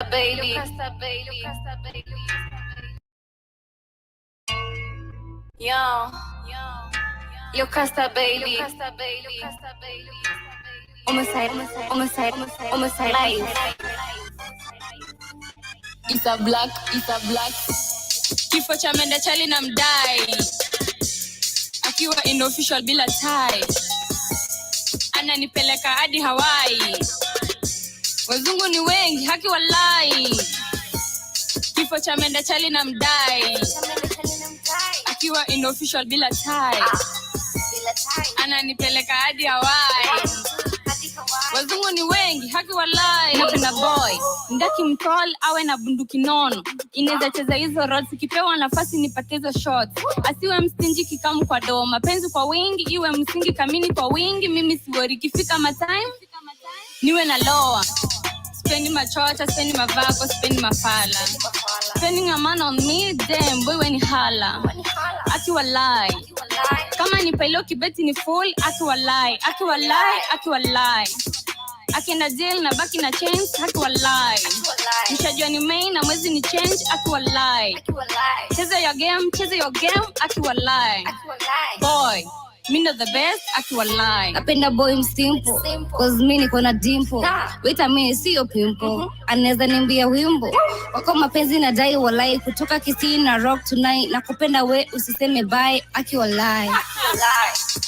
baby. Yo, Costa baby. On my side, life. It's a black. Kifo cha menda chali na mdai. Akiwa inofficial bila tie. Ananipeleka hadi Hawaii. Wazungu ni wengi haki walai. Kifo cha menda chali na mdai. Akiwa inofficial bila tie. Ananipeleka hadi Hawaii. Wazungu ni wengi haki walai. Napenda boy ndaki mtol awe na bunduki nono. Inaweza cheza hizo rods kipewa nafasi nipate hizo shots. Asiwe mstinji kikamu kwa doo. Mapenzi kwa wingi iwe msingi kamini kwa wingi. Mimi siwori kifika matime niwe na loa. Spendi machocha, spendi mavako, spendi mafala. Spending a man on me, damn boy when hala. Aki walai. Kama ni pailo kibeti ni full, aki walai. Akienda jail na baki na chains, aki walai. Nishajua ni main na mwezi ni change, aki walai. Cheza your game, aki walai. Boy, me know the best, aki walai. Napenda boy msimple, cause mimi niko na dimple. Wait a minute, sio pimple. Anaweza niambia wimbo. Wako mapenzi na dai walai. Kutoka Kisii na rock tonight. Nakupenda we usiseme bye, aki walai.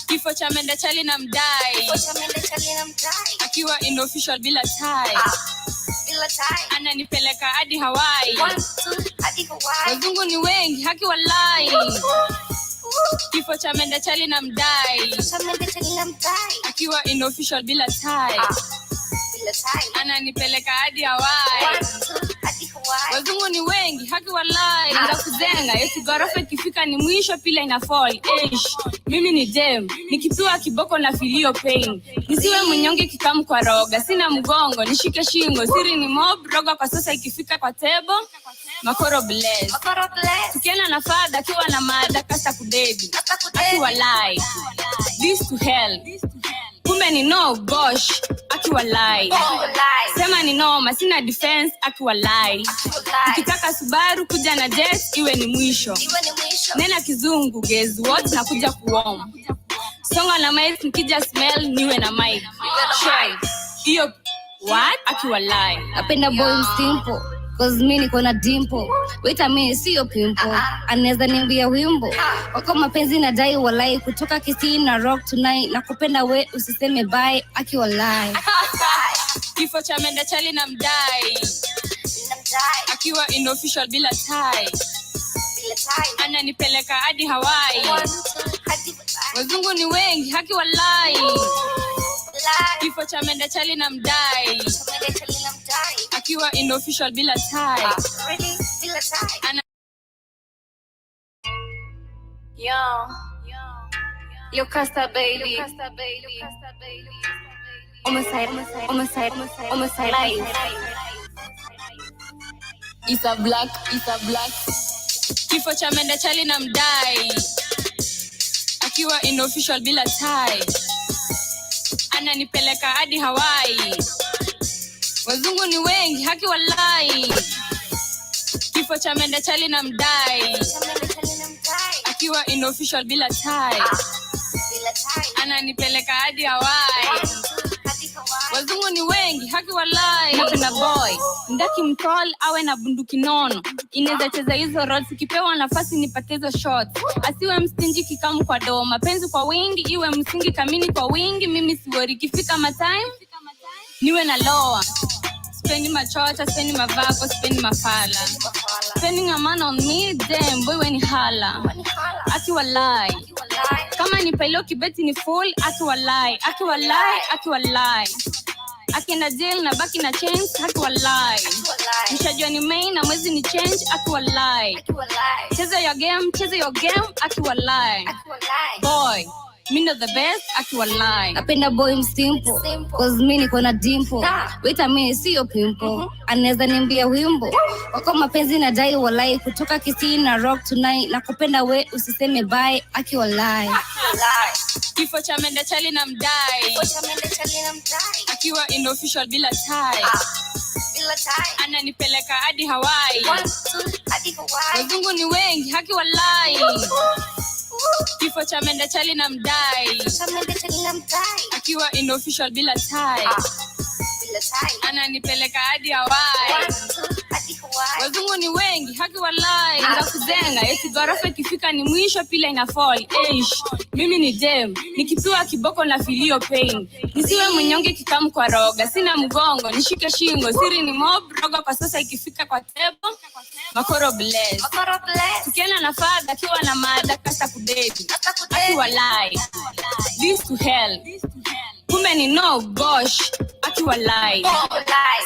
Kifo cha menda chali na mdai. Akiwa inofficial bila tie. Ananipeleka hadi Hawaii. Wazungu ni wengi haki walai. Kifo cha menda chali na mdai. Akiwa inofficial bila tie. Ananipeleka hadi Hawaii. Wazungu ni wengi haki walai. Nenda kuzenga yeti gorofa ikifika ni mwisho pila ina fall. Mimi ni dem nikipiwa kiboko na filio pain. Nisiwe mnyonge kikamu kwa roga. Sina mgongo nishike shingo. Siri ni mob roga kwa sasa ikifika kwa table. Makoro bless. Tukiena na fada kiwa na mada kasa kudebi. Aki walai. This to hell. Kume ni no gosh. Aki walai. Sema ni noma sina defense. Aki walai. Ukitaka Subaru kuja na jet iwe ni mwisho. Nena kizungu guess what na kuja kuom. Songa na mic nikija smell niwe na mic. Share. Iyo what? Aki walai. Napenda boy msimple, cause mimi niko na dimple. Wait a minute, sio pimple. Anaweza niambia wimbo. Wako mapenzi na dai walai. Kutoka Kisii na rock tonight. Nakupenda we usiseme bye, aki walai. Kifo cha menda chali na mdai. Akiwa inofficial bila tie. Ananipeleka hadi Hawaii. Wazungu ni wengi haki walai. Kifo cha menda chali na mdai. Akiwa inofficial bila tie. Yo, Costa baby. On my side, life. It's a black. Kifo cha menda chali na mdai. Akiwa inofficial bila tie. Ananipeleka hadi Hawaii. Wazungu ni wengi haki walai. Kifo cha menda chali na mdai. Akiwa inofficial bila tie. Ananipeleka hadi Hawaii. Wazungu ni wengi haki walai. Napenda boy ndaki mtol awe na bunduki nono. Inaweza cheza hizo rods kipewa nafasi nipate hizo shots. Asiwe mstinji kikamu kwa doo. Mapenzi kwa wingi iwe msingi kamini kwa wingi. Mimi siwori kifika matime niwe na loa. Spendi machocha, spendi mavako, spendi mafala. Spending a man on me, damn boy when hala. Aki walai. Kama ni pailo kibeti ni full, aki walai. Akienda jail na baki na chains, aki walai. Nishajua ni main na mwezi ni change, aki walai. Cheza your game, aki walai. Boy, me know the best, aki walai. Napenda boy msimple, cause mimi niko na dimple. Wait a minute, sio pimple. Anaweza niambia wimbo. Wako mapenzi na dai walai. Kutoka Kisii na rock tonight. Nakupenda we usiseme bye, aki walai. Kifo cha menda chali na mdai. Akiwa inofficial bila tie. ananipeleka hadi Hawaii. Wazungu ni wengi haki walai. Kifo cha mende chali na mdai. Akiwa inofficial bila tie. Ananipeleka hadi Hawaii. Wazungu ni wengi haki walai. Nza kuzenga eti ghorofa ikifika ni mwisho pila ina fall. Mimi ni dem nikipiwa kiboko na filio pain. Nisiwe mnyonge kikamu kwa roga. Sina mgongo nishike shingo. Siri ni mob roga kwa sasa ikifika kwa tebo. Makoro bless. Tukiana na father akiwa na mada kasa kudeti. Aki walai. This to hell. Kume ni no gosh. Aki walai.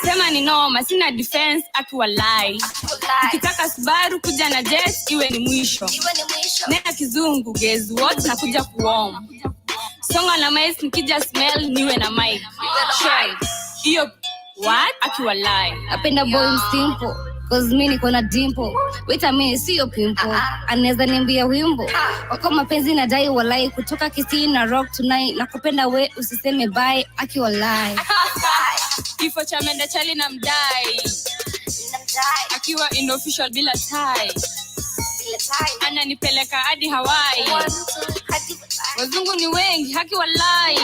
Sema ni no sina defense. Aki walai. Ukitaka Subaru kuja na jet iwe ni mwisho. Nena kizungu guess what na kuja kuom. Songa na mais nikija smell niwe na mic. Shell. Iyo what? Aki walai. Napenda boy msimple cause mimi niko na dimple. Wait a minute sio pimple. Anaweza niambia wimbo. Wako mapenzi na dai walai kutoka Kisii na rock tonight. Nakupenda we usiseme bye. Aki walai. Kifo cha mende chali na mdai. Akiwa inofficial bila tie. Ananipeleka hadi Hawaii. Wazungu ni wengi haki walai.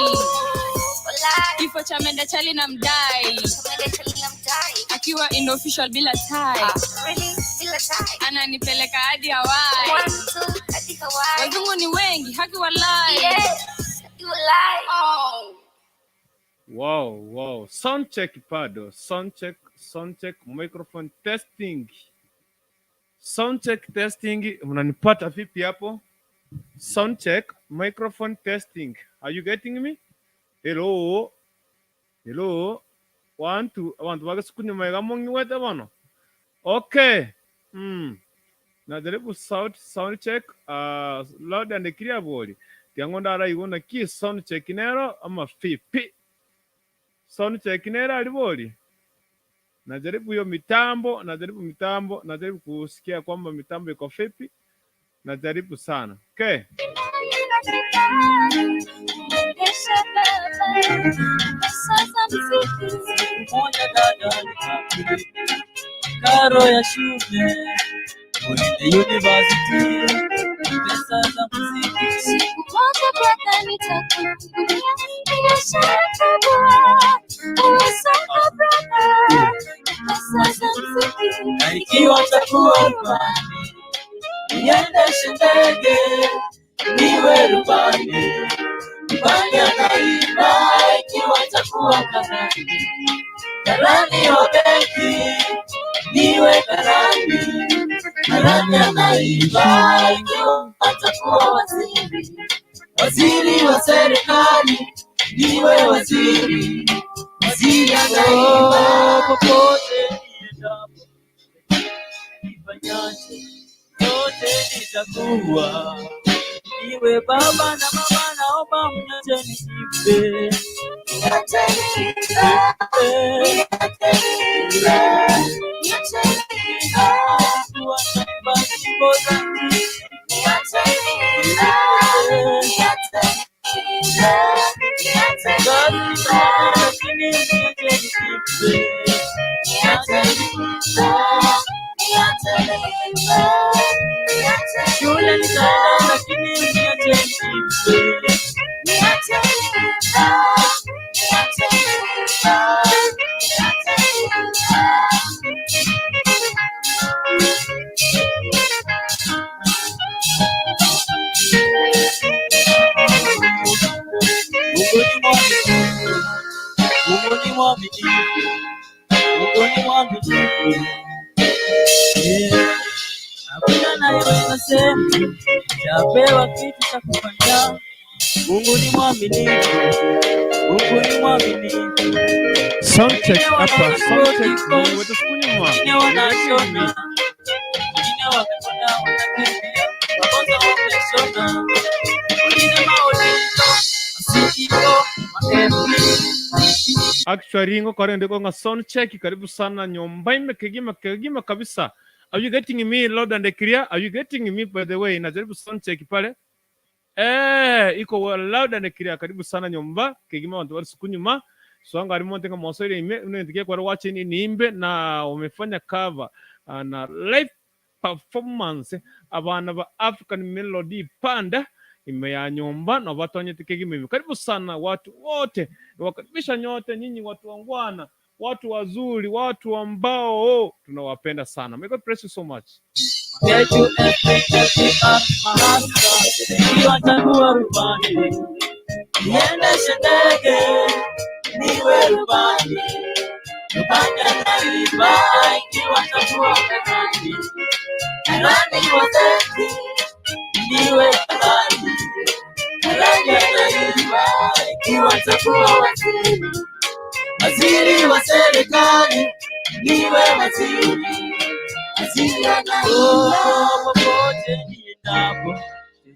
Kifo cha mende chali na mdai. Akiwa inofficial bila tie. Ananipeleka hadi Hawaii. Wazungu ni wengi haki walai. Wow. Sound check pado. Sound check, microphone testing. Sound check testing. Mnanipata vipi hapo? Sound check, microphone testing. Are you getting me? Hello. 1 2 abantu bagasukunya mega mongi wete bano. Okay. Najaribu sound check loud and clear boli. Tiangonda ara igona ki sound check nero ama fipi. Sound check nero aliboli. Najaribu hiyo mitambo, najaribu kusikia kwamba mitambo iko fipi. Najaribu sana. Okay. Karo ya shule kwenye university, pesa za muziki. Siku moja brother nitakununulia biashara kubwa. Uwasaka brother, pesa za muziki. Na ikiwa utakuwa rubani, niendeshe ndege, niwe rubani. Rubani anaimba, ikiwa utakuwa karani wa benki, niwe karani anaimba, ikiwa atakuwa waziri wa serikali, niwe waziri anaimba. Popote niendapo, nifanyaje, yote nitakuwa. Niwe baba na mama naomba mnyache nijipe. Shule nitaenda lakini niache nijipe. Hakuna nayeweza sema japewa kitu cha kufanya. Mungu ni mwaminifu. Sound check hapa, sound check. Watakunywa. Wanashona. Wengine wamepona wanakimbia. Wagonjwa wameshona. Wengine maolizo. Masikio, maembi. Actually ngo kare ndiko nga sound check. Karibu sana nyumba imekegima kabisa. Are you getting me loud and clear? Are you getting me by the way? Najaribu sound check pale. Iko loud and clear. Karibu sana nyumba kegima watu wali kunyuma. Songa alimonte kama mosori ime unentikia kwa watch ni nimbe na umefanya cover na live performance abana ba African Melody Panda ime ya nyumba na watu wanyetikeki mimi. Karibu sana watu wote, wakaribisha nyote nyinyi watu wangwana, watu wazuri, watu ambao tunawapenda sana. May God bless you so much. Niendeshe ndege niwe rubani, rubani anaiba ikiwa chakua mezani, rani waseti niwe rubani, rani anaiba ikiwa chakua waziri, waziri wa serikali niwe waziri, waziri anaiba popote niendapo,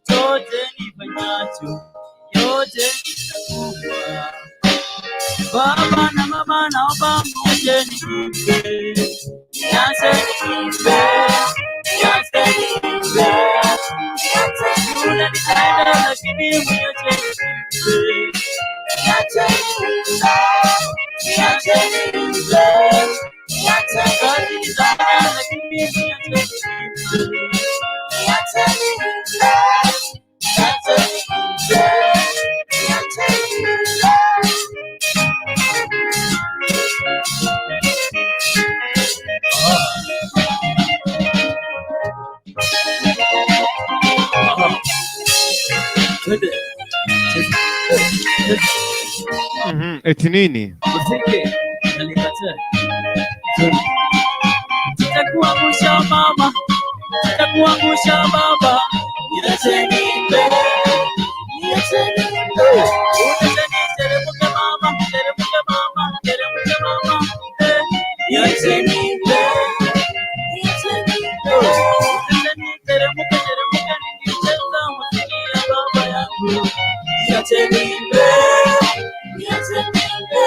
chochote nifanyacho yote nitakupa. Baba na mama naomba mje niimbe, niache niimbe, niache niimbe, yule nitaenda lakini mniache niimbe, niache niimbe, niache niimbe, niache kazi nitaenda lakini mniache niimbe, niache niimbe, niache niimbe. Eti nini? Sitakuangusha mama, sitakuangusha baba, niache niimbe, niache niimbe, teremke mama, teremke mama, teremke mama, niache niimbe, niache niimbe, teremke teremke nikicheza muziki ya baba yangu, niache niimbe, niache niimbe.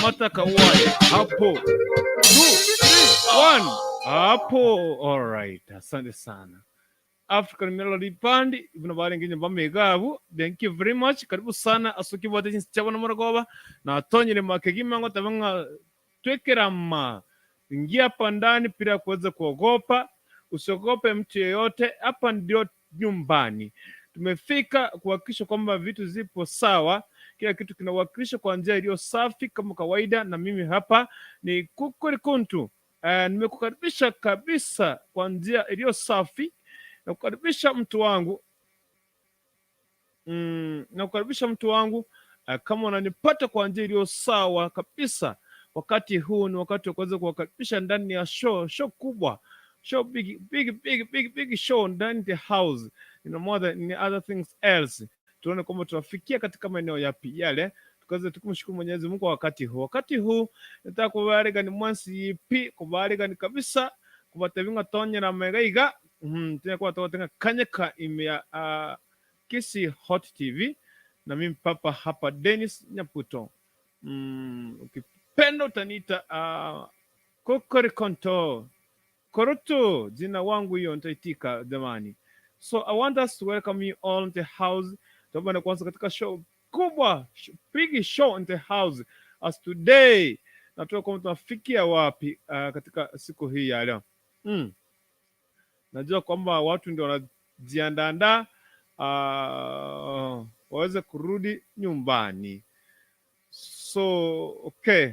Mataka uwaye hapo 2, 3, 1 hapo. Alright, asante sana African Melody Band ibuna barengenya bamegabu. Thank you very much. Karibu sana asuki bote jinsi chabona muragoba na tonyere makegima ngo tabanga twekerama. Ingia hapa ndani bila kuweza kuogopa. Usiogope mtu yeyote. Hapa ndio nyumbani. Tumefika kuhakikisha kwamba vitu zipo sawa. Kila kitu kinawakilisha kwa njia iliyo safi kama kawaida, na mimi hapa ni Kukurikuntu. Nimekukaribisha kabisa kwa njia iliyo safi. Nakukaribisha mtu wangu. Nakukaribisha mtu wangu. Kama unanipata kwa njia iliyo sawa kabisa, wakati huu ni wakati wa kuweza kuwakaribisha ndani ya show kubwa. Show big show ndani the house. More than other things else. Tuone kwamba tunafikia katika maeneo yapi yale. Tukaweze tukumshukuru Mwenyezi Mungu wakati huu. Wakati huu nataka kubarika ni mwansi ipi, kubarika ni kabisa kubatevinga tonye na megaiga. Tena kwa totenga kanyeka imea Kisi Hot TV na mimi papa hapa Dennis Nyaputo. Ukipenda utaniita Kukurikonto Korutu, jina wangu hiyo nitaitika jamani. So I want us to welcome you all in the house. Tupende kwanza katika show kubwa, big show in the house as today. Na tuko tunafikia wapi katika siku hii ya leo. Najua kwamba watu ndio wanajiandaa waweze kurudi nyumbani. So okay.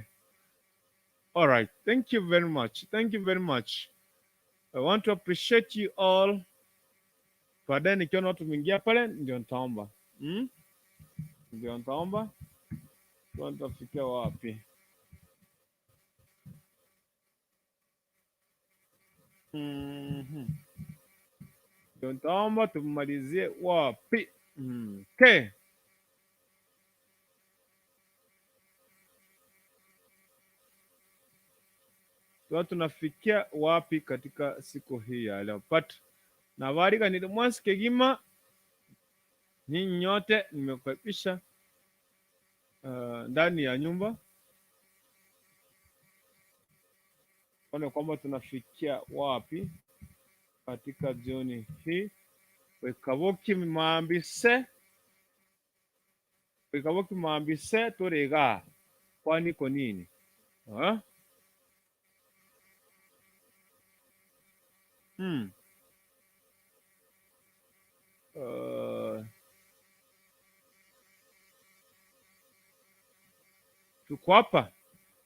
All right. Thank you very much. Thank you very much. I want to appreciate you all. Baadaye nikiona watu mwingia pale ndio nitaomba. Ndio nitaomba tutafikia wapi? Ndio nitaomba tumalizie wapi? Okay. Tunafikia wapi katika siku hii ya leo? Na warika ni mwansi kegima nyinyi nyote nimekukaribisha ndani ya nyumba. Tuone kwamba tunafikia wapi katika jioni hii. Wekaboki mambise torega kwani ko nini? Tuko hapa.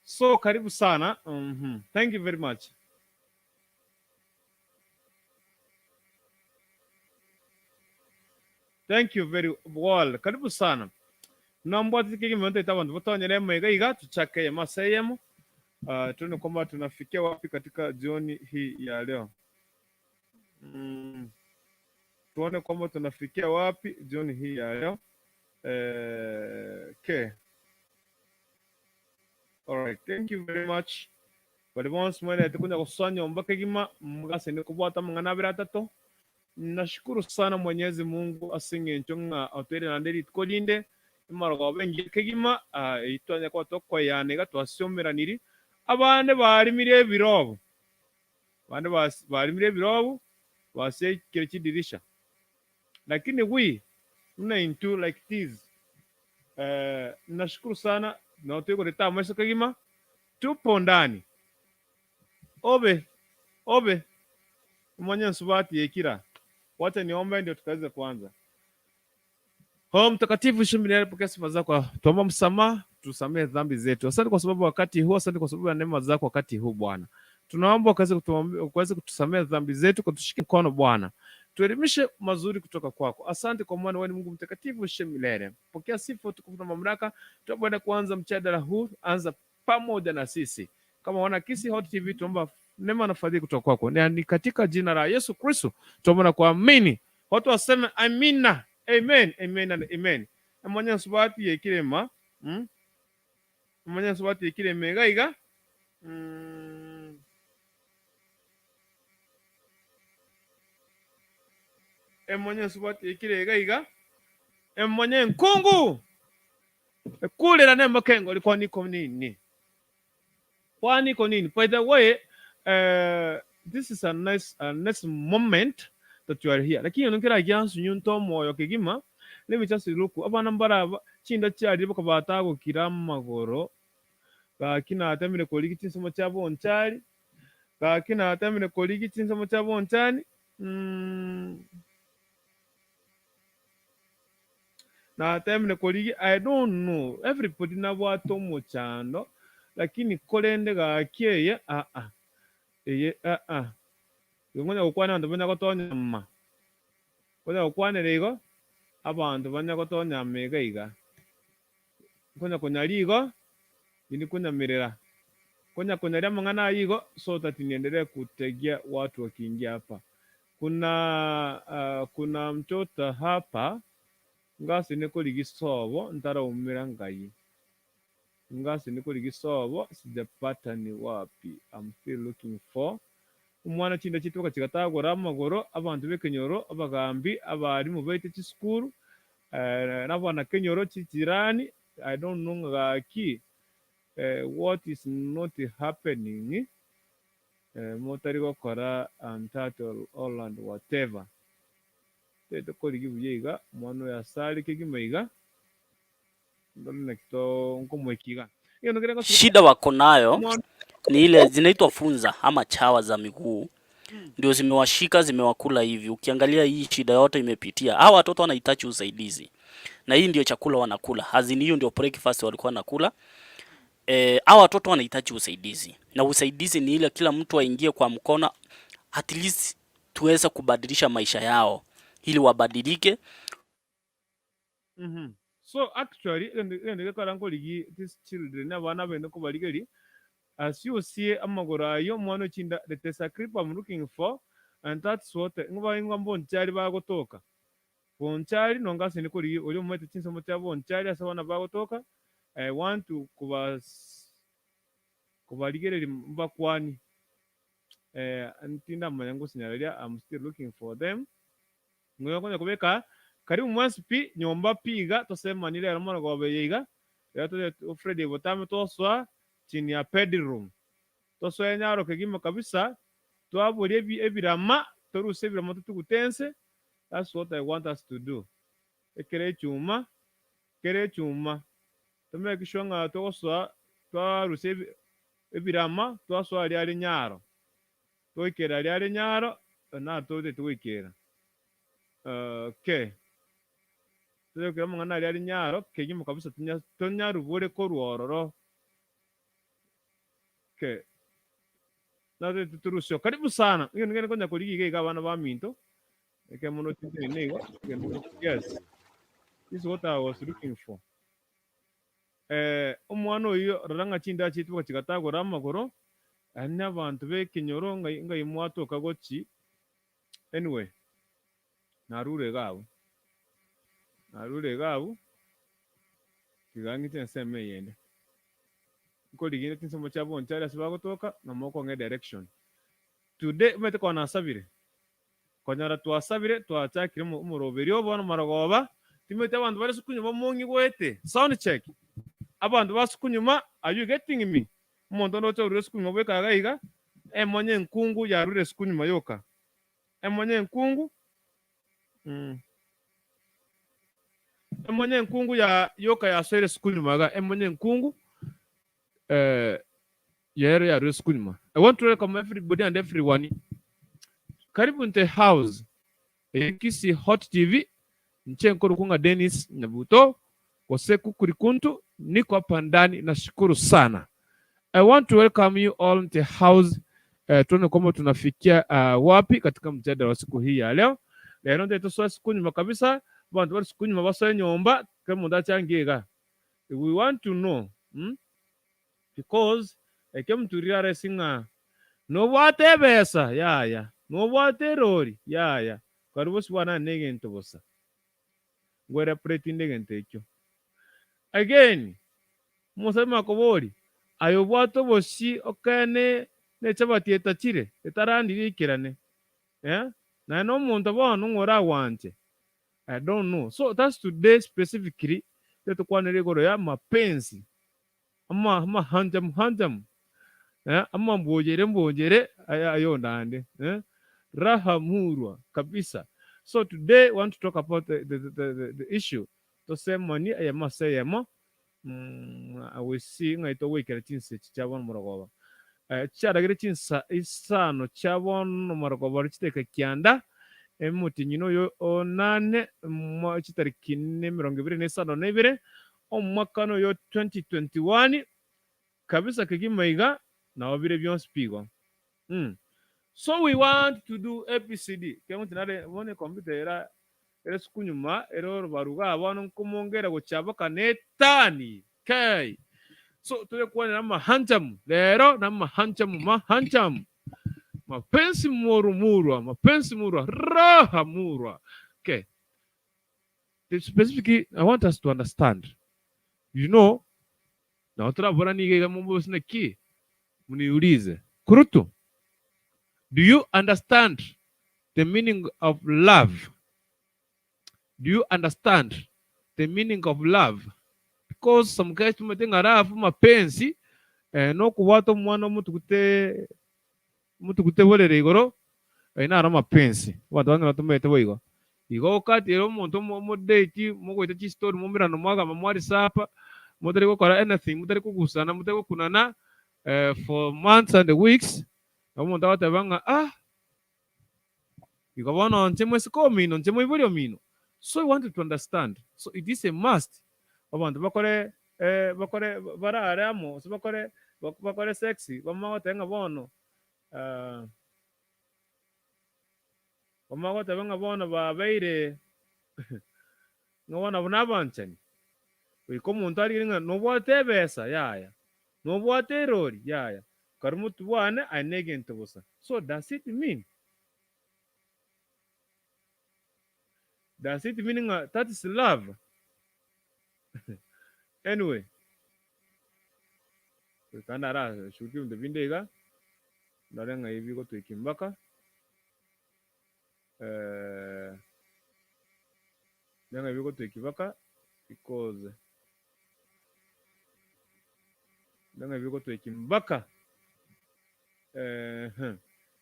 So karibu sana. Thank you very much. Thank you very well. Karibu sana. Naomba tukiki mwanzo itabantu botonyere mwega iga tuchake masayemo. Tuone kwamba tunafikia wapi katika jioni hii ya leo. Tuone kwamba tunafikia wapi jioni hii ya leo. Okay. All right. Thank you very much. Bali once mwene tukunya kusanya mbaka gima mugase ne kubota mangana biratato. Nashukuru sana Mwenyezi Mungu asinge nchonga otwere na nderi tkolinde imaro bengi kegima itwanya kwa tokwa yane gatwasiomeraniri abane barimire birobo barimire birobo wase kireki dirisha lakini we una into like this nashukuru sana na otwego leta maisha kegima tupo ndani obe mwenye nsubati yekira. Wacha niombe ndio tukaweze kuanza. Mtakatifu shumbini pokea sifa zako. Tuomba msamaha, tusamehe dhambi zetu. Asante kwa sababu wakati huu, asante kwa sababu ya neema zako wakati huu Bwana. Tunaomba ukaweze kutusamehe dhambi zetu, kutushike mkono Bwana. Tuelimishe mazuri kutoka kwako. Asante kwa maana wewe ni Mungu mtakatifu shumbini. Pokea sifa, utukufu na mamlaka. Tunapoenda kuanza mjadala huu, anza pamoja na sisi. Kama wana Kisi Hot TV tuomba neema na fadhili kutoka kwako. Ni katika jina la Yesu Kristo tuomba na kuamini. Watu waseme amina. Amen. Amen and amen. Mwenye subati yekire ma. Mwenye subati yekire mega iga. Mwenye subati yekire iga. Mwenye nkungu. Kule na nemba kengo likuwa niko nini? Kwani ko nini? By the way, this is a nice moment that you are here. Lakini nokera gyansu nyunto moyo kigima. Let me just look. Abana mbara chinda cyari bakabata go kiramagoro. Kina atamire koligi tinsomo cyabo ncyari. Kina atamire koligi tinsomo cyabo ncyani. Na atamire koligi I don't know. Everybody na wato mu cyando. Lakini kolende gakeye ngonya ukwana abantu banya gotonya mma konya ukwane rego abantu banya gotonya mega iga konya ligo ini konya mirera konya ria mangana yigo so that niendelee kutegea watu wakiingia hapa. Kuna mtoto hapa ngasi niko ligisobo ntaraumira ngai ngasi niko ligisobo sijapata ni wapi. I'm still looking for umwana chinda chituka chikatagora amagoro abantu bekenyoro abagambi abari mu baite cy'isukuru nabana kenyoro chirani. I don't know ngaki what is not happening motari gukora untitled Holland whatever teto kori gibuyiga mwana ya sali kigimeiga ndona kito nkomwekiga. Shida wako nayo ni ile zinaitwa funza ama chawa za miguu, ndio zimewashika zimewakula hivi. Ukiangalia hii shida yote imepitia. Hawa watoto wanahitaji usaidizi. Na hii ndio chakula wanakula. Hazini hiyo ndio breakfast walikuwa wanakula. Hawa watoto wanahitaji usaidizi. Na usaidizi ni ile kila mtu aingie kwa mkono, at least tuweza kubadilisha maisha yao ili wabadilike. So actually ende karango ligi these children abana bende ko baligeri as you see amagora yo mwana chinda the tesa creep I'm looking for, and that's what ngwa ingwa mbonchari bagotoka bonchari nonga sini kuri uri mwete chinso mutya bonchari asabana bagotoka. I want to kubaligereri mbakwani ntinda manyango sinyalia. I'm still looking for them. Ngoyo konya kubeka karibu mwansi pi nyomba piga tosema nile alamana kwa beyega yato Freddy botame toswa chini ya bedroom toswa enyaro kegima kabisa twaburi ebirama toruse ebirama tutugutense. That's what I want us to do. Kere chuma tomeke shonga toswa twaruse ebirama twaswa ali nyaro toikera ali nyaro na tote tuikera. Okay. Tule kira mwana ali nyaro kegima kabisa tonya rubore ko ruororo. Okay. Na tuturusho karibu sana. Ngene konya koligi ga bana ba minto. Eke mono tinte nego. Yes. This is what I was looking for. Umwana oyo raranga chinda chitu chikatago ramagoro. Anya bantu be kinyoro ngai mwato kagochi. Anyway. Narure gabu. Kigangi tenseme yende. Ko digine tinso mo chabo nchara sibago toka na moko nge direction. Today mete ko nasabire. Konyara twasabire twachakire mu muroberio bono maragoba. Timete abantu bari sukunyuma mongi gwete. Sound check. Abantu basukunyuma, are you getting me? Umuntu no cyo sukunyuma bweka gaiga. Emonye nkungu ya rure sukunyuma yoka. Emonye nkungu. Emonye nkungu ya yoka ya sere sukunyuma ga emonye nkungu. Ya rure sukunyuma. I want to welcome everybody and everyone. Karibu nte house. Kisi Hot TV. Nchenko rukunga Dennis Nyabuto. Koseku kurikuntu. Niko hapa ndani nashukuru sana. I want to welcome you all nte house. Tuone kama tunafikia wapi katika mjadala wa siku hii ya leo. Leo ndio tuswa siku nyuma kabisa. Bantu bari siku nyuma baswa nyomba kama munda changiga. We want to know because ekemturira resinga no wate besa ya no wate rori ya karibu bwana nege ntobosa ngwera pretende gentekyo again musema kobori ayo bwato boshi okane ne chabati etachire etarandikirane na no muntu bono ngora wanje. I don't know. So that's today specifically that kwanere goro ya mapenzi ama hanjam ama mbojere ayo ndande rahamurwa kabisa. So today I want to talk about the issue to say money I must say I will see ngaito wekera chinse chabon muragoba charagire chinsa isano chabon muragoba chiteka kyanda emuti nyino yo onane mu chitariki 2027 omwaka no yo 2021 kabisa kigimaiga na obire byonse pigo. So we want to do ABCD kemuti nare wone computer era skunyuma era baruga abantu kumongera guchabaka netani kai. So tule kwa na mahanjam lero na mahanjam mapenzi mapenzi raha murwa. Okay. Specifically, I want us to understand. You know, na otra bora nige mambo sina ki muniulize. Kurutu, do you understand the meaning of love? Do you understand the meaning of love? Because some guys tumetenga rafu mapenzi no kuwato mwana mutu kute wole rigoro ina ara mapenzi watu wangu natumete wigo igo kati ero muntu mo date mo goita chi story mo mirano mwaga mamwari sapa mutari gukora anything mutari kugusana mutari kunana for months and weeks omuntu atabanga igo bono nchemwe sikomino nchemwe ibulyo mino. So I wanted to understand. So it is a must. Abantu bakore bararamo so bakore sexy bamago tenga bono bamago tenga bono babeire ngabona bonabanchani Iko muntu ari nga nobwate besa yaya. Nobwate rori yaya. Karmutu wane anege ntobusa. So does it mean? Does it mean that is love? Anyway. Kanda ra shuki mdevindega. Narenga hivi ko tuikimbaka. Nenga hivi ko tuikibaka because nenga hivi ko tuikimbaka.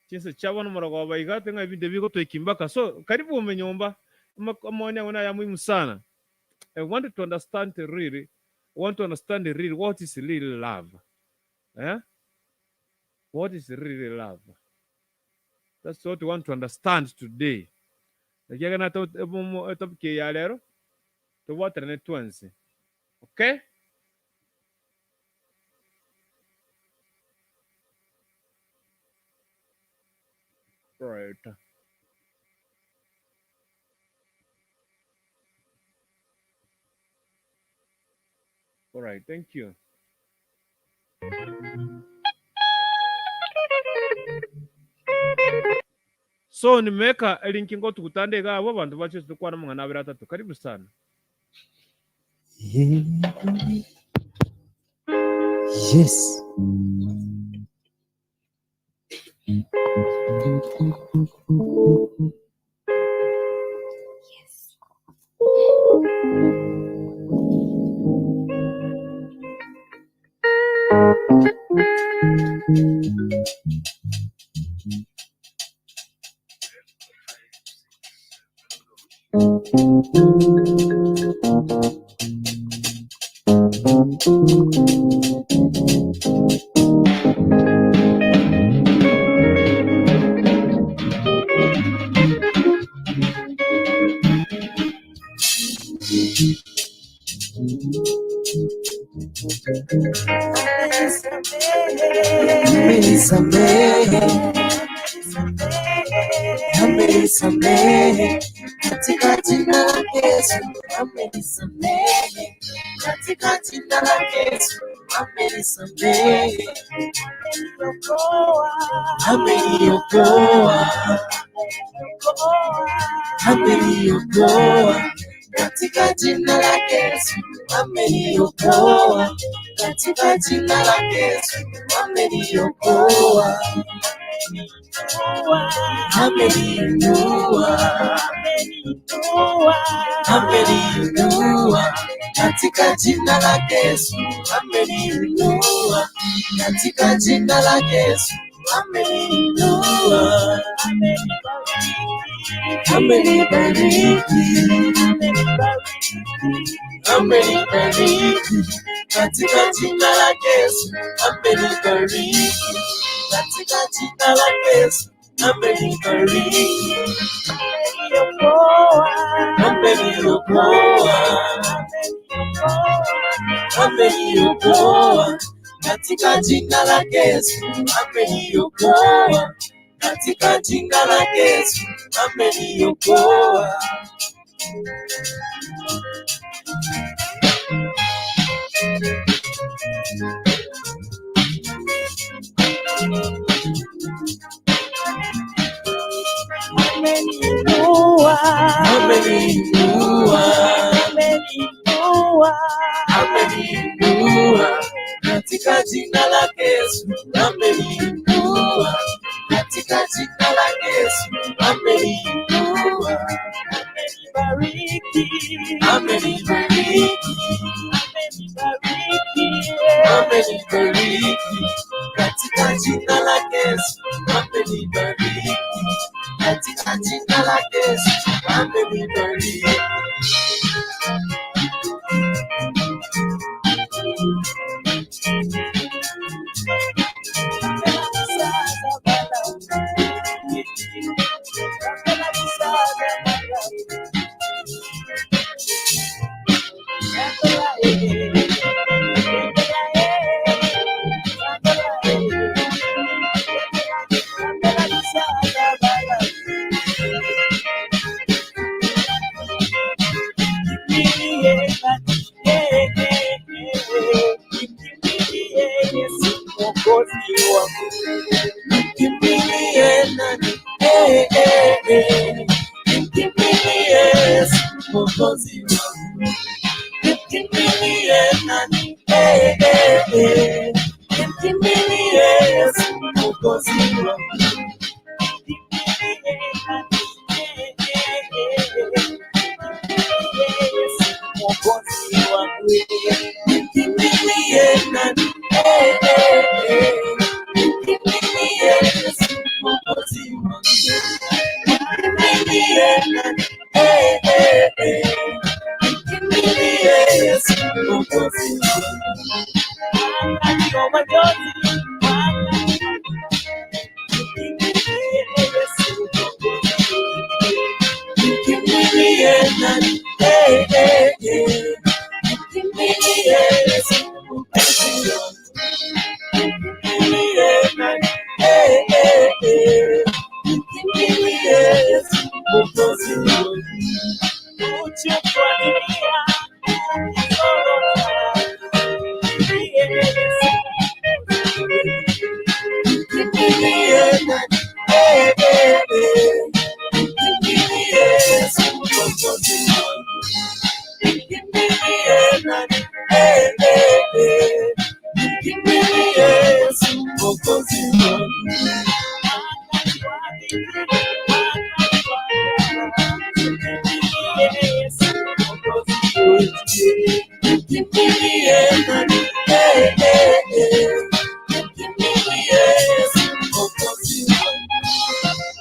Chinse chabona murago baiga tenga hivi devi ko tuikimbaka. So karibu umenyomba. Maoni yangu ya muhimu sana. I want to understand really what is real love. What is really love? That's what we want to understand today. Nakiaga na topic ya lero. To what ne twense. Okay? Right. All right, thank you. So nimeweka linki ngo tukutandega abo bantu bache tukwana mwana abiri atatu. Karibu sana. Yes. Amenisamehe katika jina la Yesu, amenisamehe katika jina la Yesu, amenisamehe, ameniokoa, ameniokoa katika jina la Yesu, ameniokoa katika jina la Yesu, ameniokoa, ameniinua, ameniinua katika jina la Yesu, ameniinua katika jina la Yesu, ameniinua, amenibariki, amenibariki katika jina la Yesu, amenibariki katika jina la Yesu, amenibariki, ameniokoa, ameniokoa katika jina la Yesu, ameniokoa katika jina la Yesu, ameniokoa. Ameniinua, ameniinua, ameniinua, ameniinua katika jina la Yesu, ameniinua katika jina la Yesu, ameniinua, amenibariki, amenibariki, amenibariki katika jina la Yesu, amenibariki katika jina la Yesu, amenibariki. Nikimbilie nani? Nikimbilie Mwokozi wangu. Nikimbilie nani? Nikimbilie Mwokozi wangu. Nikimbilie nani? Mwokozi wangu. Nikimbilie nani? Nikimbilie Mwokozi wangu. Nikimbilie nani? Nikimbilie Mwokozi wangu. Ndio majonzi. Nikimbilie nani? Nikimbilie Mwokozi wangu. Nikimbilie nani? Nikimbilie Mwokozi wangu. Uchifuatilia nikimbilie nani? Nikimbilie Mwokozi wangu. Nikimbilie nani? Nikimbilie Mwokozi wangu. Nikimbilie nani? Nikimbilie Mwokozi wangu.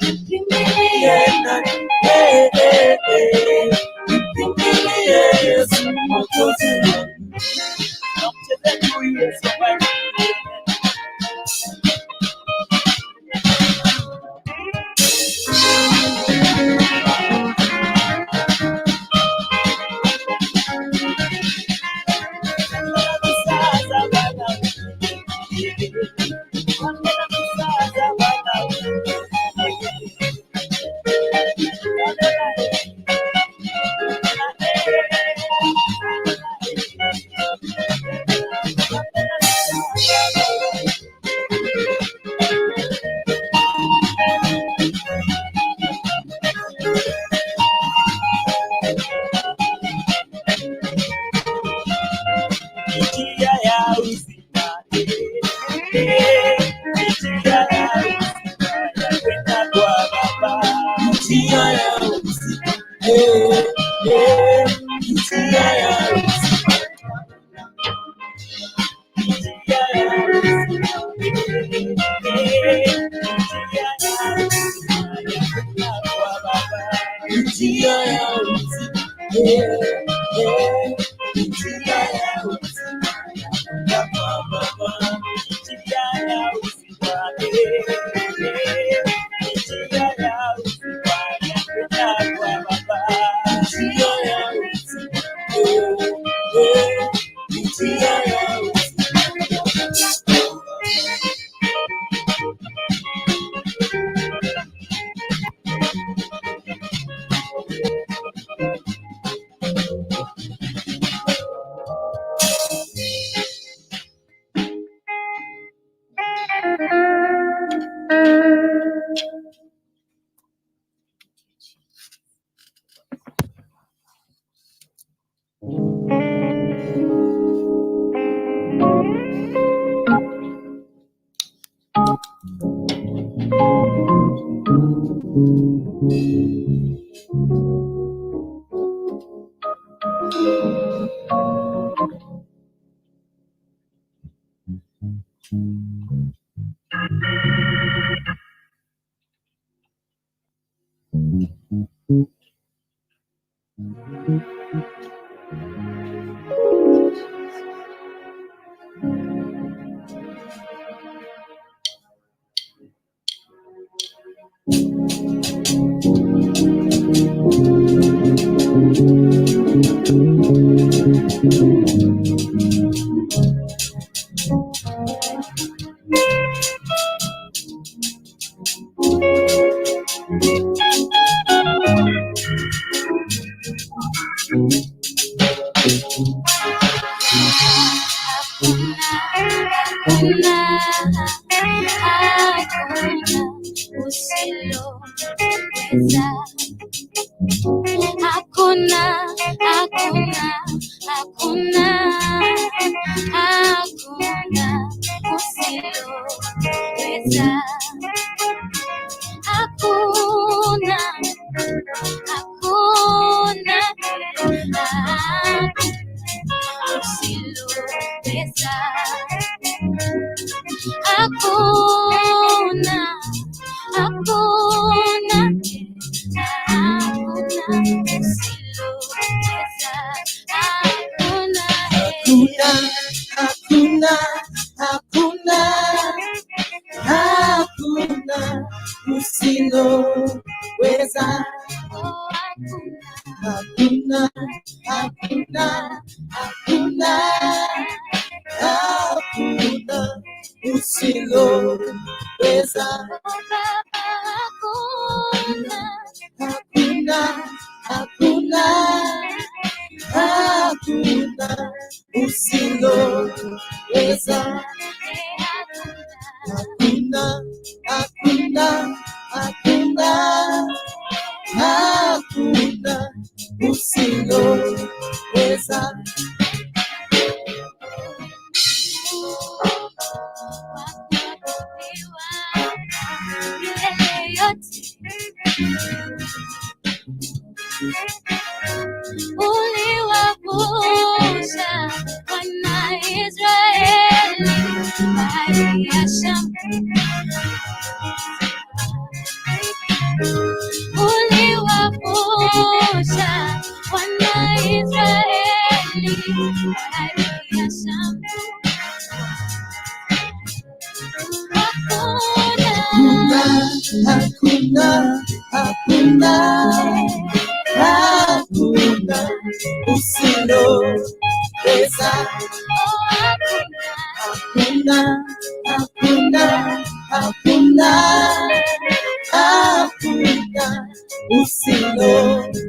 Nikimbilie nani? Nikimbilie Mwokozi wangu. usiloweza. Hakuna, hakuna, usiloweza. Hakuna, hakuna, hakuna usiloweza. Hakuna, hakuna, hakuna, hakuna usiloweza. Hakuna, hakuna, hakuna usiloweza. Hakuna, hakuna, hakuna, hakuna usiloweza. Uliwavusha wana Israeli bahari ya Shamu. Uliwavusha wana Israeli bahari ya Shamu. Hakuna, hakuna, hakuna usiloweza. Hakuna, hakuna, hakuna, hakuna usiloweza.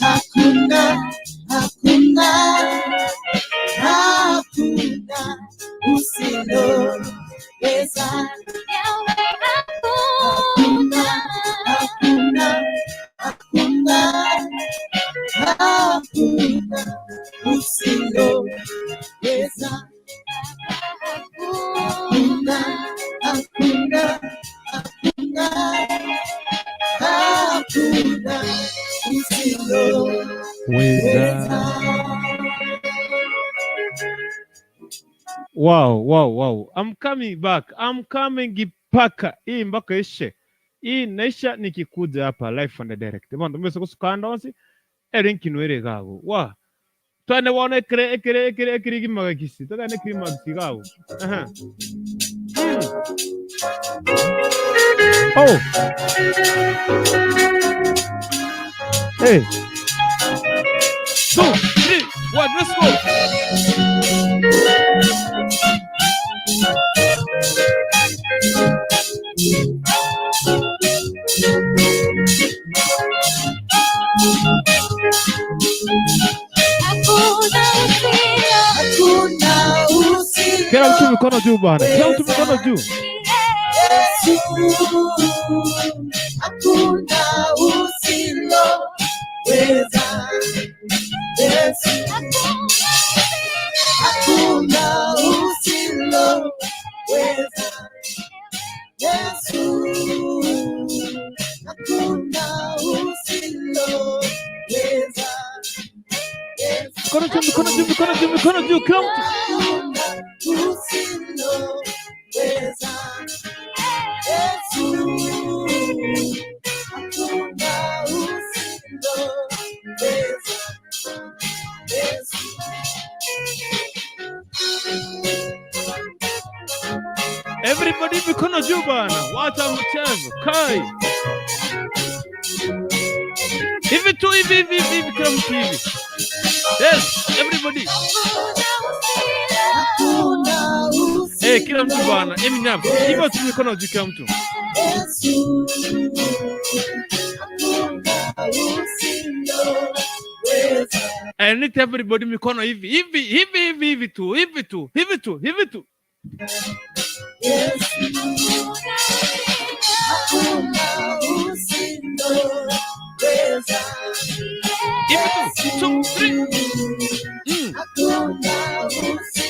Hakuna, hakuna, hakuna usiloweza. Hakuna, hakuna, hakuna, hakuna usiloweza. Hakuna, hakuna, hakuna, hakuna usiloweza. Wow. I'm coming back. I'm coming mpaka. Hii mpaka ishe. Hii naisha nikikuja hapa live and direct. Mando mwese kusukandonsi. Erinkinwere gago. Wa. Twane wana ekere gimagakisi. Tada nekiri magisi gago. Oh. Hey. 2, 3, 1, let's go. Kila mtu mikono juu bana. Kila mtu mikono juu. Hakuna usiloweza. Hakuna usiloweza. Yesu, hakuna usiloweza. Mikono juu, kila mtu. Usiloweza. Yesu, hakuna usiloweza. Yesu. Everybody mikono juu bana. Wacha mchezo. Kai. Hivi tu hivi kila mtu hivi. Yes, everybody. Kila mtu bana. Emi nyapo. Hivi tu mikono juu kila mtu. Yesu hakuna usiloweza. I need everybody mikono hivi tu. Yesu hakuna usiloweza. Hivi tu. 2, 3.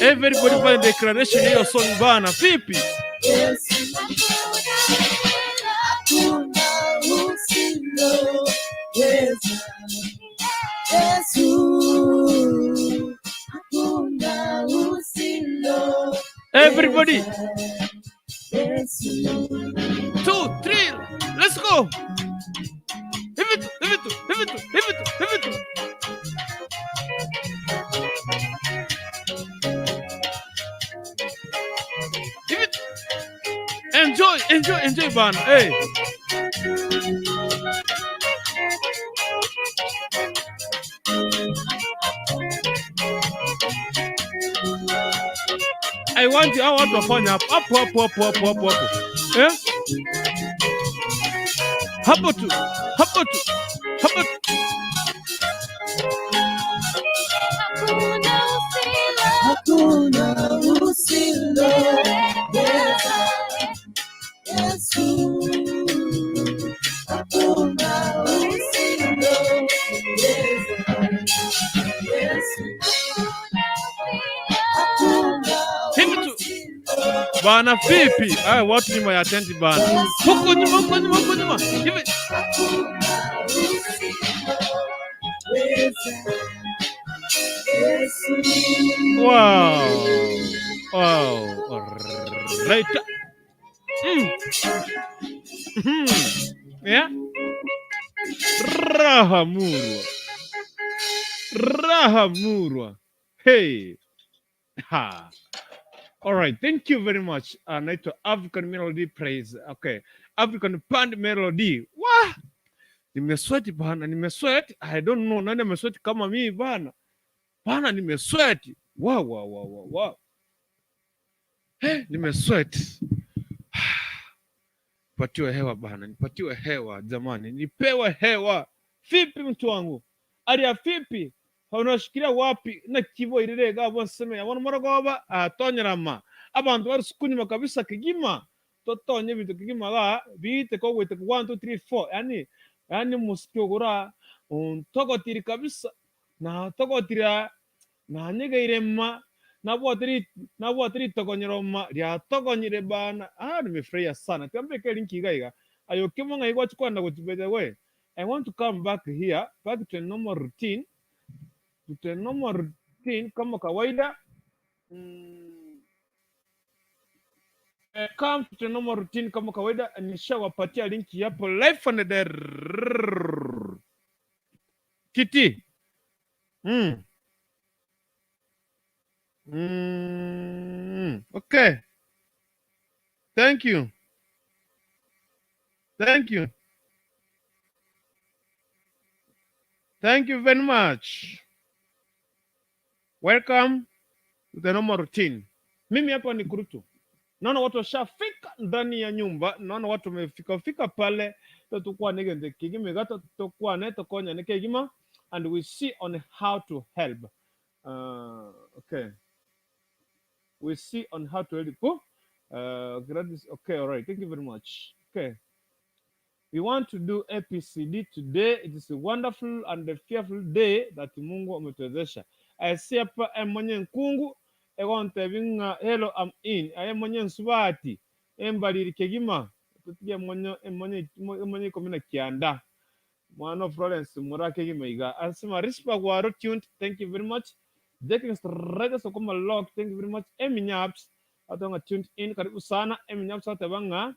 Everybody by declaration hiyo song bana. Vipi? Yesu hakuna usiloweza. Yesu hakuna usiloweza. Everybody. Yesu 2, 3. Let's go. Hivi tu. Enjoy bana. Hey. I want you watu wafanya hapo. Eh? Hapo tu. hakuna usiloweza. Yesu hakuna usiloweza. Yesu hakuna Hivi tu. Bana vipi? Watu nyuma ya tenti bana. Huko nyuma. Hivi. Wow. Right. Yeah. Raha murwa. Hey. Ha. All right. Thank you very much. Naitwa African Melody Praise. Okay. African Band Melody. Wah. Nimesweat bana. I don't know. Nani amesweat kama mimi bana. Bana nimesweat. Wow. Hey, nimesweat. Nipatiwe hewa bana. Nipatiwe hewa jamani. Nipewe hewa. Vipi mtu wangu? Aria vipi? Unashikilia wapi na kivo irega bonseme ya mara goba atonyerama abantu bari sukunyuma kabisa kigima totonye bitu kigima ga bite ko wete 1 2 3 4 yani musikogura untogotiri kabisa na togotira na nyegeirema na bwatiri togonyeroma lya togonyire bana nimefurahia sana tambeke linki gaiga ayo kimo ngaigwa chikwanda gutibede we I want to come back here back to a normal routine kama kawaida. Come to normal routine kama kawaida. Nishawapatia linki hapo live on the Kiti. Okay. Thank you very much. Welcome to the normal routine. Mimi hapa ni Kurutu. Naona watu washafika ndani ya nyumba. Naona watu wamefika pale. Tutakuwa nege kigime gato tutakuwa neto konya neke gima and we see on how to help. Okay. We see on how to help. Okay, all right. Thank you very much. Okay. We want to do APCD today. It is a wonderful and a fearful day that Mungu ametuwezesha. Siapa mwenye nkungu egonte binga hello I'm in aye mwenye nsubati embali kegima tutige mwenye komina kianda mwana Florence murake gimaiga asima rispa gwaro tuned. Thank you very much. Taking straight so kuma log. Thank you very much. Eminyaps atonga tuned in karibu sana. Eminyaps atabanga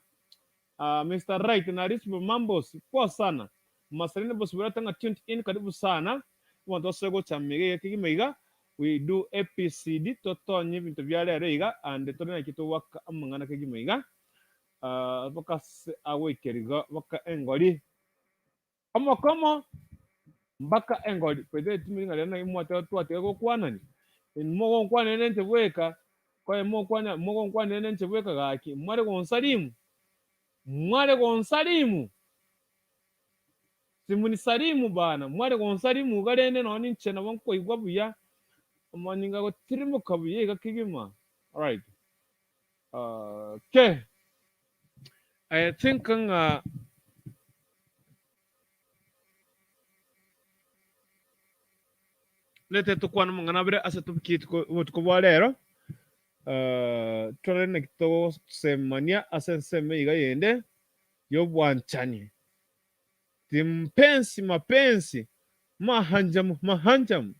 Mr. Right na rispa mambos kwa sana masalini boss tanga tuned in karibu sana. Wantosego chamege kigimaiga. We do APCD totonye bintu byale reiga and tone kitu waka amangana kigimaiga baka awekeriga baka engoli kama mbaka engoli pede timinga lena imwata twate go kwanani in mogo kwana nente weka kwa mogo kwana nente weka gaki mware go nsalimu mwale gonsalimu simuni salimu bana mwale gonsalimu galene noni nchena wanko igwabuya amaninga go tirimo kabuye gakigima. All right. Okay. I think lete tukwana mungana bire asa tubkit ko walero. Tore nekto semania asa seme iga yende yo bwanchani. Mpenzi mapenzi mahanjam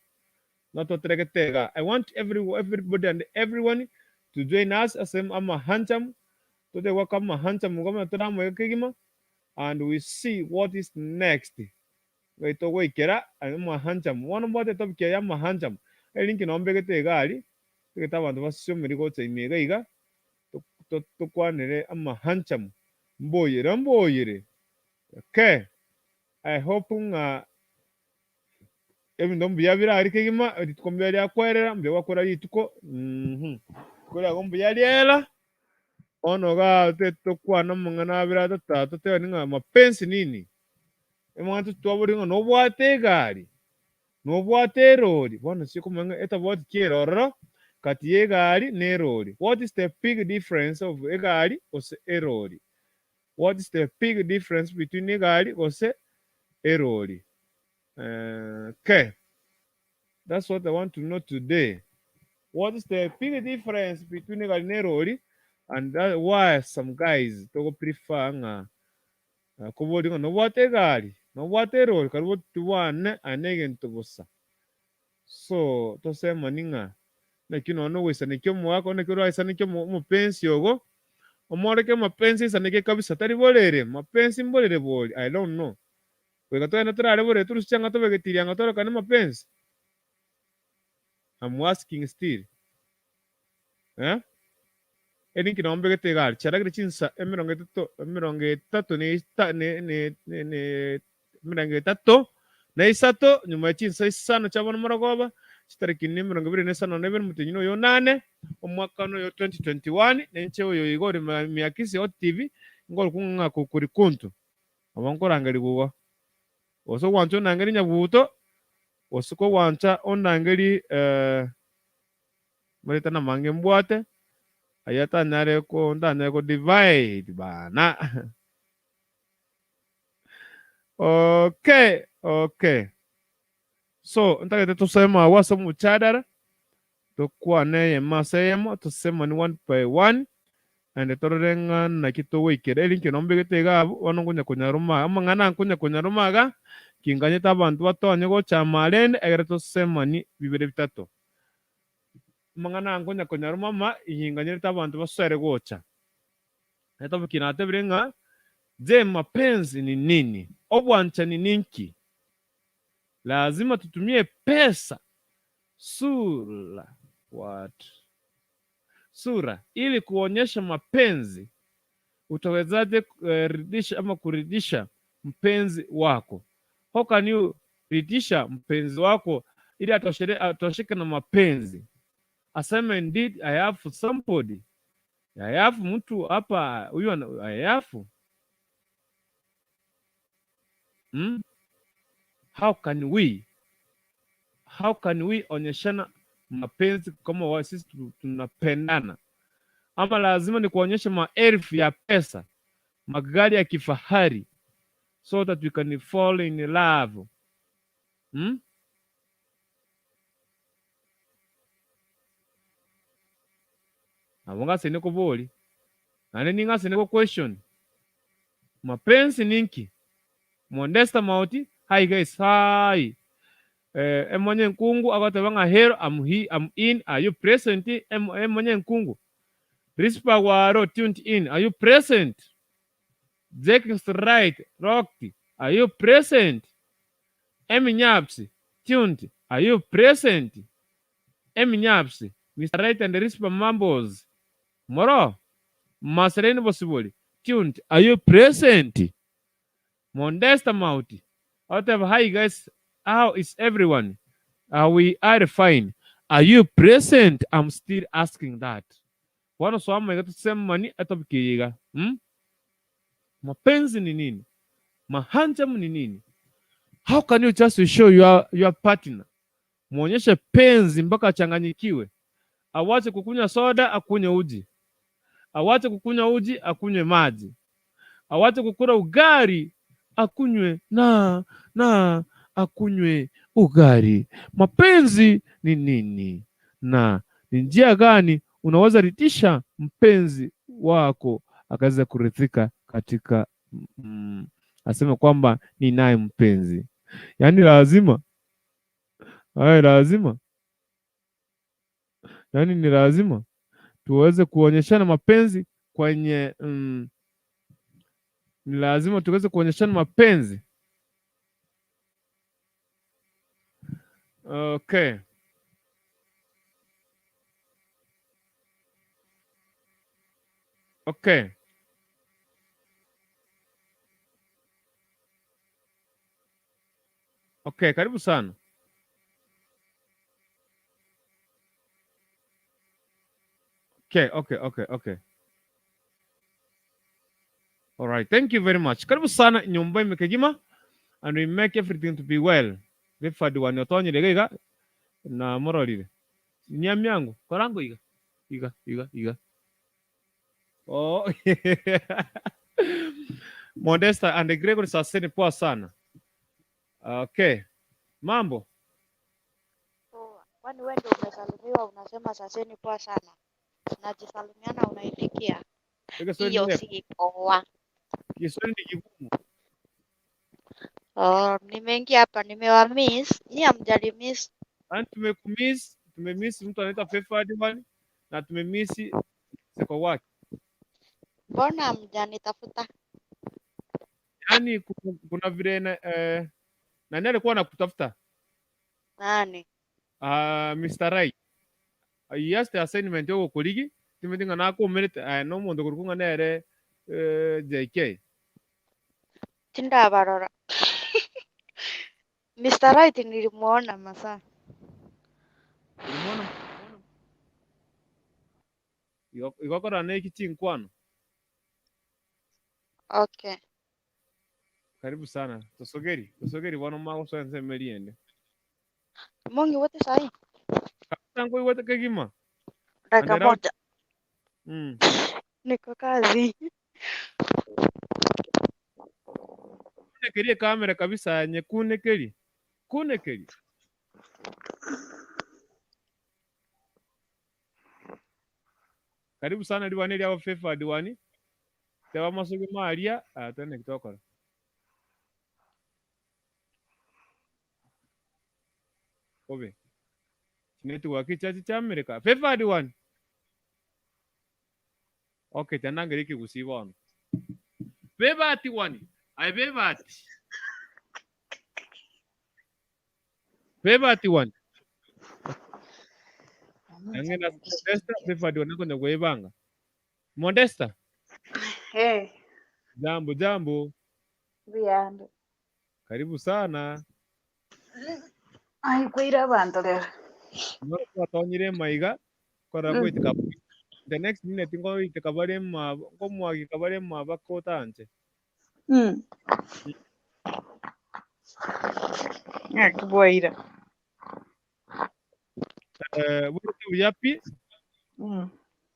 nato tega. I want everybody and everyone to join us as mahanjam to the waka mahanjam ngoma tamo kigima and we see what is next. Wait to wait kera mahanjam one more the top kya mahanjam link nombe tega ali kita bantu basyo mirigo tsemega iga to kwanere mahanjam mboyere. Okay. I hope even though biyabira ari kigima tikombya yakwerera mbe wakora yituko kora gombe yaliela ono ga teto kwana mungana bira tata te ninga mapenzi nini emwantu twaburi no bwate gari no bwate rodi bona siko manga eta bwate kiroro kati ye gari ne rodi. What is the big difference of a gari or a rodi? What is the big difference between a gari or a rodi? Okay, that's what I want to know today. What is the big difference between a rodi and why some guys don't prefer kubolinga no wate gari no wate rodi karibu tuwane anegen tubusa. So to say maninga na kino no wesa nikyo mwako na kiro aisa nikyo mupenzi yogo omoreke mapenzi sanike kabisa tari bolere mapenzi mbolere boli I don't know. Wega to na tara bole turushanga to begetiria ngatoro kana mapenzi. I'm asking still. Edin kino ombe getegal charagre chinsa emironge tato ne mirange tato na isato nyuma chinsa isano chabona maragoba chitariki mirongo bire nesano nebe mutenyino yo 8 omwaka no yo 2021 nenche yo igori miakisi hot TV ngol kunga kukuri kuntu abankorangari buwa oso wancho nangari nyabuto osuko wancha onangari marita na mange mbwate ayata nare ko ndane ko divide bana. Okay. So ntaka tusema wasa muchadara to kwa ne masema tusema ni one by one and torenga na kito wikere linki nombe getega wanongunya kunyaruma amangana kunyaruma ga kinganye tabantu batonye go chamalene egere tusema ni bibere bitatu mangana kunyaruma ma ihinganye tabantu basere gocha eto bukinate birenga je mapenzi ni nini obwancha ni ninki lazima tutumie pesa Sura ili kuonyesha mapenzi. Utawezaje ridhisha ama kuridhisha mpenzi wako? How can you ridhisha mpenzi wako ili atosheke na mapenzi? Aseme indeed I have somebody. I have mtu hapa huyu I have. How can we onyeshana mapenzi kama sisi tunapendana? Ama lazima ni kuonyesha maelfu ya pesa, magari ya kifahari so that we can fall in love? Abonga seneko boli nane ninga seneko question mapenzi ninki mondesta mauti. Hi guys, hi. Emonye nkungu agatebanga here I'm in. Are you present? Emonye nkungu Rispa waro tuned in. Are you present? Jake's right rocked. Are you present? Emi Nyapsi tuned. Are you present? Emi Nyapsi Mr. Right and Rispa Mambos Moro Masereni Bosiboli tuned. Are you present? Mondesta Mauti. Whatever. Hi guys, how is everyone? We are fine. Are you present? I'm still asking that. One so I'm going to send money at the kiga. Mapenzi ni nini? Mahanjam ni nini? How can you just show your partner? Muonyeshe penzi mpaka achanganyikiwe. Awache kukunywa soda, akunywe uji. Awache kukunywa uji, akunywe maji. Awache kukula ugali, akunywe akunywe ugali. Mapenzi ni nini? Na ni njia gani unaweza ridhisha mpenzi wako akaweza kuridhika katika aseme kwamba ni naye mpenzi. Yaani lazima yaani ni lazima tuweze kuonyeshana mapenzi kwenye ni lazima tuweze kuonyeshana mapenzi. Okay. Okay. Okay, karibu sana. Okay. All right. Thank you very much. Karibu sana nyumba imekejima and we make everything to be well. Befadi wanyotonye legega na moralile. Nyami yangu, korango iga. Oh. Modesta and Gregory saseni poa sana. Okay. Mambo. Kwani wewe ndio umesalimiwa unasema saseni poa sana. Najisalimiana unaitikia. Hiyo si poa. Kiswahili ni kigumu. Nimeingia hapa nimewamiss. Nyinyi hamjanimiss. Tumemiss mtu anaitwa Fefadi bwana na tumemiss seko wake. Mbona hamjanitafuta? Yaani kuna vile nani alikuwa anakutafuta? Nani? Mr. Rai. Yaste assignment yoko kuligi timetinga nako minute no muntu kurukunga nere JK. Tinda barora. Mr. Right nilimuona masaa. Ulimuona? Igokora neki chinkwano. Okay. Karibu sana. Tusogeri wana mako so nse meliende. Mungi wote sahi. Tangu iwete kegima. Dakika moja. Niko kazi. Kunekerie kamera kabisa nyekune keri. Karibu sana diwani ya Fefa diwani. Tewa masugi maria atene kitokora. Obe. Chinetu wakichachi cha Amerika. Fefa diwani. Okay, tananga riki kusiwana. Bebati wani. Ai bebati wani. Angena Modesta Fefa diwani kwenda kuibanga. Modesta. Hey. Jambo. Biyande. Karibu sana. Ai kwira abantu rero. Noro twatonyire maiga kora kwitika. The next minute ngo itikabare ma ngomo akikabare ma bakotanje. Akibwaira.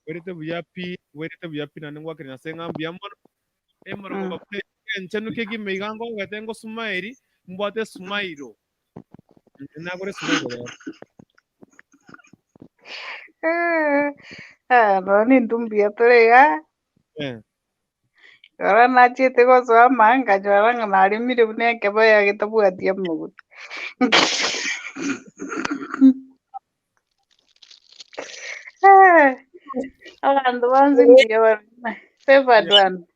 Werete buyapi na ningwa kina senga mbiamoro. Emoro ngo bapte enchenu kegi meigango gatengo sumairi mbwate sumairo. Nagore sumairo. Noni ndumbia turega. Ora nachete goswa manga jwara nganarimire buneke baya gitabwatia mugutu. Abantu banzi ngiyo Fefa dwan.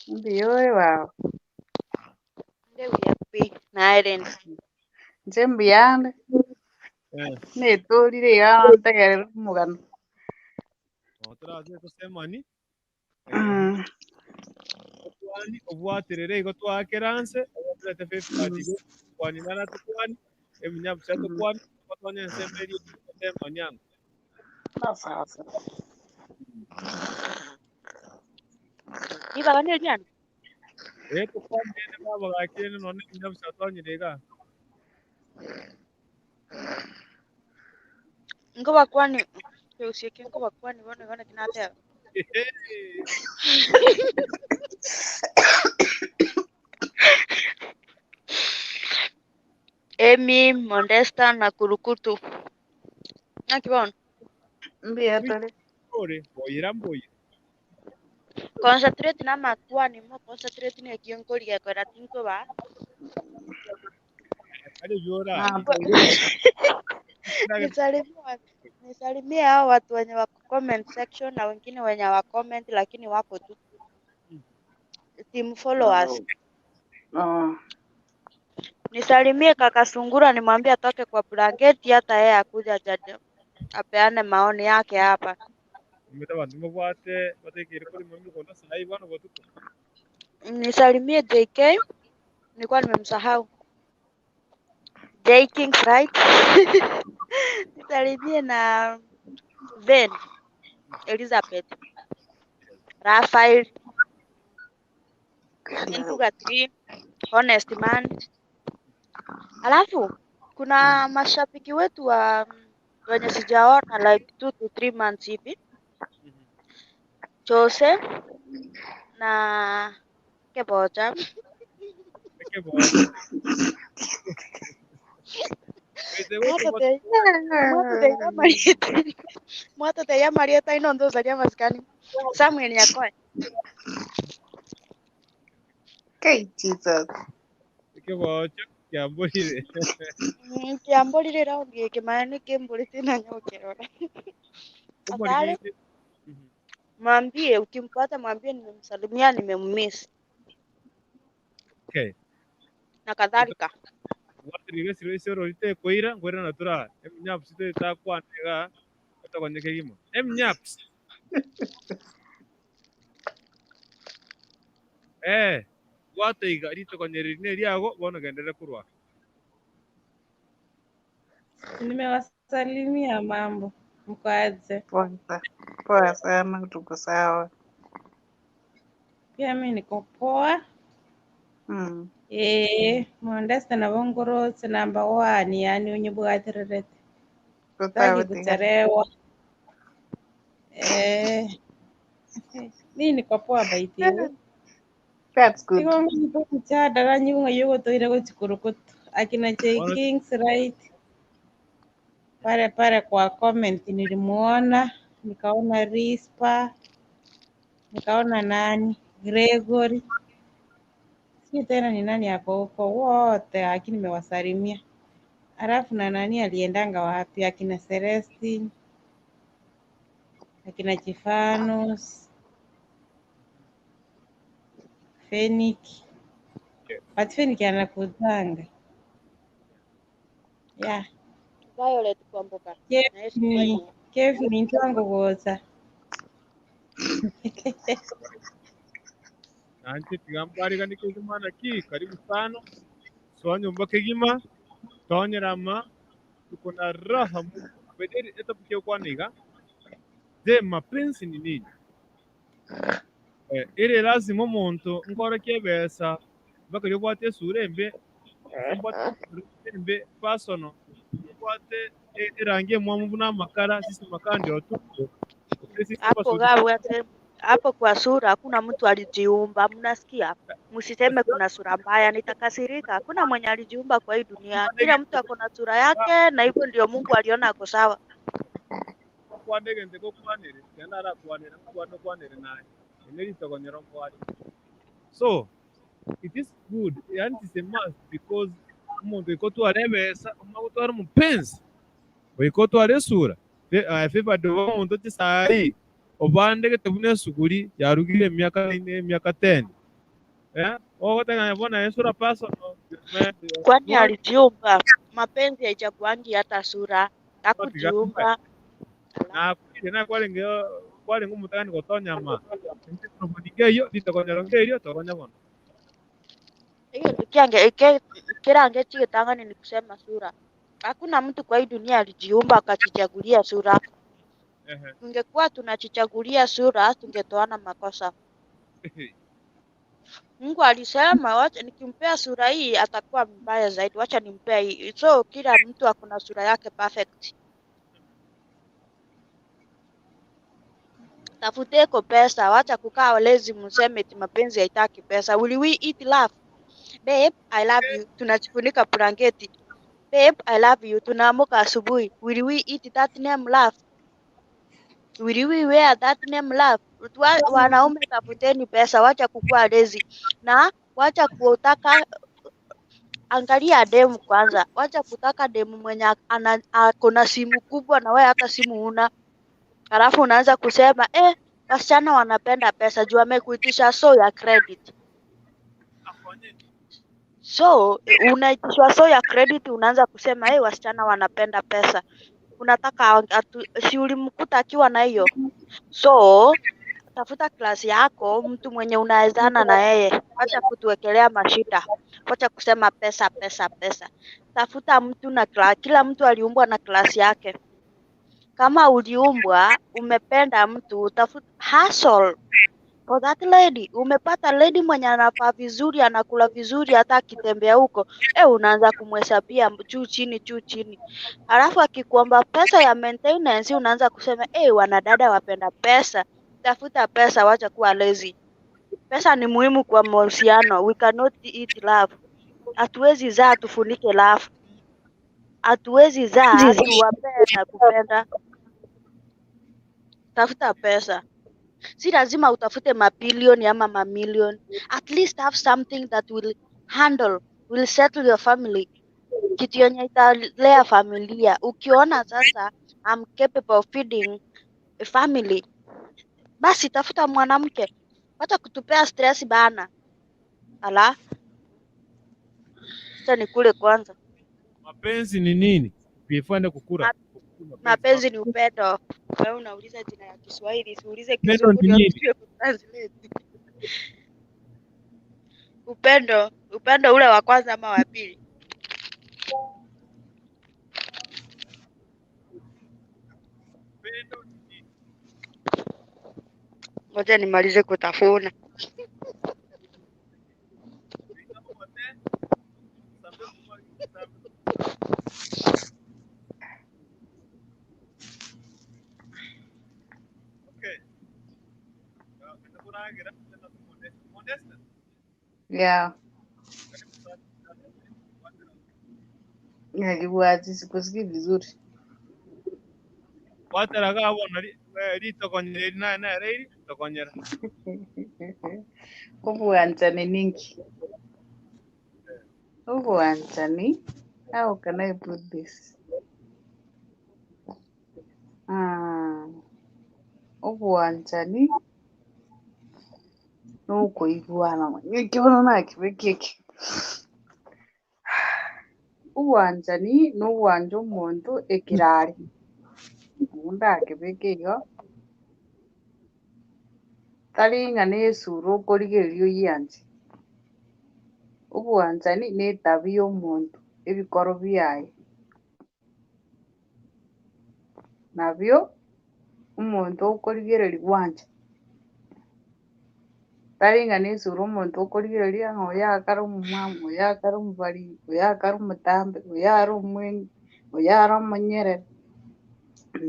Ndio wao. Ndio yapi na Irene. Njembiyande. Netorire yantegere mugano. Oturaje kusema ni obwaterere igo twakeranse obwate Fefa digo kwani nana tukwani eminyabushato kwani kwatonya nsemberi tema nyango. Sasa. Iba kanil yan. Ito kwa nene baba kakini none nyam satonyi dega. Ngo bakwani. Usikie ngo bakwani bone kinateo. Emi, Modesta na Kurukutu. Nakibon. Mbia tole. Ore, boira mboira. Concentrate na makwani mo concentrate ni kiongoria kwa ratinko ba. Ade yora. Nisalimie hao watu wenye wako comment section na wengine wenye wa comment lakini wako tu. Team followers. Nisalimie kaka Sungura nimwambie atoke kwa blanketi hata yeye akuja jaje. Apeane maoni yake hapa. Meta ndumo bwate kire kuri mimi konda sai bwana gotuko. Nisalimie JK. Nilikuwa nimemsahau. J Kings right? Nisalimie na Ben, Elizabeth, Raphael, Ntuga 3, Honest Man. Alafu kuna mashabiki wetu wa wenye sijaona like 2 to 3 months hivi. Jose na Keboja. Mwata te ya Marieta inondo zalia maskani. Samuel Nyakoe. Okay, Jesus. Keboja kyambolire. Kyambolire raundi kimani kimbolite na nyokerora. Asale. Mwambie ukimpata mwambie nimemsalimia nimemmiss. Okay. Na kadhalika. Watrige siro ite koira ngwera natura. Emnyaps ite ta kwandega atokonyeke gimo. Emnyaps. Wateiga rito konyerine riago bono gendele kurwa. Nimewasalimia mambo. Mko aje? Poa sana, tuko sawa. Pia mimi niko poa. Modesta na Bongoro namba 1 yani unyibwatirete. Sitaki kuchelewa. Mimi niko poa baiti. That's good. Iko ngipo kuchada ranyu ngayo toire kuchikurukutu. Akina J Kings right. Pale kwa comment nilimuona, nikaona Rispa, nikaona nani, Gregory. Si tena ni nani hapo huko wote lakini nimewasalimia. Alafu na nani aliendanga wapi? Akina Celestine, akina Chifanos, Fenix. But Fenix anakuzanga. Yeah. Violet Kwamboka. Kevin Ntwango goza. Nanti tigambari kani kuzimana ki karibu sana. Soanyo mbake gima. Tonyerama. Tuko na raha Mungu. Bederi eta pukia kwaniga. Je mapenzi ni nini? Ile lazima umuntu ngora kebesa. Baka yobwate surembe. Mbe pasono. Yobwate irangie mwamu na makara sisi makandi otu. Hapo kwa Sura hakuna mtu alijiumba, mnasikia? Msiseme kuna sura mbaya, nitakasirika. Hakuna mwenye alijiumba kwa hii dunia. Kila mtu ako na sura yake na hivyo ndio Mungu aliona ako sawa. Kwa ndege ndiko kwanere, kendara kwanere, kwanere naye. Ineri tokonyero kwani. So, it is good. Yani it is a must because umuntu ikotu arebesa, umuntu ari Mpenz. Ikotu are Sura. Fifa do umuntu tisari. Obandege tebune suguri yarugire miaka 10. Tenganya bona Sura paso no. Kwani alijiumba? Mapenzi haichaguangi hata sura. Hakujiumba. Na kwile kwale ngumutakani gotonya ma. Ndio ditokonyero ngerio tokonya bona. Hiyo kirange chigitangani ni kusema sura. Hakuna mtu kwa hii dunia alijiumba akajichagulia sura. Tungekuwa tunajichagulia sura, tungetoana makosa. Mungu alisema wacha nikimpea sura hii atakuwa mbaya zaidi, wacha nimpea hii. So kila mtu akona sura yake perfect. Tafuteko pesa, wacha kukaa lazy mseme eti mapenzi haitaki pesa. Will we eat love? Babe, I love you. Tunajifunika blanketi. Babe, I love you. Tunaamuka asubuhi. Will we eat that name love? Will we wear that name love? Wanaume tafuteni pesa, wacha kukua lazy. Na wacha kutaka, angalia demu kwanza. Wacha kutaka demu mwenye akona simu kubwa na wewe hata simu huna. Halafu unaanza kusema wasichana wanapenda pesa juu amekuitisha so ya credit. So unaitishwa so ya credit, unaanza kusema wasichana wanapenda pesa. Unataka si ulimkuta akiwa na hiyo. So tafuta klasi yako, mtu mwenye unawezana na yeye. Wacha kutuwekelea mashida. Wacha kusema pesa pesa pesa. Tafuta mtu na kila mtu aliumbwa na klasi yake. Kama uliumbwa umependa mtu, tafuta hustle for that lady. Umepata lady mwenye anafaa vizuri, anakula vizuri, hata akitembea huko unaanza kumhesabia juu chini. Halafu akikuomba pesa ya maintenance unaanza kusema wanadada wapenda pesa. Tafuta pesa, wacha kuwa lazy. Pesa ni muhimu kwa mahusiano. We cannot eat love. Hatuwezi zaa tufunike love. Hatuwezi zaa tuwapee na kupenda. Tafuta pesa. Si lazima utafute mabilioni ama mamilioni. At least have something that will settle your family. Kitu yenye italea familia. Ukiona sasa I'm capable of feeding a family, basi tafuta mwanamke. Wacha kutupea stress bana. Ala. Acha nikule kwanza. Mapenzi ni nini? Before kukura. Mapenzi ni upendo. Wewe unauliza jina ya Kiswahili, siulize Upendo ni Kizungu nini? ndio translate. Upendo ule wa kwanza ama wa pili? Ngoja nimalize kutafuna. Yeah. Niliwazi sikusikii vizuri. Watera gabo nari tokonyera na rei tokonyera. Kubuanza ni ningi. Kubuanza ni, how can I put this? Kubuanza ni nuko iguana. Ngikiona na kibekeki. Ubuanza ni n'ubuanza umuntu ekirari. Munda kibekeki. Taringa n'esura okorigereria oyianze. Obuanzani n'etabi y'omuntu, ebikoro byaye. Nabyo omuntu okorigereria gwancha. Taringa n'esura omuntu okorigereria oyakara omumama, oyakara omubari, oyakara omutambe, oyara omwengi, oyara omonyerere.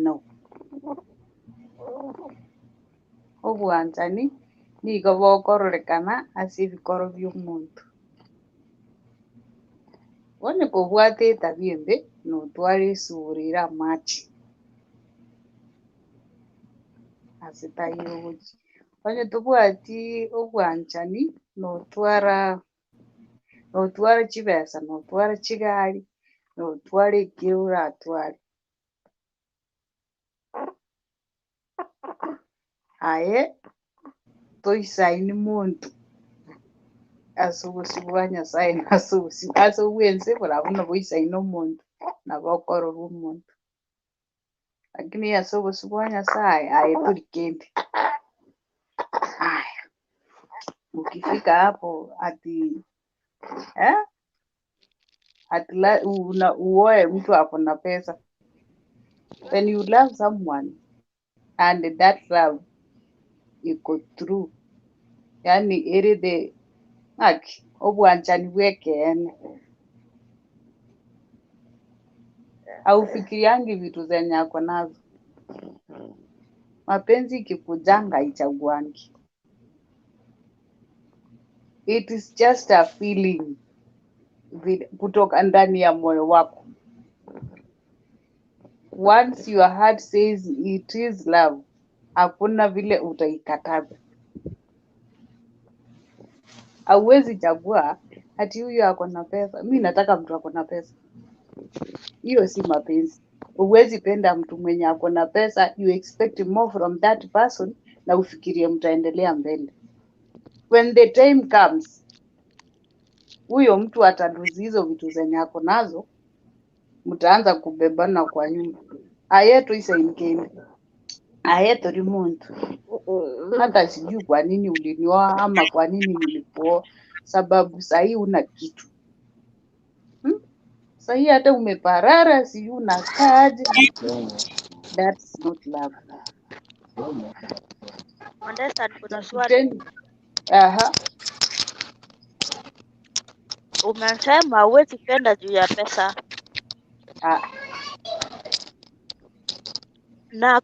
No. Obuanzani nigo bokororekana ase ebikoro by'omuntu. Bono kobwata etabi embe notwara esura ere amachi ase tayire ogochia. Onye tobwati obwanchani notwara chibesa, notwara chigari, notwara eki oratware. Aye toisaini muntu ase obosio bwa Nyasaye ase obwense borabwo nabo oisaine omonto nabo okorora omonto. Lakini ase obosio bwa Nyasaye aye tori kende. Haya. Ukifika hapo ati uoe mtu ako na pesa. When you love someone and that love iko true, yani ere Aki obwanchani bwekene haufikiriangi vitu zenye ako nazo. Mapenzi ikikujanga haichaguangi. It is just a feeling kutoka ndani ya moyo wako. Once your heart says it is love, hakuna vile utaikataza. Hauwezi chagua ati huyu ako na pesa, mimi nataka mtu ako na pesa. Hiyo si mapenzi. Huwezi penda mtu mwenye ako na pesa, you expect more from that person na ufikirie mtaendelea mbele. When the time comes, huyo mtu ataluzi hizo vitu zenye ako nazo, mtaanza kubebana kwa nyumba. Ayeto isa inkeni. Ayeto rimuntu. Hata sijui kwa nini ulinioa ama kwa nini nilikuoa, sababu sahii una kitu. Sahii hata umeparara, sijui unakaaje. That's not love. Understand, kuna swali. Aha. Umesema huwezi penda juu ya pesa. Na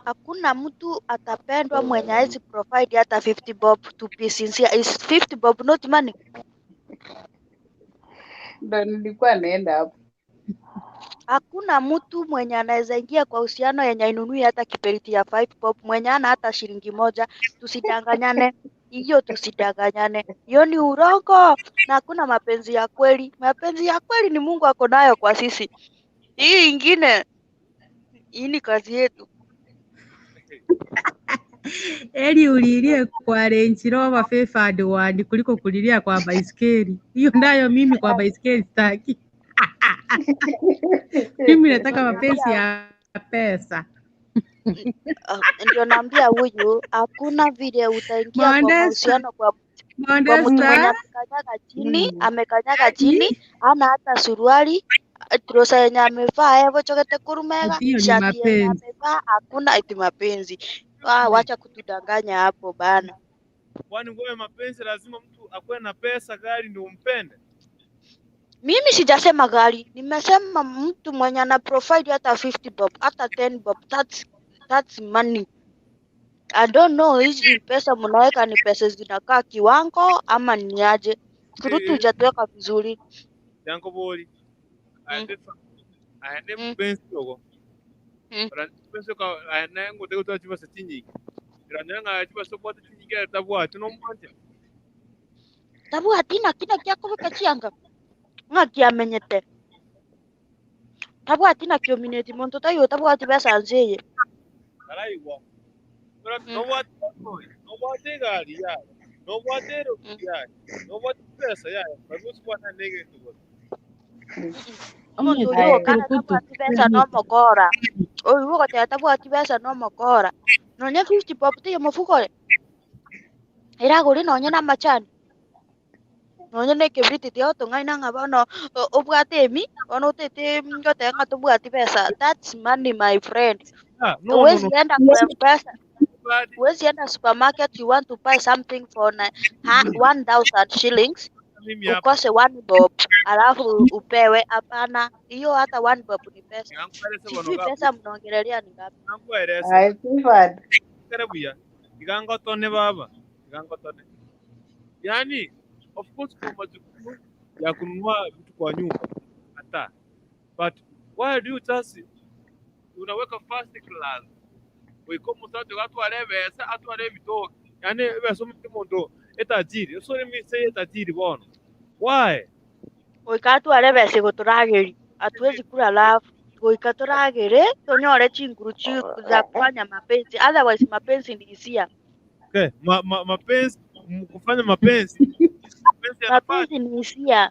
hakuna mtu atapendwa mwenye hawezi provide hata 50 bob, to be sincere. Is 50 bob not money? Ndo nilikuwa naenda hapo. Hakuna mtu mwenye anaweza ingia kwa uhusiano yenye inunui hata kiberiti ya 5 bob, mwenye ana hata shilingi moja. Tusidanganyane. Hiyo tusidanganyane. Hiyo ni urongo. Na hakuna mapenzi ya kweli. Mapenzi ya kweli ni Mungu ako nayo kwa sisi. Hii ingine, hii ni kazi yetu. Eli ulilie kwa Range Rover Favored One kuliko kulilia kwa baiskeli. Hiyo nayo mimi kwa baiskeli sitaki. Mimi nataka mapenzi ya pesa. Ndio naambia huyu hakuna vile utaingia kwa mahusiano kwa mtu mwenye amekanyaga chini, ana hata suruali, trosa yenye amevaa hivyo chokete kurumega, shati yenye amevaa, hakuna eti mapenzi. Wacha kutudanganya hapo bana. Kwani wewe mapenzi lazima mtu akuwe na pesa, gari ndio umpende? Mimi sijasema gari, nimesema mtu mwenye ana provide hata 50 bob, hata 10 bob, that's money. I don't know hizi pesa mnaweka ni pesa zinakaa kiwango ama ni aje? Kurutu hujatuweka vizuri. Yango boli. Aende Mpenz logo. Penso ka aende ngote kutoa chiba setinyi. Iranyanga chiba sokote tinyike tabwa tuno mwanje. Tabwa tina kina kyako kachianga. Ngaki amenyete. Tabwa tina community monto tayo tabwa tibesa nzeye. Karaiwa. No what gari ya. No what ya. No what pesa ya. Bagus bwana nege tu. Omuntu uyu kana tabwa tibesa no mokora. Oyu uko tabwa tibesa no mokora. Nonya 50 bob tiyo mufuko. Iraguri nonya na machani. Nonya ne kibriti tiyo tungaina ngabono obwatemi ono tete ngote ngatubwati pesa. That's money my friend. Huwezi enda kwa pesa. Huwezi enda supermarket, you want to buy something for 1,000 shillings. Ukose 1 bob alafu upewe. Hapana, hiyo hata 1 bob ni pesa. Sijui pesa mnaongelea ni ngapi? Karabuya igango tone baba, igango tone. Yani of course kwa majukumu ya kununua vitu kwa nyumba hata, but why do you just unaweka first class wiko mutato watu walebesa atu walebito, yani wewe mtu etajiri so let me say etajiri bono why wikatu walebesa guturagiri atuwezi kula love goikaturagire tonyore chinguru za kufanya mapenzi, otherwise mapenzi ni hisia. Okay, mapenzi kufanya mapenzi mapenzi ni hisia.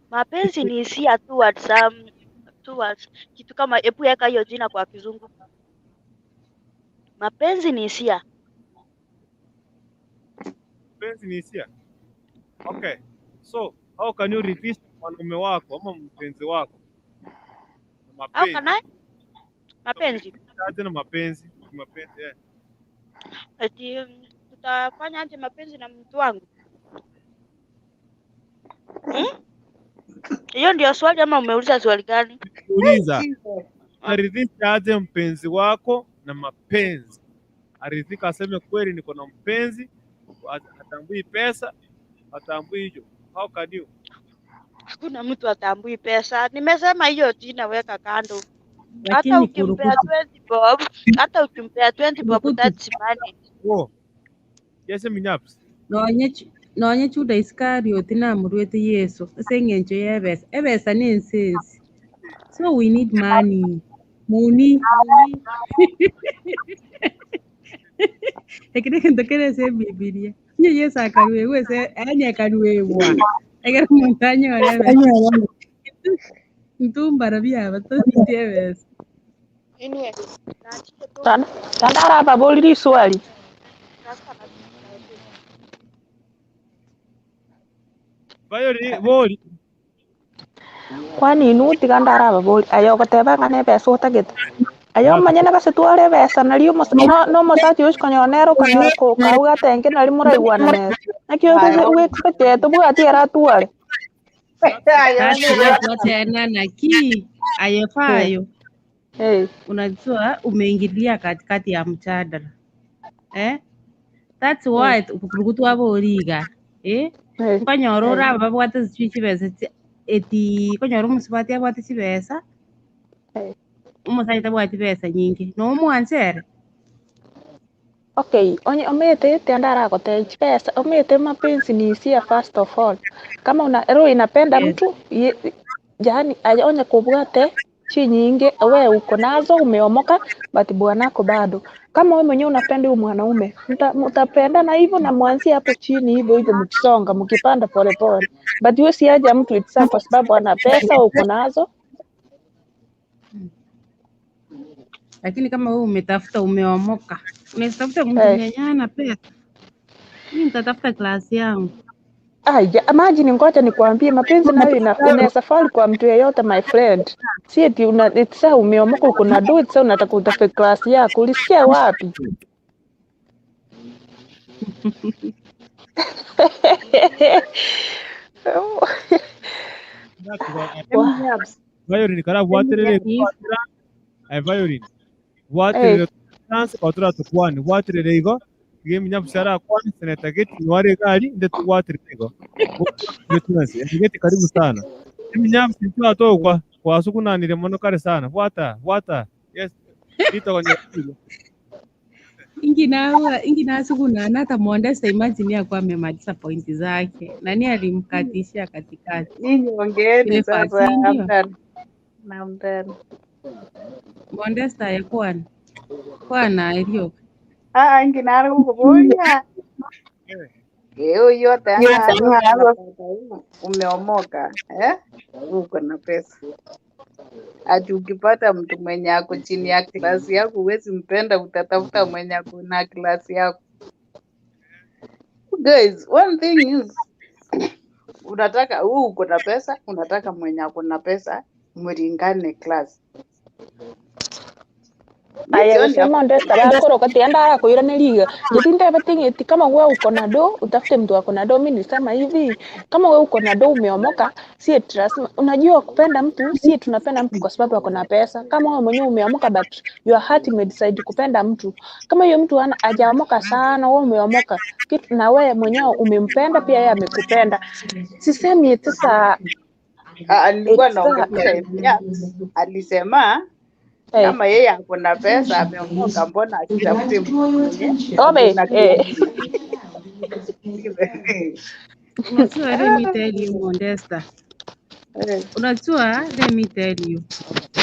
Mapenzi ni hisia towards kitu kama epu yaka hiyo jina kwa kizungu. Mapenzi ni hisia. Mapenzi ni hisia. Okay. So, how can you resist mwanaume wako ama mpenzi wako? How can I? Mapenzi. Tena mapenzi, Eti tutafanya aje mapenzi na mtu wangu? Hiyo ndio swali ama umeuliza swali gani? Uliza. Ridhisha aje mpenzi wako na mapenzi. Aridhika aseme kweli niko na mpenzi, atambui pesa, atambui hiyo. How can you? Hakuna mtu atambui pesa. Nimesema hiyo jina weka kando. Hata Lakini ukimpea 20 bob, hata ukimpea 20 bob that's money. Oh. Yes, minyaps. nonye Juda Iscariot namurwete Yesu aseng'encho yebesa ebesa nensensi, so we need money muni ekine kintu kerese Bibilia nye Yesu akaruwe se anya akaruwewa egera muntu anyore ntumbara byaba totibesa Anyway, Tandara hapa boli swali. Bayori boli. Kwani inuti kandara hapa boli ayo koteba ngane pesa utageta. Ayo manyana kasitwale pesa naliyo no mosachi ushikonyonero kana ko kauga tenge nali muraigwana neza. Nakyo we expect to bwa tiara tuale. tena na ki ayefayo unajua umeingilia katikati ya mjadala that's why ukukutwa boriga konyorora babwate swichi besa eti konyoro musibati abwate sibesa umusaita bwate pesa nyingi no mwansere. Okay, onye omete tandara kote pesa omete mapenzi ni hisia first of all. Kama una roho inapenda mtu yani onye kubwate chi nyingi wewe uko nazo umeomoka but bwanako bado. Kama wewe mwenyewe unapenda huyo mwanaume mtapenda na hivyo na mwanzi hapo chini hivyo mkisonga mkipanda pole pole. But wewe si haja mtu itsa kwa sababu ana pesa uko nazo. Lakini kama wewe umetafuta umeomoka unatafuta mtu mwenye ana pesa, mimi nitatafuta klasi yangu. Imagine ngoja nikwambie mapenzi nayo inaweza fall kwa mtu yeyote my friend. Si eti itsa umeomoka uko na do itsa unataka utafute klasi yako. Ulisikia wapi? Bayori nikara waterere Bayori. Waterere trans kontra tukwani waterere igo game nyapsara kwani seneta geti ware gari ndetu waterere igo. Geti karibu sana. Mimi nyapsi tu kwa sukuna nile mono kare sana. Wata. Yes. Dito kwenye ingina sukuna hata Mondesta imagine yako amemaliza pointi zake. Nani alimkatishia katikati? Ninyi ongeeni sasa na mtani. Mondesta yakuwa na ilio. Ingina kukubonya. Yote umeomoka uko na pesa. Ati ukipata mtu mwenye ako chini ya klasi yako huwezi mpenda, utatafuta mwenye ako na klasi yako. Guys, one thing is unataka uko na pesa, unataka mwenye ako na pesa mlingane klasi. Aya sema Mondesta bakoro katienda kuira niliga. Jitinda batingeti kama wewe uko na do utafute mtu wako na do. Mimi nilisema hivi, kama wewe uko na do umeomoka, si trust. Unajua kupenda mtu, si tunapenda mtu kwa sababu ako na pesa. Kama wewe mwenyewe umeomoka but your heart may decide kupenda mtu. Kama hiyo mtu hajaomoka sana, wewe umeomoka, kitu na wewe mwenyewe umempenda pia yeye amekupenda. Sisemi eti sasa alikuwa naongelea alisema kama yeye ako na pesa ameomoka, mbona asitafute mtu mwenye Unajua, let me tell you Mondesta. Unajua, let me tell you.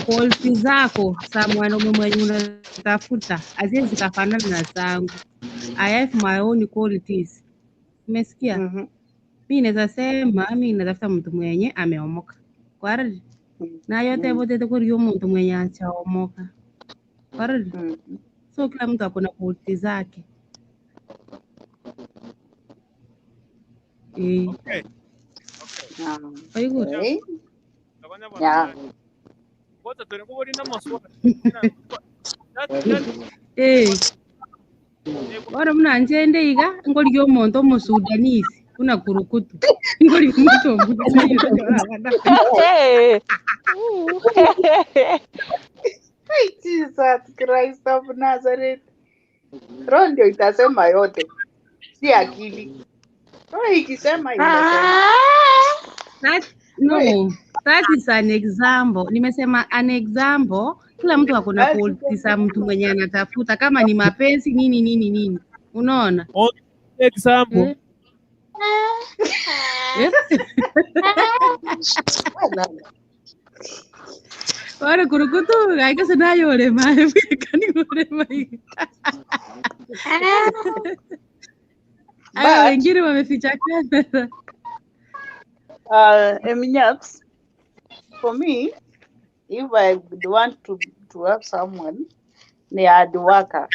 Quality zako za mwanaume mwenye unatafuta haziwezi kufanana na zangu. I have my own qualities. Umesikia? Mimi naweza sema mimi natafuta mtu mwenye ameomoka. Kwani na yote bote tukuriyo mtu mwenye achaomoka. Kwani so kila mtu akona quality zake. Okay. Very good. Bota tulikubali na maswali. Bora mna njende iga ngoliyo muntu mu Sudanese kuna kurukutu. ngori mtu mmoja. Jesus Christ of Nazareth. Roho ndio itasema yote, si akili. Roho ikisema inasema. That is an example. Nimesema an example. Kila mtu akona quality za mtu mwenye anatafuta, kama ni mapenzi nini. Unaona? Example. Ora kurukutu kaika senayo ole mai kani ole mai. Aya wengine wameficha kamera. Eminyats, for me, if I would want to have someone, ni hard worker.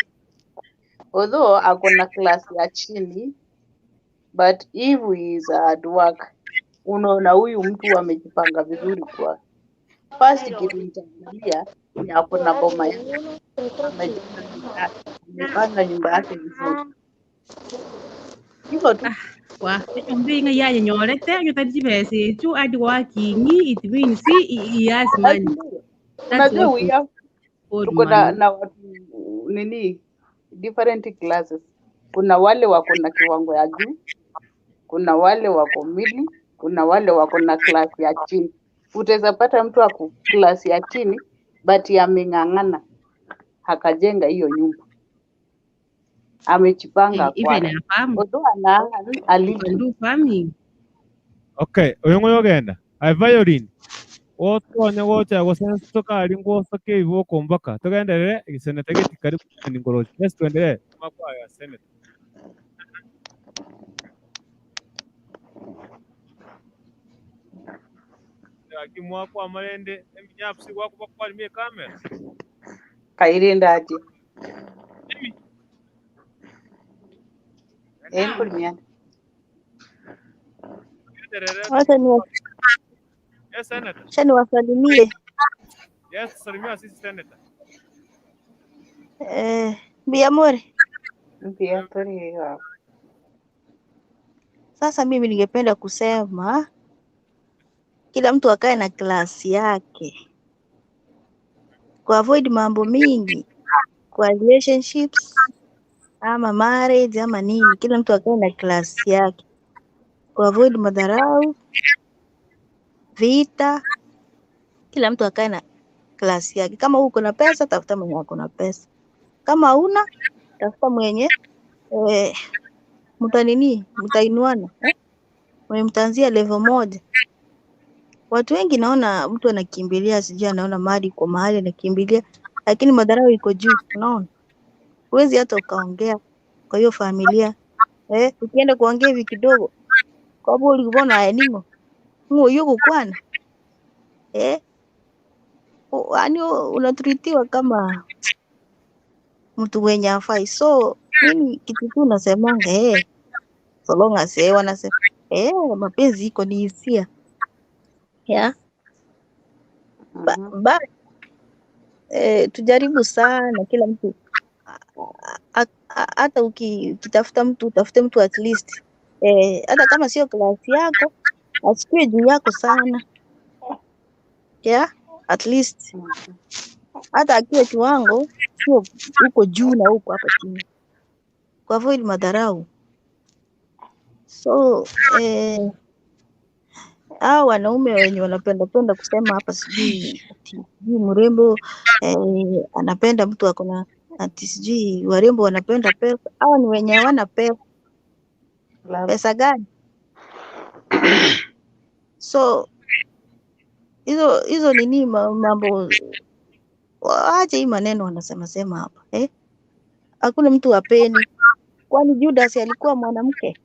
Although akona class ya chini, but if he is hard work, unaona huyu mtu amejipanga vizuri kwa. First kitu nitaangalia ni akona boma yake, amepanga nyumba yake vizuri. Hivyo tu. Wa mbinga ya nyorete nyotati pesa tu hard working, it means he has money. Unajua we have tuko na watu nini different classes. Kuna wale wako na kiwango ya juu, kuna wale wako midi, kuna wale wako na class ya chini. Utaweza pata mtu ako class ya chini but ameng'ang'ana akajenga hiyo nyumba, amejipanga kwa farming. Okay, oyongo genda ai violin otonya gocha gosenso kali ngoso ke ibo kombaka tugenderere igisenete giti karibu ni ngoroje. Yes, tuendelee makwa ya senate. Akimwa kwa marende eminyapsi wako bakwa mie kamera kairinda aje kulimiana. Wacha Yes, senator. Shani wasalimie. Yes, salimia sisi senator. Mi amore. Ndio. Sasa mimi ningependa kusema kila mtu akae na klasi yake, kwa avoid mambo mingi kwa relationships ama marriage ama nini. Kila mtu akae na klasi yake, kwa avoid madharau, vita. Kila mtu akae na klasi yake. Kama uko na pesa, tafuta mwenye ako na pesa. Kama huna, tafuta mwenye mtainuana, mwenye mtaanzia level moja. Watu wengi naona mtu anakimbilia, sijui anaona mali kwa mahali anakimbilia, lakini madharau iko juu. Unaona, huwezi hata ukaongea kwa hiyo familia. Ukienda kuongea hivi kidogo, kwa sababu ulikuona aningo yuko kwana yani unatritiwa kama mtu wenye afai. So mimi kitu tu nasemanga so long as wanasema mapenzi iko ni hisia tujaribu sana kila mtu hata ukitafuta mtu utafute mtu at least hata kama sio klasi yako asikie juu yako sana at least hata akiwa kiwango sio uko juu na uko hapa chini, kwa avoid madharau. So hao wanaume wenye wanapenda kusema hapa sijui mrembo anapenda mtu akona ati sijui warembo wanapenda pesa. Hao ni wenye hawana pesa. Pesa gani? So hizo nini mambo, acha hii maneno wanasema hapa hakuna mtu apeni. Kwani Judas alikuwa mwanamke?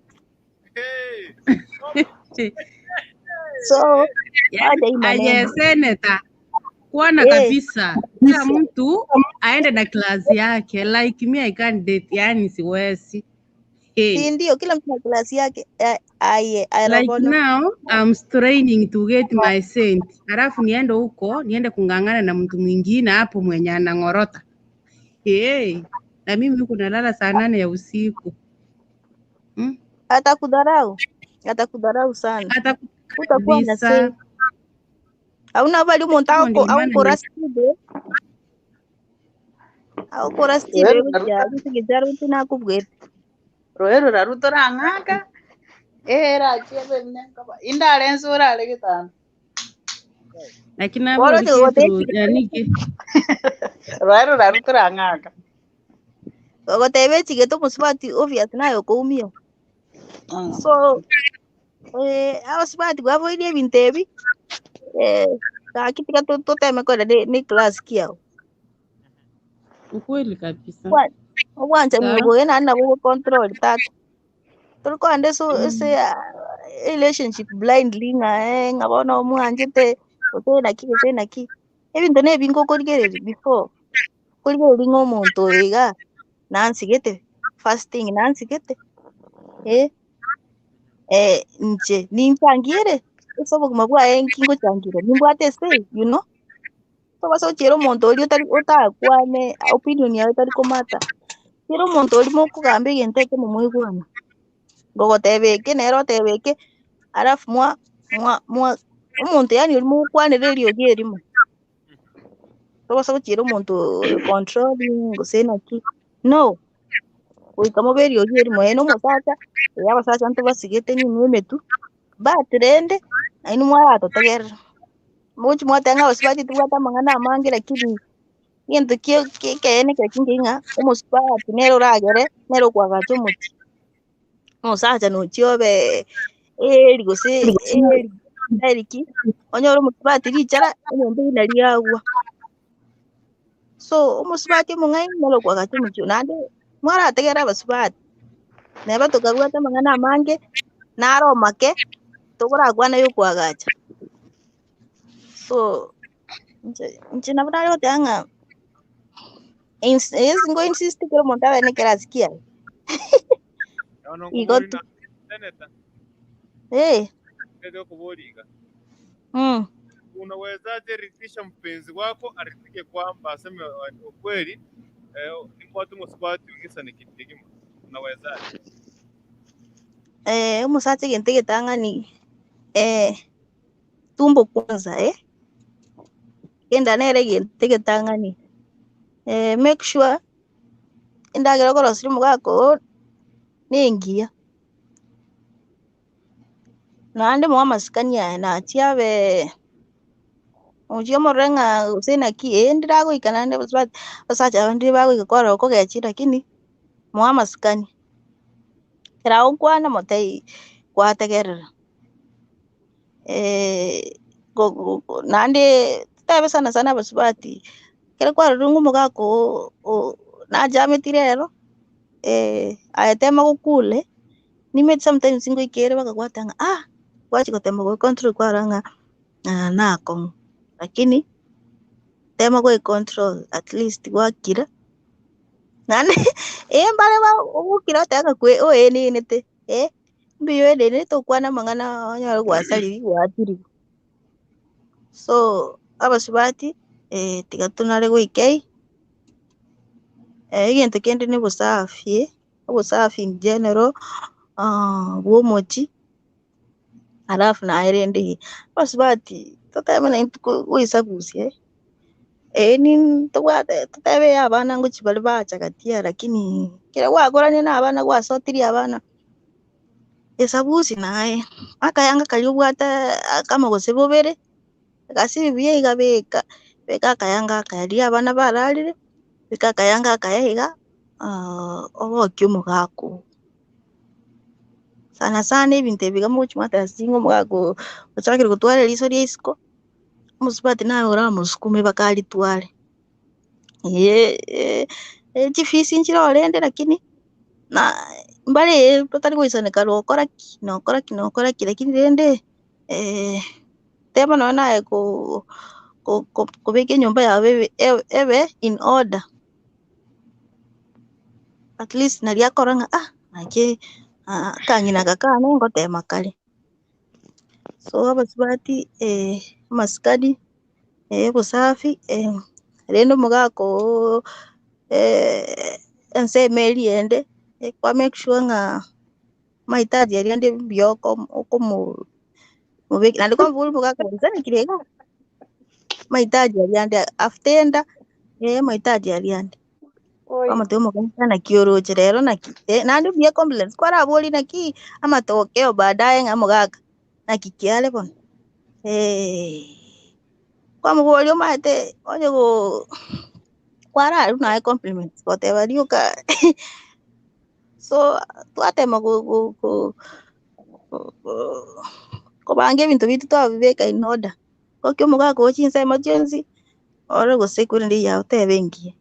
So acha hii maneno seneta kuona kabisa kila mtu aende na klasi yake. Like me I can't date, yani siwezi. Si ndio, kila mtu na klasi yake. Like now I'm straining to get my cent, alafu niende kungangana na mtu mwingine hapo mwenye anangorota. Na mimi huko nalala saa 8 ya usiku. Hata kudharau. Atakudharau sana. Atakutaka Utakuwa na say. kabisa. Hauna bali Hivyo umontaka ndio au maana korastide. Au korastide Roero bya raruta bitigejaro tinakubweta. roero raruta rang'aka era chebe mnenka indale ensura ale kitanda lakini hapo Koro likitu yani roero raruta rang'aka Ogotebe chigeto musibati obvious nayo koumia. So au sibati gwavoidie ebintu ebi kakitika toteme kora ni class kiao. ukweli kabisa. Obwancha Sawa. mwiboge na bo control tata. Tulikuwa ande so se relationship blindly ngabona omwanjete otena ki ebintu nebingo korigereri before korigereri ng'omonto iga nansigete fasting nansigete nche ninchangiere esobogima bwaye nkingochangire nimbwate say so basa chero omonto oria otakwane opinion yawe tari komata chero omonto oria mokogamba egento eke momoigwana ngogoteba eke nere oteba eke alafu omonto yani oria mogokwanera eriogi erimo so basa gochira omonto controlling gose naki no goika mobe eriogi erimo na omosacha abasacha ntobasigete ninwe emetu but rende nainwe mwaratotegerera mochi mwatanga abasibati tibwate amang'ana amange lakini gento keyene kere kingiya ng'a omosibati nere oragere nere okwagacha omochi omosacha nochiobe eri gose eriki onyore omosibati richara egento eri nariagwa so omosibati omong'aini nere okwagacha omochi naende mwarategerera abasibati neba tokabwate amang'ana amange nare omake togorakwana yokwagacha so inche nabo nare goteba ng'a ngo insist kero omonto abe ne class kiaye igo tu ndio kuboriga. Mm. Unawezaje ridhisha mpenzi wako aridhike kwamba aseme ukweli ni watu msibati ugisa ni kitu kingine? Unawezaje? Omosacha egento egetang'ani tumbo kwanza genda nere egento egetang'ani make sure endagera okorosire omogaka na engiya naende moe amasikani aye nachia abe ochi omorore ng'a gose naki ndiragoika naende abasacha abande bagoika kwarora okogechi lakini moe amasikani kera ogokwana motebia kwategerera naende totebe sana sana abasibati kero kwarorire ng'a omogaka najameti rero aete magokule nimeti sometimes ngoika ere bakagwata ng'a gwachi gotema goicontrol kwarora ng'a nakong'u lakini tema goicontrol at least gwakira naende mbare ogokira oteba ng'a oenenete mbuya oenenete tokwana amang'ana onyore gwasariri gwatiriwu so abasibati tiga tonare goika egento kende na obosafi in general bwa omochi alafu naye rende abasibati totebe naintwe goisabusia totebe abana ngochi bari bachagatia lakini kera gwakorania na abana gwasotirie abana esabusia naye akayanga karia obwate kama gose bobere egasi buya iga beka akayanga akaya riria abana bararire beka akayanga akaya iga obokie omogaka sana sana ebinto ebi iga mochi mwateba omogaka ochakire gotwara eriso ria isiko omosibati naye oramosukume bakaritware chifisi nchireo rende lakini mbare totari goisaneka nokora ki lakini rende teba nonya naye kobeka enyomba yawe ebe in order at least naria akorora ng'a naki kang'ina gaka ngotema kare so abasibati amasikani obosafi rende omogaka ensemo eri ende kwa make sure ng'a mahitaji aliende bioko uko mubeki na ndiko mbulu kaka nzani kirega mahitaji aliende aftenda mahitaji aliende kama tumo kana kioroche rero na na ndio bia complaints kwa raboli na ki ama tokeo baadaye ngamugaga na kikiale bon kwa mugolio mate oje go kwara una compliments kote balioka so twatema ko bange bintu bitu twabibeka in order ko kyo mugaga ko chinsa emergency ore go security ndi ya utebengie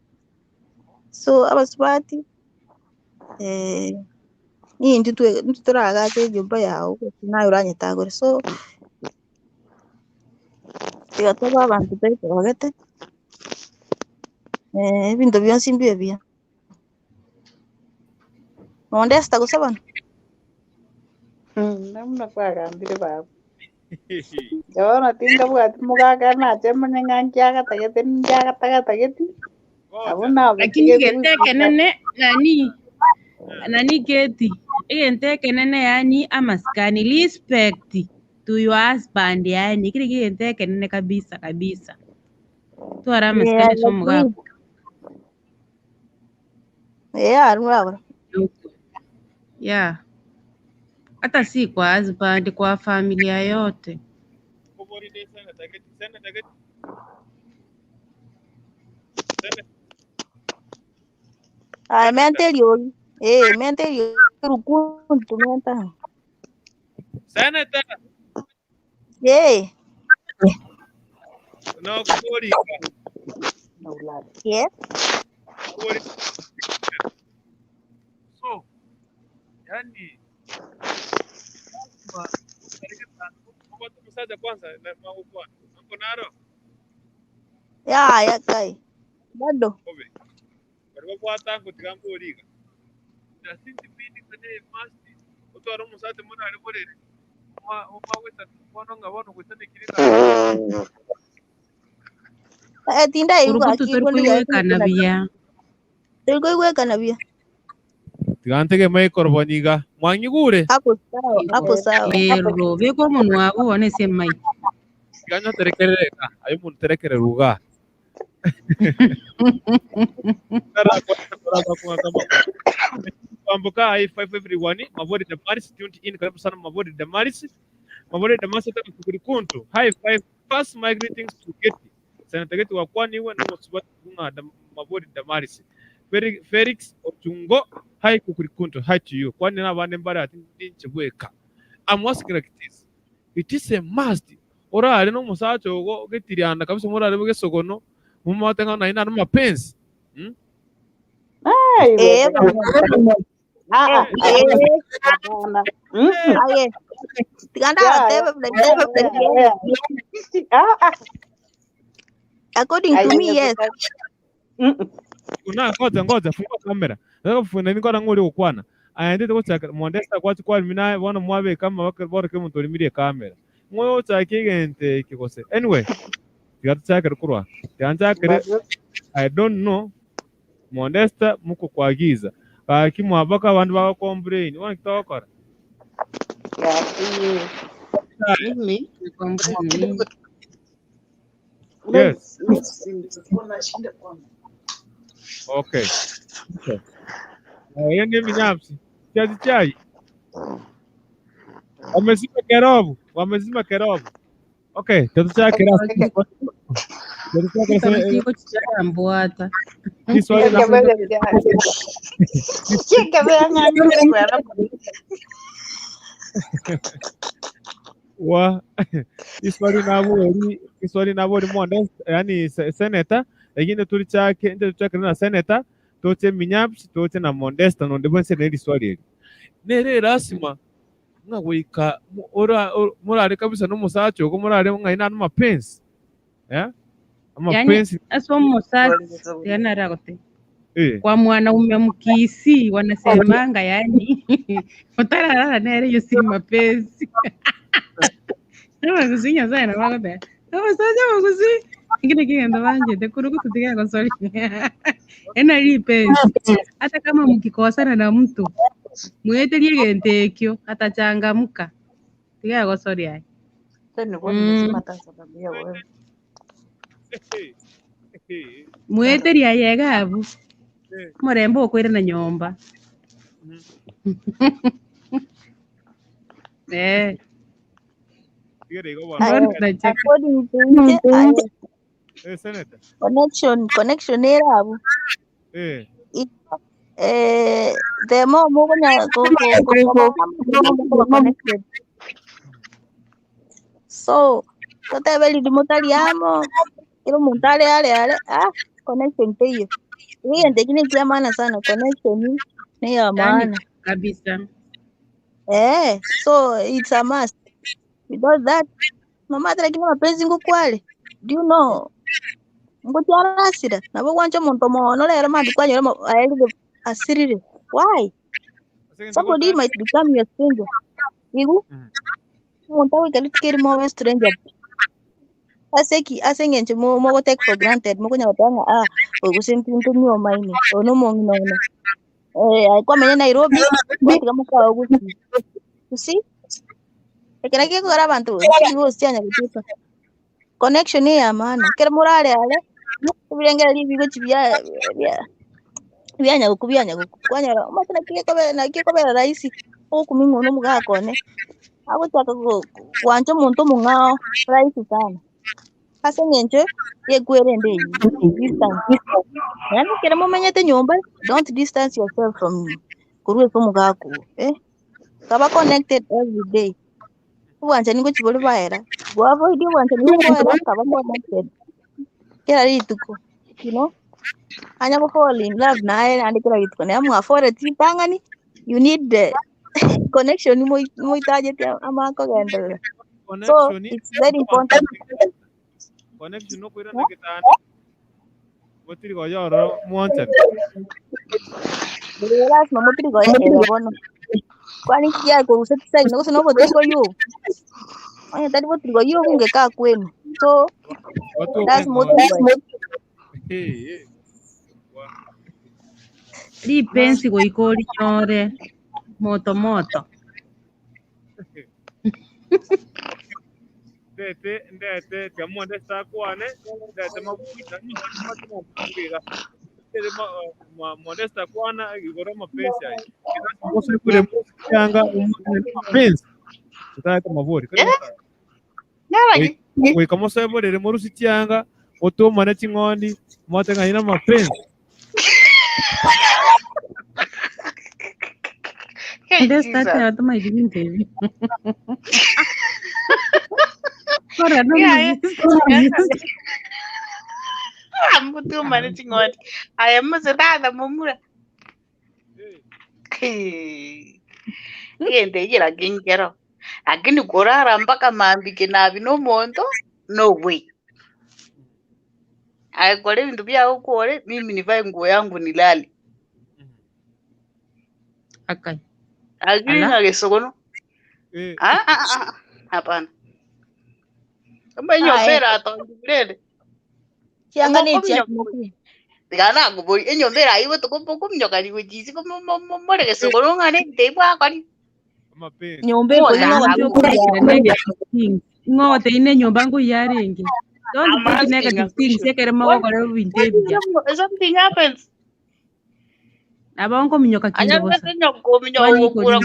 so abaswati ni ndu turagaze jumba yawo nayo uranyetagore so tigataba abantu tete bagete bintu byonsi mbiye bia Modesta kusaba namna kwagambire baba jona tinga bwati mugaga na chemane nganjaga tageti abuna lakini geteke nene nani geti igenteke nene yani amaskani respect to your husband yani kile genteke nene kabisa tu ara maskani so mugaga arwa yeah hata si kwa husband kwa familia yote mental rukuntu mental Senator no kuri yes so yani msaada kwanza na maukwa mambo naro ya kai bado kwa tangu tigamboliga na sisi bidi kwenye masti utoro msaada mbona aliborere waweza kuonga watu kutane kilika tinda yuga turikuiweka na bia tigantege mai korboniga mwanyigure hapo sawa ero beko munwa wabo one semai ganyo terekereka ayo mun terekere ruga Amboka ai 5 everyone mabodi the maris tuned in karibu sana mabodi the maris tatu kukuntu high five pass my greetings to get sana tagati wa kwani wewe na msubati kuna mabodi the maris Felix Otungo high kukuntu high to you kwani na bande mbara tinchebweka I'm asking like this it is a must ora ari no musacho go getiriana kabisa mora ari bugesogono mumatenga na ina Mapenz according to me yes ngoja fungua kamera nataka kufuna niko na ngoli ukwana aende ko chaka Modesta kwa mina wana mwabe kama bora kama tolimire kamera moyo chake gente kikose anyway tigata kurwa tanja kare I don't know Modesta muko kwagiza akimu abaka abantu baka complain wana kitokora mimi yes okay yenge minyapsi kiasi chai wamezima kerobu okay kiasi cha kerasi Siko chichambwata wa iswali nabo ni Modesta yani senator lakini tulichake na senator tote minyaps tote na Modesta no ndebo nse neli swali nere Lazima ngawika murare kabisa no musacho ko murare ngaina no Mapenz yani aso musacho yana ragote kwa mwanaume mkisi wanasemanga yani utarara nere yusi Mapenz no kusinya sana ragote no saja makusi ingine kienda banje de kuruku tutiga kwa swali ena Mapenz hata kama mkikosana na mtu Mweterie gentekyo atachangamka. Tiga gosori ai. Tena kwa nimesema tasababia wewe. Mweterie ayegabu. Murembo kwire na nyomba. According to Senator. Connection era abu. The more muganya go connected. So tote beli dimotaliamo ilo muntale ale connection hiyo. Hiyo ndio kia maana sana connection ni ya maana kabisa. So it's a must. Without that, no matter like mapenzi ngukwale. Do you know? Ngotiara asira. Nabo wancho muntu mono lero mandi kwanya aeli asirire. Why? Somebody might become your stranger. Igu. Muntu we can carry more stranger. Asengenche mo take for granted. Mo kunya batanga ugusintintu myo maini. Ono mongi no. Kwa menya Nairobi, kama kwa August. You see? Ekera kiko gara bantu. Ngo sianya kutuka. Connection ya maana. Kera murale ale. Kubirengera libigo chibya byanya kwanya matana kiko bera rahisi. Okumingo no mugakone. Abutaka kwancho muntu mungao rahisi sana. Hasa nyenje yegwere ndeye distance. Yani kera mumenyete nyomba, don't distance yourself from kuruwe kumugako. Kaba connected every day. Uwanja ningo chiboli baera. Go avoid uwanja ningo baera kaba connected. Kera rituko, you know? Anya go fall in love nae andi kera rituko. Ne amu afford tipangani. You need the connection mo itaje ama ko gendera. So it's very important. Connection no kuira na kitana. Motiri go yoro muonte. Relax no motiri go yoro bono. Kwani kia ko usatisa no so no motiri go yo. Anya tadi motiri go yo kungekaa kwenu. So that's motiri. Ripensi go ikori nyore moto. Ndete kamonde sakwane ndete mabuita ni mabuita modesta kwana igoro Mapenzi ai kile kule mchanga Mapenzi tutaka mavori Nyaragi we kama sebo de morusi changa oto mana chingondi motenga ina Mapenzi Modesta te toma idinte. Ora no. Amutu mane chingoni. Ayamma sedada mumura. Yende yira gingero. Lakini kurara mpaka maambike nabi no mondo no way. Aikole vindu vya ukole mimi nivae nguo yangu nilale. Akai. Lakini ngagesogono. Hapana. Kama nyombera atongirede. Kiangani chia mukuri. Digana nguboi enyombera iwe tukopo mnyoka ni wejisi ko more gesogoro ngane debwa kwani. Mapenzi. Nyombe ko ngote ine nyomba ngo yarenge. Don't put negative things sekere mago gore bintebya. Something happens. Abongo minyoka kinde bosa. Anya nyoko minyoka kura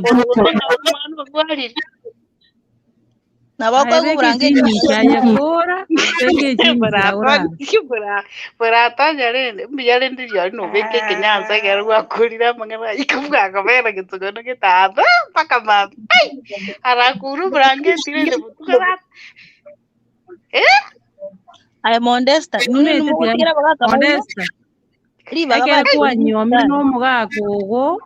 kwani. Na bako kurange ni chaya kora peke chini para tanyare mbiyare ndiyo no beke kenyanza gerwa kurira mangana ikumga kamera gitsogono gitaba paka ma harakuru brange tire butukara ay modesta nune mo tira baka modesta riba kera kwa nyomi no mugakogo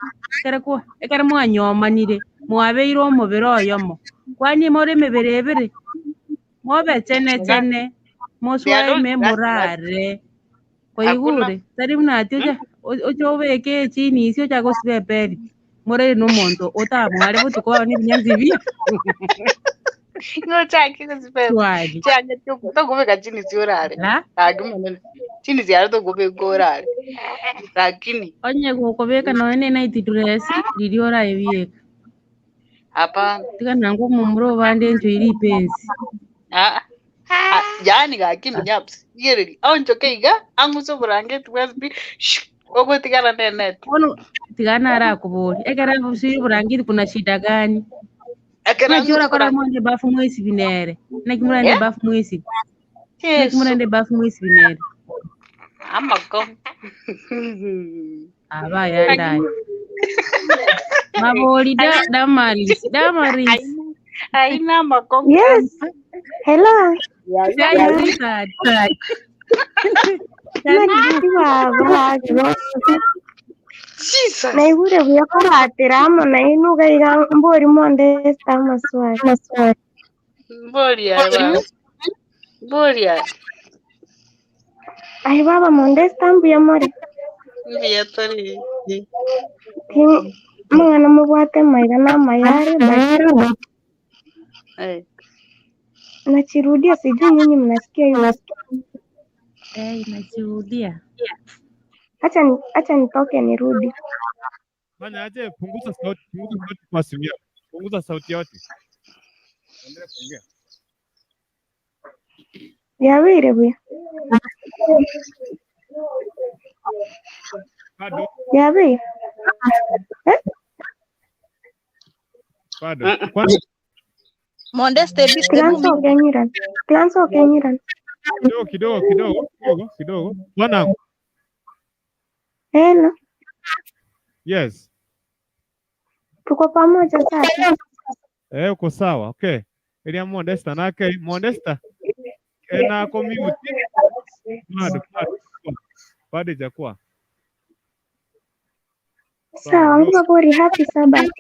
kera mwa nyomanire mwabeiro mubiro yomo kwani more meberebere mobe chene moswaye me murare koigure tari unatyo ocho beke chini isio cha gosibeperi more no monto otamware butuko ni binyanzi bi No chaki kusipe. Swali. Chaki to kuweka chini si orale. La? Lakini chini si to kuweka orale. Lakini Onye kukobeka noene na itituresi liliora ebieka. hapana. Tika nangu mumro bande ncho ili pensi. Yani lakini nyaps. Yeri. Oncho keiga anguso branget wesbi. Ogo tigana net. Ono tigana ara kubori. Ekara busiri burangiti kuna shida gani? Na chora kora mwende bafu mwezi binere. Na kimura nde bafu mwezi. Na kimura nde bafu mwezi binere. Amakom. Aba ya ndani. Maboli damaris. Aina makom. Yes. Hello. Jesus. Na igure buya kuratira na inuga iga mbori monde sta maswari. Boria. Ai baba monde sta mbuya mori. Mbuya tori. Mwana mubwate maiga na mayare bashira. Nachirudia sijui nyinyi mnasikia hiyo. Nachirudia. Acha nitoke nirudi. Fanya aje, punguza sauti kwa simu yako. Punguza sauti yote. Endelea kuongea. Yawire buya. Bado. Yawi. Bado. Kwanza Mondeste biste Clanso kenyiran. Kidogo. Mwanangu. Hello. Yes. Tuko pamoja sasa. Uko sawa. Okay. Elia Modesta nake Modesta. Na community. Bado jakuwa. Sawa, nguva bori happy Sabbath.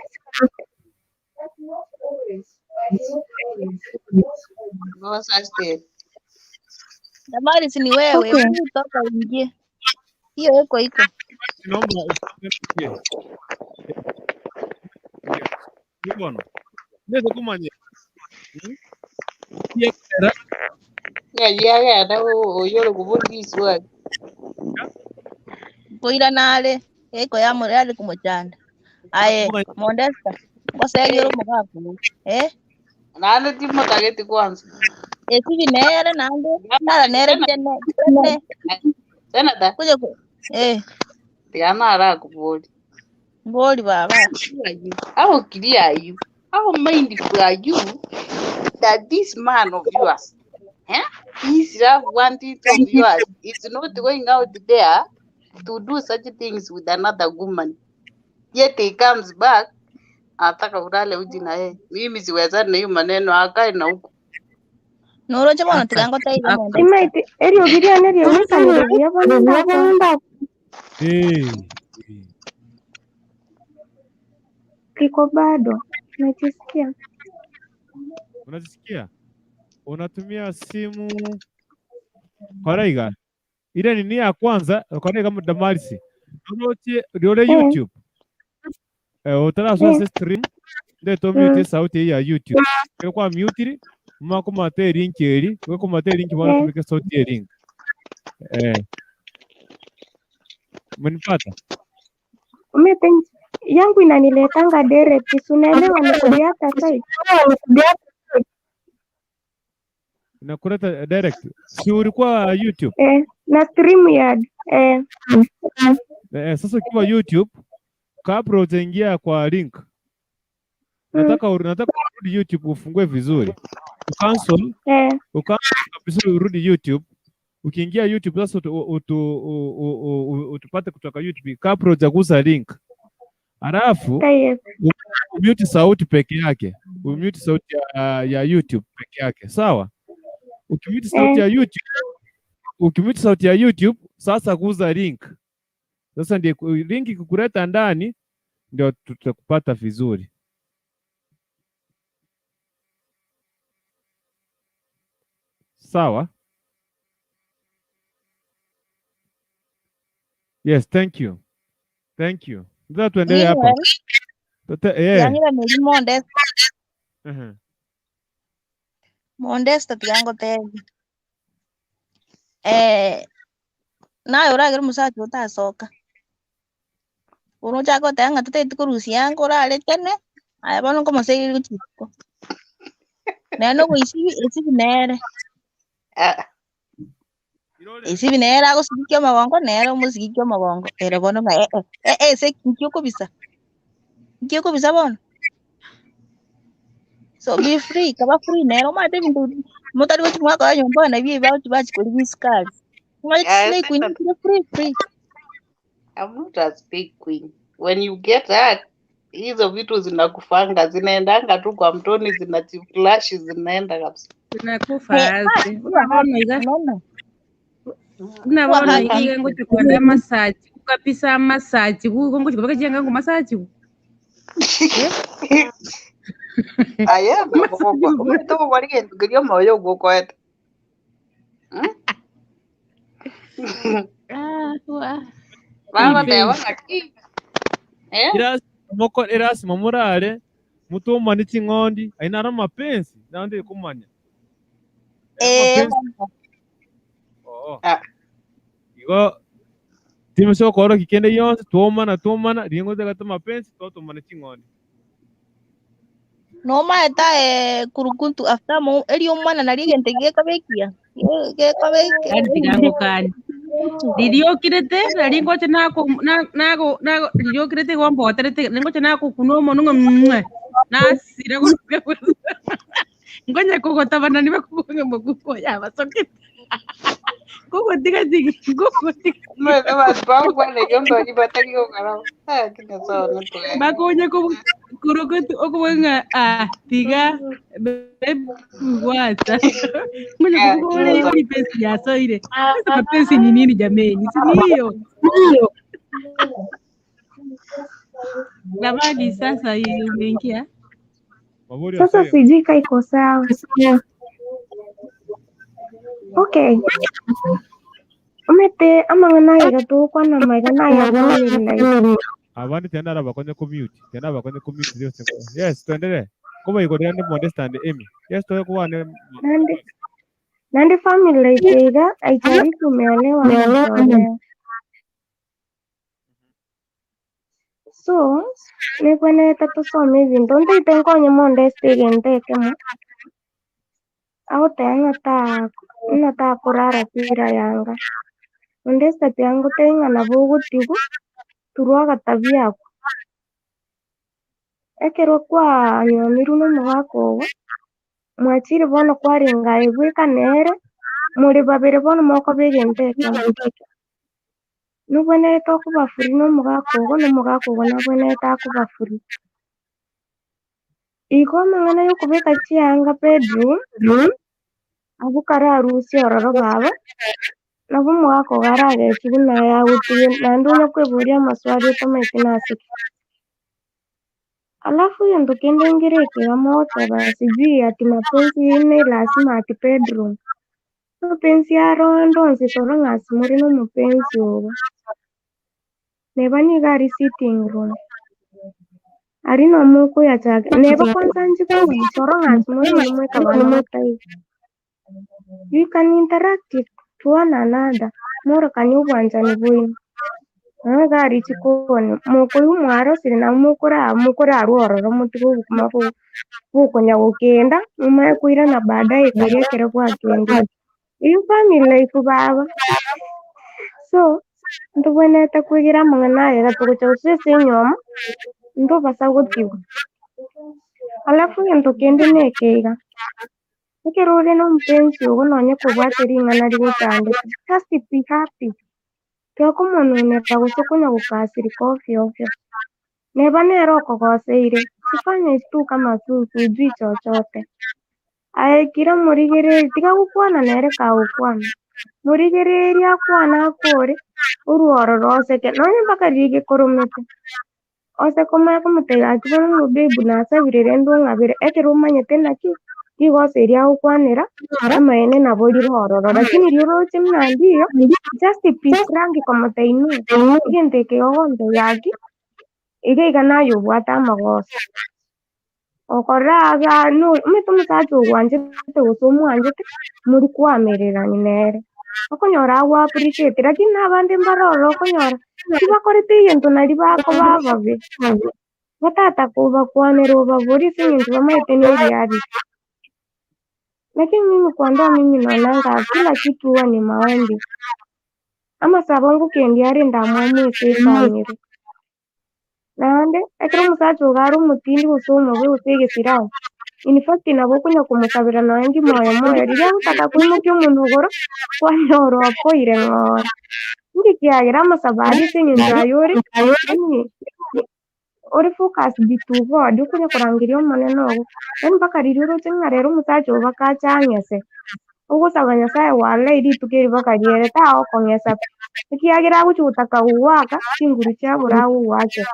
Damari si ni wewe, toka uingie. Hiyo iko. Naomba usikie. Mbona? Ndio kumanye. Ya na oyoro kubundi swali. Boira nale, iko ya morale kumuchanda. Aye, Modesta. Ngosa yoro mugafu. Nale timo tageti kwanza. Hivi nere nando. Nala nere tene. Tena da. Kuja Tiana ara kubodi. Body baba. How clear are you? How mindful are you that this man of yours, this love wanting of yours, is not going out there to do such things with another woman? Yet he comes back, ataka urale uji na yeye. Mimi siwezani na hiyo maneno, akae na huko. Noro chama natikango taiga mwende. Imaiti, erio giria nerio nisanire yabanda. Kiko bado. Najisikia. Unajisikia? Unatumia simu Koraiga. Ile nini ya kwanza, Koraiga kama Damarisi. Ndio YouTube. Utara source stream. Ndio to mute sauti ya YouTube. Kwa mute mako mate link eri, kwa mate link bwana tumike sauti ya link. Mnipata? Mapenzi yangu inaniletanga direct, unaelewa nikuja sasa. Inakuleta direct. Si ulikuwa YouTube? Na stream yard. Sasa ukiwa YouTube, kabla utaingia kwa link. Nataka urudi YouTube ufungue vizuri. Ucancel. Ucancel kabisa urudi YouTube. Ukiingia YouTube sasa utupate kutoka YouTube kabla hujagusa link. Alafu umute sauti peke yake. Umute sauti ya YouTube peke yake. Sawa? Ukimute sauti ya YouTube, sasa guza link. Sasa ndio link ikikuleta ndani ndio tutakupata vizuri. Sawa? Yes, thank you. Ndio tuendelee hapa. Yangira ni Modesta. Modesta tigango tebi. Nayo uragire musacha utasoka. Uno chako tanga tete kurusi yangu rale tene. Aya bono como se guchiko. Neno ko isi binere. Isi binere ako sikikyo magongo nero musikikyo magongo. Pero bono nga se kyoko bisa. Kyoko bisa bono. So be free, kaba free nero mate bintu. Mutari wetu mwako ya nyumba na biye ba tubachi kuli scars. Ngai slay queen free. I'm not a speak queen. When you get that, hizo vitu zinakufanga, zinaendanga tu kwa mtoni, zinachiflash, zinaenda kabisa. Zinakufa azi. Unabona ikiga ngocha kwenda massage. Ukapisa massage. Ngocha kubaka jenga ngo massage. Aya, umetoka kwa ligi ndio moyo ugokoeta. Baba tewa ngaki. Iras moko iras mamurare mutumani chingondi ainara mapenzi nande kumanya. Igo timesho koro kikende yonse tuomana ringo zagata mapenzi tumana chingondi. No maeta kurukuntu after mo elio mwana na ligente gekabekia. Gekabekia. Tigango kani. Didio kirete ringo chenako nago didio kirete gombo aterete ringo chenako kunomo nunga na sira kurupe. Ngonya kugota bana niba kugonga muguko yaba soke. Kuko tiga No kama sababu bwana yomba libataki ngara. Kina sawa nto. Bakonya ko kurukutu okuwenga tiga wata. Ngonya kukole ni pesa ya soire. Sasa mapenzi ni nini jameni? Si hiyo. Labadi sasa hii umeingia. Sasa sijui iko sawa. Okay. Umete amangana gato kwa na magana ya family. Abandi tena abakonye commute. Tena abakonye commute zio sema. Yes, tuendelee. Kama iko ndani Modesta and Amy. Yes, tuwe kwa Nandi family ikiga aitari kumeolewa na so ne kwene tatusome vinto itenkonye Modesta igente kemo. Au tenga ta kurara pira yanga. Modesta yangu tenga na bugu tigu turuaga tabia ko. Ekero kwa nyomiru no mugako mwachire bono kwarenga egweka nere muri babere bono moko begente kemo. Nubone to kubafuri no mugako nabone ta kubafuri. Iko mangana yo kubeka chianga bedroom abukara arusi ororo baba nabo mwako garage kibuna ya utiye nandunya kweburia maswali tomaitinasi. Alafu yendo kende ngireke amote basi juu ati mapenzi ine lazima ati bedroom. Mapenzi aro ndonzi soro ngasi muri no mapenzi oba. Neba ni gari sitting room. Ari no muko ya chaga. Neba kwanza njiko soro ngasi muri no mweka bana mutai. You can interact with one another. Moro kanyubwanja ni bwini. Gari chikoni. Muko y'umwaro siri na mukora aruororo mutigo kumapo bukonya gukenda umaye kuira na baadaye kare kere kwa kende. Iyo family life baba. So ndubone takwigira mangana ya gatuko sese nyoma. Ndo basa gutigo. Alafu yento kende nekeiga. Nikirore no mpenzi ugo nonye kubwatiri ngana rigutande. Just be happy. Kyoko monone tagusukunya gukasiri kofi ovyo. Neba nero kogoseire. Sifanye tu kama sujui chochote. Kira murigere tiga gukwana nere ka gukwana. Murigere ria kwana akore. Uruoro rose ke nonye mpaka rige koromete. Ose koma kumutega kibono mubebu nasa birere ndungabire ekero manyete naki. Igose ria gukwanira ama ene na bodi hororo lakini rioroche mnandio just pisrangi kama tainu igente ke ogonde yaki igeiga nayo bwata amagoso okoraga no mitu musacha ogwanjete gose omwanjete muri kwamererani nere okonyora agwa appreciate lakini abandi mbaroro okonyora tibakorete egento nari bakoba babe batata kubakwanera obabori ase eng'encho bamaete na reality. Lakini mimi kwa ndoa mimi naonanga kila kitu huwa ni maombi. Ama sabongo kendiare ndamwamwe sefanyire. Nande ekero omusacha ogare omotindi gose omobe gose egesirani. In fact nabo kunya kumusabira nangi moyo moyo riria gotaka kwimukia omondu igoro kwanyora okoire ng'ora. Ndi kiagera amasabari ase eng'encho ayore yani ori focus bitu God okunya kurangiria omonene ogo then mpaka riria oroche ng'a rero omusacha obo bakachang'ese ogosaba nyasaye walai rituko eri mpaka riere tago okong'esa ekiagera agochi gotaka gogwaka chinguru chiabora agogwakera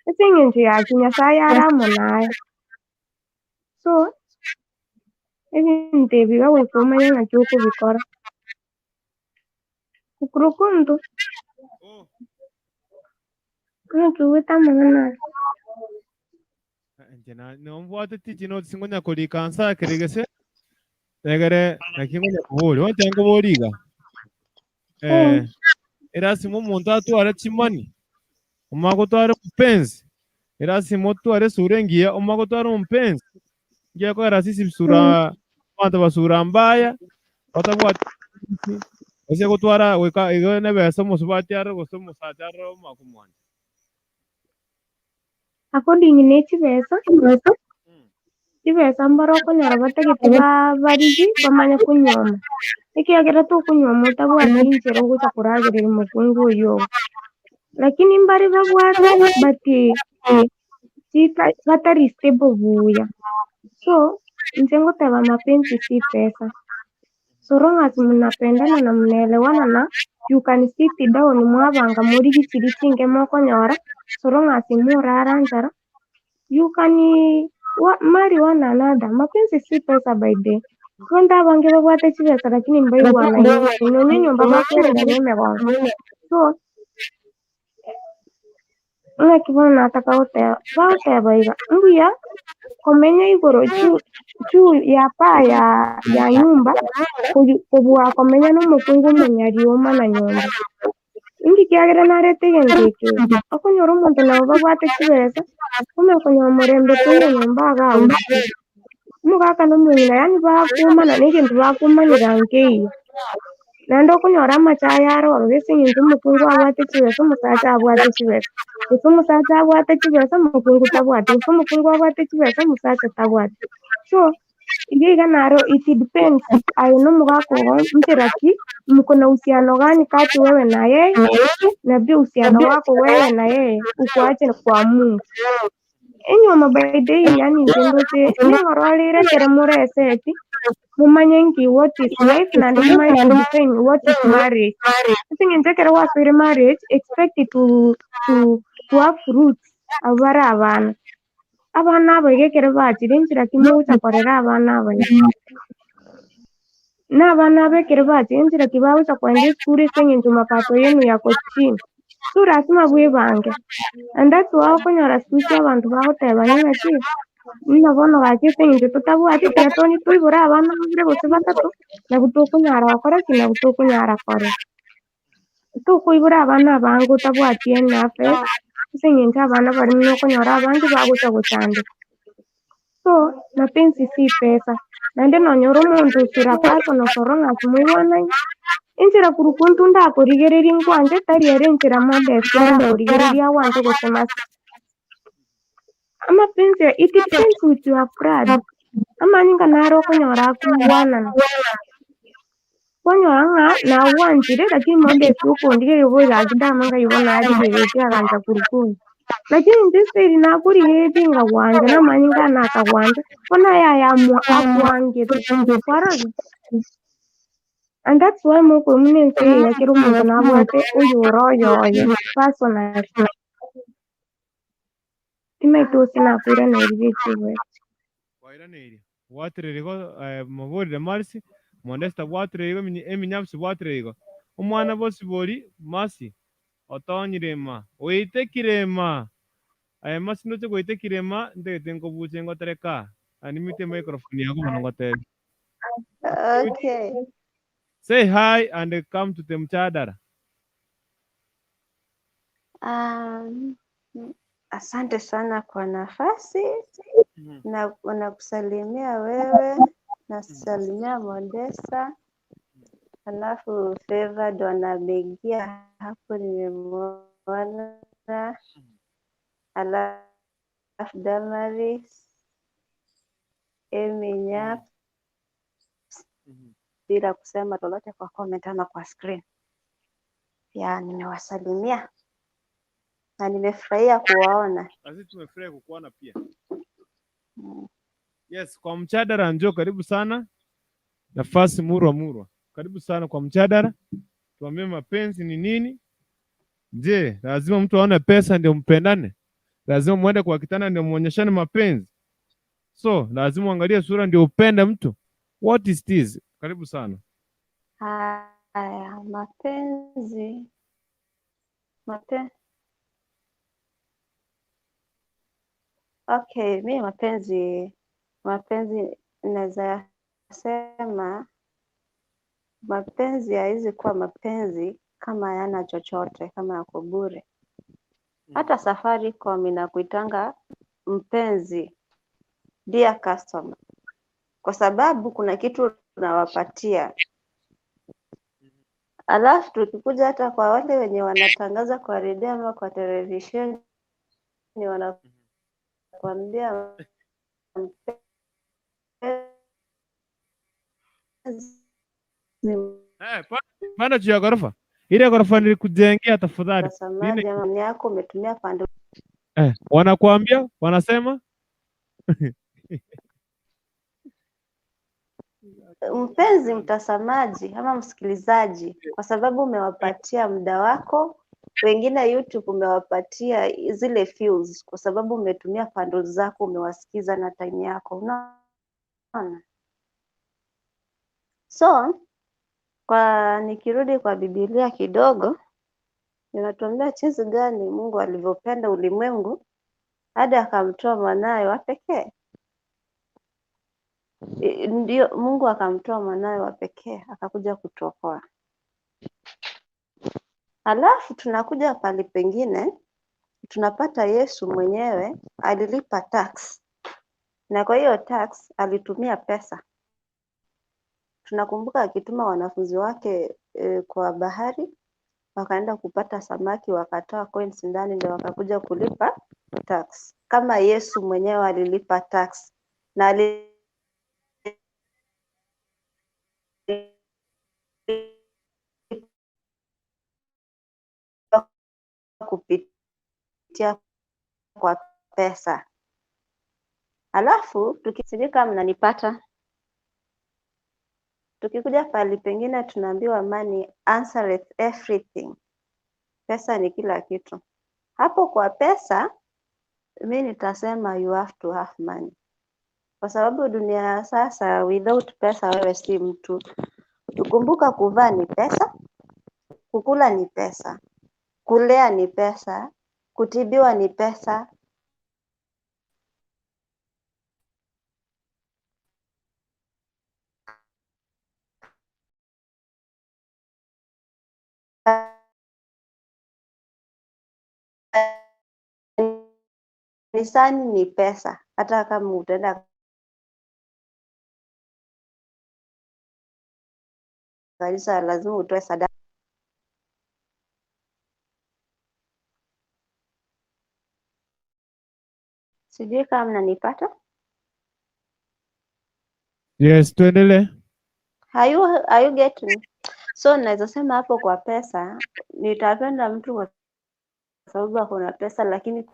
ase eng'encho yaki nyasaye are amo naye so ebinto ebi iga goika omanye ng'aki okobikora okurukuntu ng'ekiugete amang'ana Njena nombwate tichino singonya kolikansa keregese tegere nakingonya kubori wantango boriga erasimo omonto atware chimani omagotware Mpenz erasimo otware Sura engiya omagotware Mpenz ngiye ko erasisi Sura bantu basura mbaya batabwate ese gotwara weka igo nebesa musubatiare gose musachare omakumwanya according ne chibesa mbara okonyora batagete barigi bamanya kunyoma ekiagera tokunyoma otabwati inchera ogocha kuragereria omokungu oyo lakini mbari babwate bati batari stable buya so inche ngoteba mapenzi si pesa so long as mnapendana na mnaelewana na you can sit down mwabanga muri gichiri chinge mokonyora so long as murara njara you can marry one another. Mapenzi si pesa by day. Kwenda bange babwate chibesa lakini mbaigwana yinsi nonye nyomba bakwerera nemegonga so ng'ekibona nataka goteba iga mbuya komenya igoro chu ya paa ya nyumba kobua komenya n'omukungu omunyarioma na nyomba ingi kiagera narete egento eke okonyora omonto nabo babwate chibesa omokonyora omorembe tonya nyomba agausi omogaka n'omong'ina yani bakumana negento bakumanera nkeiyo naende okonyora amachaya aroro ase eng'encho omokungu abwate chibesa omosacha abwate chibesa gose omosacha abwate chibesa omokungu tabwati gose omokungu abwate chibesa omosacha tabwati so iga naro it depends aye n'omogaka ogo nchera ki mko na uhusiano gani kati wewe na yeye na pia uhusiano wako wewe na yeye ukuache kwa Mungu enyoma by day yani njendoche nengororire kere mureseti mumanye nki what is life na mumanye define what is marriage ng'enche kere wasire marriage expect to have fruits abara abana abo igekere bachire nchira kimucha korera abana abo n'abana bekere bachire nchira kibagucha kwenda skuru ase eng'encho mapato yenu yako chini so lazima bwebange and that's why okonyora sikuisi abantu bagotebania ng'aki muna bono gaki ase eng'encho totabwati tiga toni toibora abana babire gose batato nabwo tokonyara gokora ki nabwo tokonyara kore tokoibora abana abange otabwati enough ase eng'encho abana barimo nokonyora abange bagocha gochandeka so mapenzi si pesa naende nonyora omonto Sura personal soro ng'asi moigwanainie enchera kurukuntu ndakorigereria nkwanje tari ere enchera modest ndakorigereria wanje gose masi amapenzi it depends with your pride amanyinga naro okonyora akugwanana kwanyora ng'a nawwanchire lakini modest okondire oboiga ndamanga ibona arigeretie agancha kurukuntu lakini nche seri nakorigeretie ngagwanja namanyinga nakagwanja bona yaya akwangete kwaraga and that's why moko munense yakera omonto nabwate oyo oroyoye personally timaitosi nakwiraneria ekiwe kwairaneirie bwatererigo moborire marisi modesta bwatererigo eminyabisi bwatererigo omwana bosi bori masi otonyire ma oitekire ma aya masino che goite kirema ndete ngobuche ngotereka animite microphone yako manongote. Okay. Say hi and come to the mchadara. Um, asante sana kwa nafasi na nakusalimia wewe, nasalimia Modesta, alafu Favored wanabegia hapo nimemwona, alafu Damaris, Amy Nyap, bila kusema lolote kwa comment ama kwa screen. Ya, nimewasalimia na nimefurahia kuwaona. Sisi tumefurahi kukuona pia. Yes, kwa mchadara njoo karibu sana. Nafasi Murwa. Karibu sana kwa mchadara. Tuambie mapenzi ni nini? Je, lazima mtu aone pesa ndio mpendane? Lazima muende kwa kitanda ndio muonyeshane mapenzi? So, lazima uangalie sura ndio upende mtu? What is this? Karibu sana. Haya, mapenzi. Okay, mi mapenzi naweza sema mapenzi haiwezi kuwa mapenzi kama hayana chochote, kama yako bure. Hata Safaricom inakuitanga mpenzi, dear customer, kwa sababu kuna kitu unawapatia. Alafu tukikuja hata kwa wale wenye wanatangaza kwa redio ama kwa televisheni, ni wanakuambia Panda juu ya ghorofa. Ile ghorofa nilikujengea tafadhali. Mtazamaji ama yako umetumia pande. Wanakuambia, wanasema mpenzi mtazamaji ama msikilizaji, kwa sababu umewapatia muda wako. Wengine YouTube umewapatia zile views kwa sababu umetumia bundles zako, umewasikiza na time yako, unaona. So nikirudi kwa Biblia kidogo, inatuambia jinsi gani Mungu alivyopenda ulimwengu hadi akamtoa mwanawe wa pekee. Ndio, Mungu akamtoa mwanawe wa pekee akakuja kutuokoa. Alafu tunakuja pale pengine tunapata Yesu mwenyewe alilipa tax, na kwa hiyo tax alitumia pesa. Tunakumbuka akituma wanafunzi wake kwa bahari, wakaenda kupata samaki, wakatoa coins ndani, ndio wakakuja kulipa tax. Kama Yesu mwenyewe alilipa tax na kupitia kwa pesa. Alafu tukisirika, mnanipata, tukikuja pali pengine tunaambiwa money answereth everything. Pesa ni kila kitu. Hapo kwa pesa mimi nitasema you have to have money, kwa sababu dunia sasa without pesa wewe si mtu. Tukumbuka kuvaa ni pesa, kukula ni pesa, kulea ni pesa, kutibiwa ni pesa. Kanisani ni pesa, hata kama utaenda kanisa lazima utoe sadaka. Sijui kama mnanipata. Yes, tuendelee. Are you getting? So naweza sema hapo kwa pesa, nitapenda mtu kwa sababu ako na pesa, lakini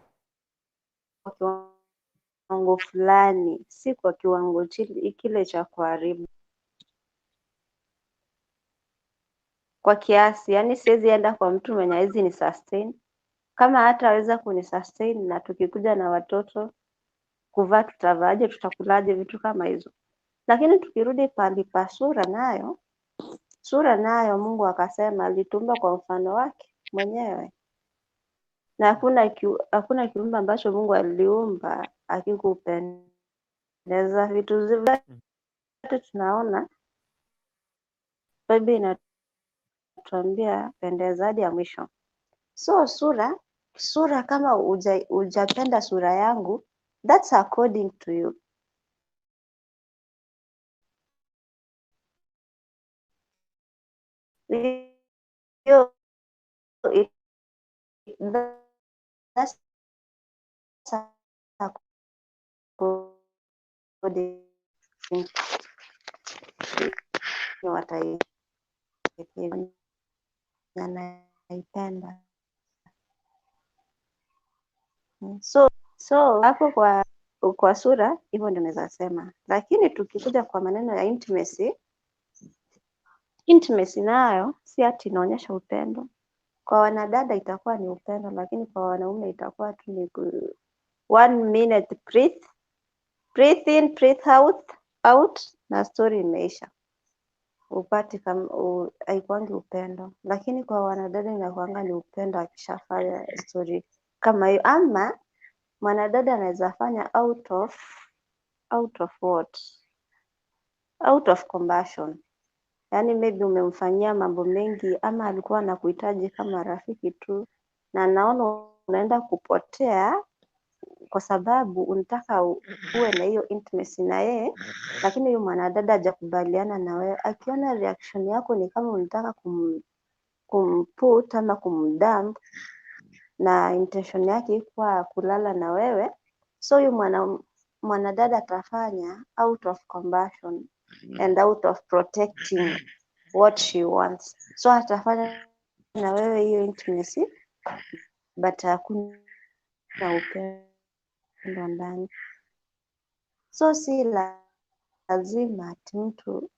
kwa kiwango fulani, si kwa kiwango kile cha kuharibu. Kwa kiasi, yani siwezi enda kwa mtu mwenye hawezi ni sustain. Kama hataweza kuni sustain, na tukikuja na watoto, kuvaa tutavaaje, tutakulaje, vitu kama hizo. Lakini tukirudi pali pa sura nayo Mungu akasema alitumba kwa mfano wake mwenyewe. na hakuna kiumbe ambacho Mungu aliumba akikupendeza. Vitu vyote tunaona Biblia inatuambia pendeza hadi ya mwisho. So sura kama hujapenda sura yangu, that's according to you. That's according to what I naipenda. So hapo kwa sura hivyo ndio naweza sema, lakini tukikuja kwa maneno ya intimacy nayo si ati inaonyesha upendo. Kwa wanadada itakuwa ni upendo, lakini kwa wanaume itakuwa tu ni 1 minute breathe in, breathe out na story imeisha. Upati kama haikuangi upendo, lakini kwa wanadada inakuanga ni upendo akishafanya story kama hiyo. Ama mwanadada anaweza fanya out of what? Out of compassion. Yaani maybe umemfanyia mambo mengi, ama alikuwa anakuhitaji kama rafiki tu, na naona unaenda kupotea kwa sababu unataka uwe na hiyo intimacy na yeye, lakini huyu mwanadada hajakubaliana na wewe. Akiona reaction yako ni kama unataka kumput ama kumdump, na intention yake ikuwa kulala na wewe, so huyu mwanadada atafanya out of compassion and out of protecting what she wants. So atafanya na wewe hiyo intimacy, but hakuna upendo ndani. So si lazima ati mtu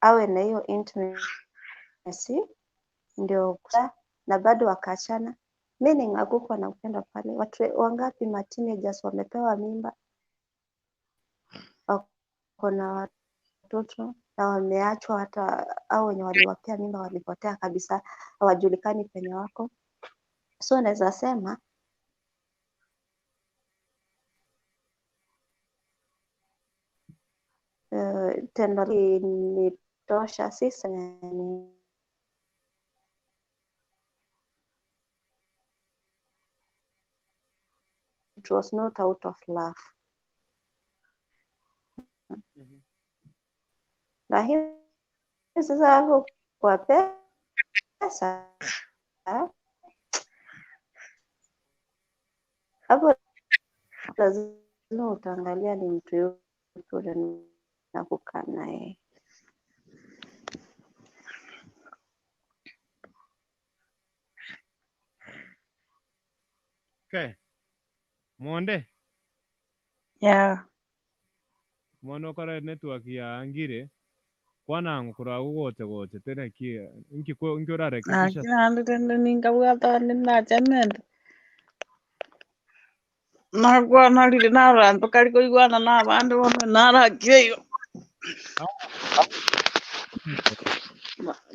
awe na hiyo intimacy ndio na bado wakaachana, meaning hakukuwa na upendo pale. Watu wangapi ma teenagers wamepewa mimba, wako na watoto na wameachwa, hata hao wenye waliwapea mimba walipotea kabisa, hawajulikani penye wako. So naweza sema tendo ni tosha, sisi it was not out of love. Lakini sasa hapo kwa pesa, hapo lazima utaangalia ni mtu yupi na kukaa naye. Okay. Mwonde? Yeah. Mwana kora network ya angire. Kwana ngukura wote tena kia. Inki ora rekebisha. Nandi tendo ningabwata ninachemente. Nagwa nalire naranto kaliko igwana n'abandi bamwe narakiyo.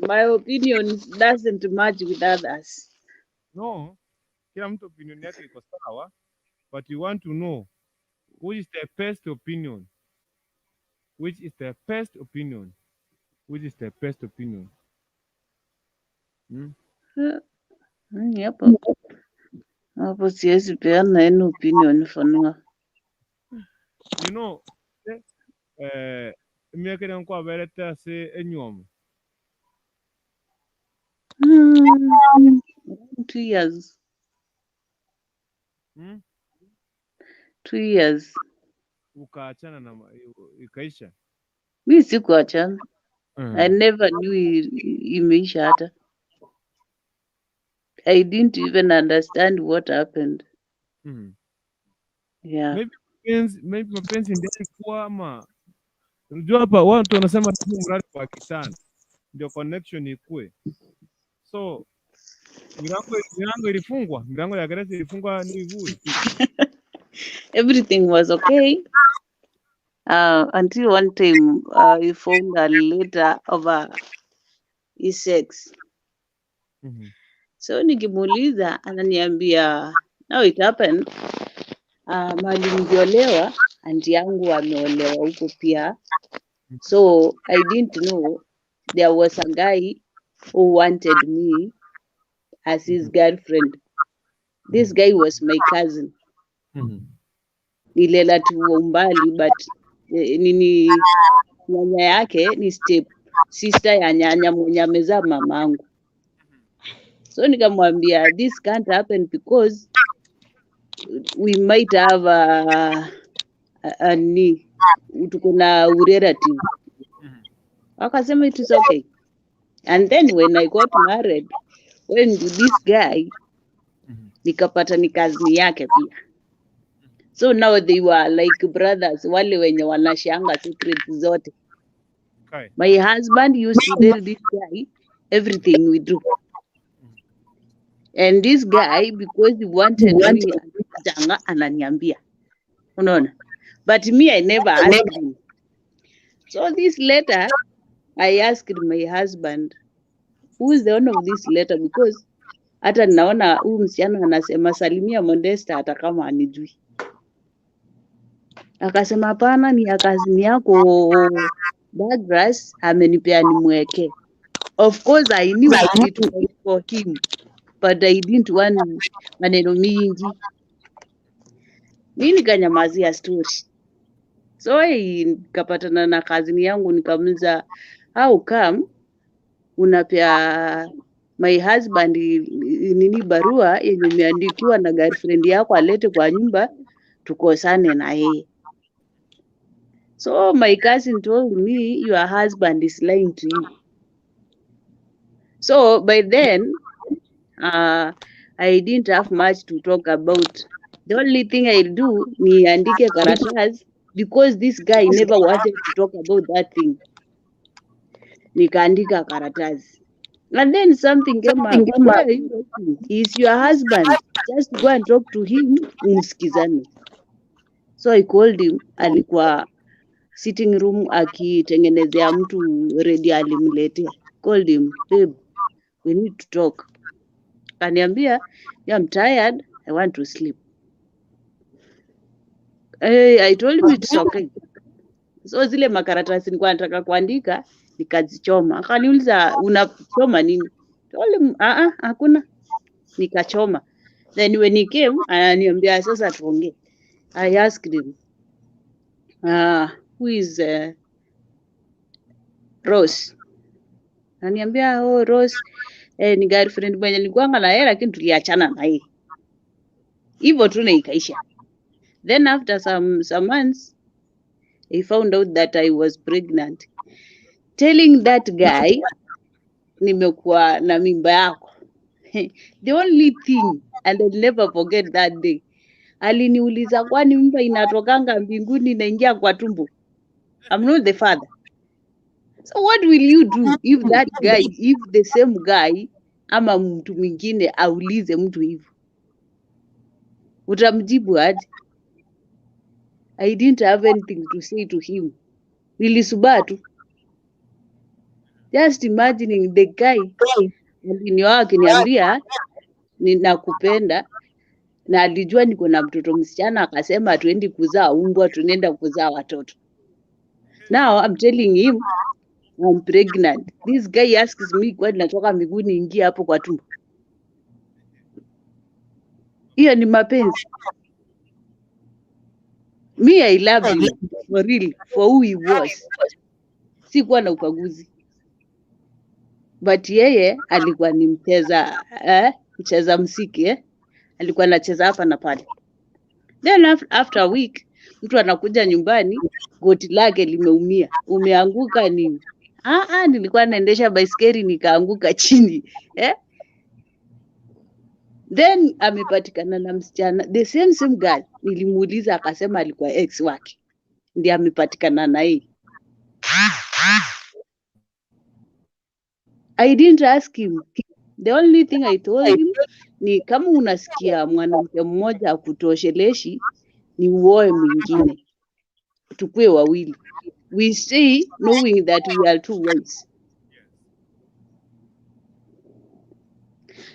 My opinion doesn't match with others. No. Kila mtu opinion yake iko sawa, but you want to know which is the best opinion. Which is the best opinion? Which is the best opinion? Yep. Hapo siwezi peana any opinion for now. You know, miaka yangu kwa bereta se enyom. 2 years. 2 years. Ukaachana na ikaisha. Mimi sikuachana. I never knew imeisha hata. I didn't even understand what happened. Yeah. Maybe mapenzi ndio ilikuwa ama unajua hapa watu wanasema ni mradi wa kitani ndio connection ikue. So milango ilifungwa, milango ya gereza ilifungwa ni hivyo. Everything was okay until one time he found a letter of his ex. So nikimuuliza ananiambia now it happened mali niliolewa anti yangu ameolewa huko pia. So I didn't know there was a guy who wanted me as his girlfriend. This guy was my cousin. Nilela tu umbali but nini nyanya yake ni step sister ya nyanya mwenye amezaa mamangu. So nikamwambia this can't happen because we might have tuko na relative. Akasema it is okay. And then when I got married, when this guy nikapata ni cousin yake pia. So now they were like brothers, wale wenye wanashanga secrets zote. Okay. My husband used to tell this guy everything we do. And this guy, because he wanted me, ananiambia. Unaona? But me, I never asked him. So this letter, I asked my husband, who is the owner of this letter? Because hata naona huyu msichana anasema salimia Modesta hata kama anijui. Akasema hapana, ni ya kazini yako Douglas amenipea nimweke. Of course I knew it was for him, but I didn't want maneno mingi. Mimi nikanyamazia story. So nikapatana na kazini yangu nikamuliza how come unapea my husband nini barua yenye imeandikiwa na girlfriend yako alete kwa nyumba tukosane na yeye. So my cousin told me your husband is lying to you. So by then I didn't have much to talk about. The only thing I do ni andike karatasi because this guy never wanted to talk about that thing. Nikaandika karatasi. And then something came up. Why are you talking? He's your husband. Just go and talk to him, umsikizane. So I called him. Alikuwa sitting room akitengenezea mtu ready alimletea. Called him, babe, we need to talk. Kaniambia, I'm tired. I want to sleep. I told him it's okay. So zile makaratasi nilikuwa nataka kuandika nikazichoma. Akaniuliza unachoma nini? Told him hakuna. Nikachoma. Then when he came ananiambia sasa tuongee. I asked him who is Rose? Ananiambia Rose ni girlfriend mwenye nilikuwa na yeye lakini tuliachana na yeye. Hivyo tu na ikaisha. Then after some months I found out that I was pregnant. Telling that guy nimekuwa na mimba yako. The only thing, and I'll never forget that day, aliniuliza kwani mimba inatokanga mbinguni inaingia kwa tumbo? I'm not the father. So what will you do if that guy, if the same guy ama mtu mwingine aulize mtu hivyo? Utamjibu aje? I didn't have anything to say to him. Nilisubatu. Just imagining the guy alinioa akiniambia ninakupenda na alijua niko na mtoto msichana akasema hatuendi kuzaa umbwa tunaenda kuzaa watoto. Now I'm telling him I'm pregnant. This guy asks me kwani natoka miguuni ingia hapo kwa tumbo. Hiyo ni mapenzi. Me I love him for real, for who he was. Sikuwa na upaguzi. But yeye alikuwa ni mcheza msiki alikuwa anacheza hapa na pale. Then after a week mtu anakuja nyumbani goti lake limeumia. Umeanguka nini? Nilikuwa naendesha baiskeli nikaanguka chini. Then amepatikana na msichana the same guy. Nilimuuliza akasema alikuwa ex wake. Ndiye amepatikana na yeye. I didn't ask him. The only thing I told him ni kama unasikia mwanamke mmoja akutosheleshi ni uoe mwingine. Tukue wawili. We stay knowing that we are two wives.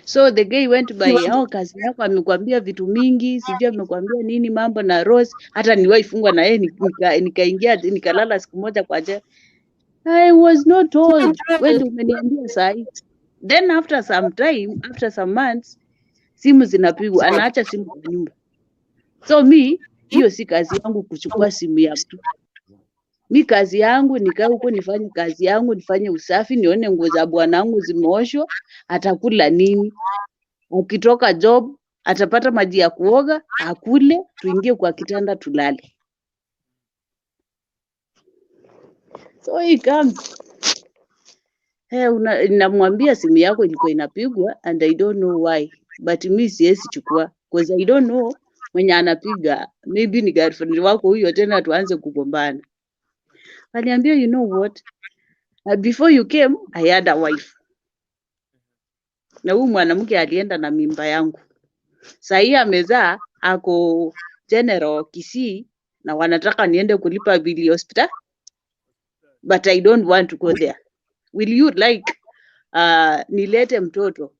So the guy went by, kazi yako amekwambia vitu mingi, sijui amekwambia nini mambo na Rose, hata niwaifungwa na yeye nikaingia nikalala siku moja kwa jela. I was not told. Wewe ndio umeniambia sahi. Then after some time, after some months, simu zinapigwa, anaacha simu kwa nyumba. So hiyo si kazi yangu kuchukua simu ya mtu. Mi kazi yangu nikae huko nifanye kazi yangu, nifanye usafi, nione nguo za bwanangu zimeoshwa, atakula nini? Ukitoka job, atapata maji ya kuoga, akule, tuingie kwa kitanda tulale. So he comes. Namwambia simu yako ilikuwa inapigwa and I don't know why. But mi siwezi chukua because I don't know mwenye anapiga. Maybe ni girlfriend wako huyo tena tuanze kugombana. Aliambia, you know what? Before you came, I had a wife. Na huyu mwanamke alienda na mimba yangu. Sahii amezaa ako General Kisii na wanataka niende kulipa bili hospital. But I don't want to go there. Will you like nilete mtoto?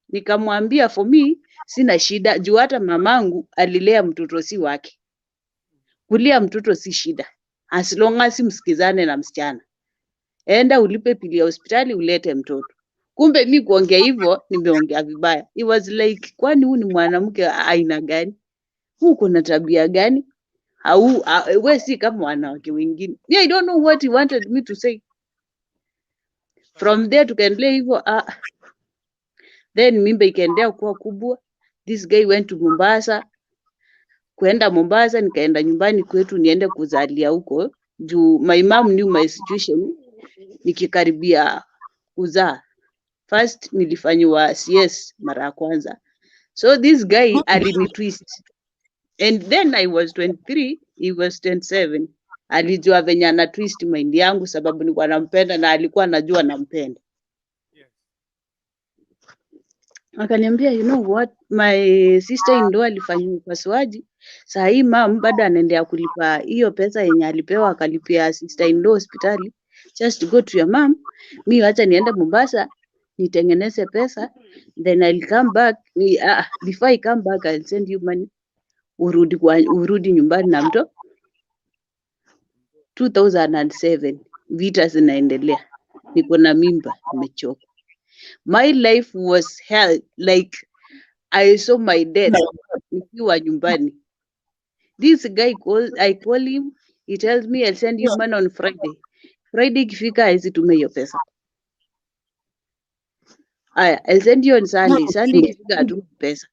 Nikamwambia for me sina shida juu hata mamangu alilea mtoto si wake. Kulea mtoto si shida. As long as msikizane na msichana. Enda ulipe bili ya hospitali ulete mtoto. Kumbe mi kuongea hivyo nimeongea vibaya. It was like kwani huyu ni mwanamke aina gani? Uko na tabia gani? We si kama wanawake wengine. I don't know what he wanted me to say. From there tukaendelea hivyo. Then mimba ikaendelea kuwa kubwa. This guy went to Mombasa. Kuenda Mombasa nikaenda nyumbani kwetu niende kuzalia huko. Juu my mom knew my situation. Nikikaribia kuzaa. First nilifanywa CS mara ya kwanza. So this guy alinitwist. And then I was 23, he was 27. Alijua venye ana twist mind yangu sababu nilikuwa nampenda na alikuwa anajua nampenda. Akaniambia, you know what, my sister-in-law alifanywa upasuaji. Saa hii mom bado anaendelea kulipa hiyo pesa yenye alipewa akalipia sister-in-law hospitali. Just go to your mom. Mimi acha niende Mombasa nitengeneze pesa. Then I'll come back. Before I come back I'll send you money. Urudi nyumbani na mto. 2007 vita zinaendelea. Niko na mimba nimechoka. My life was hell, like I saw my death nikiwa nyumbani. This guy I call him, he tells me I'll send you money on Friday. Friday ikifika haizitume hiyo pesa. I'll send you on Sunday. Sunday ikifika atume pesa.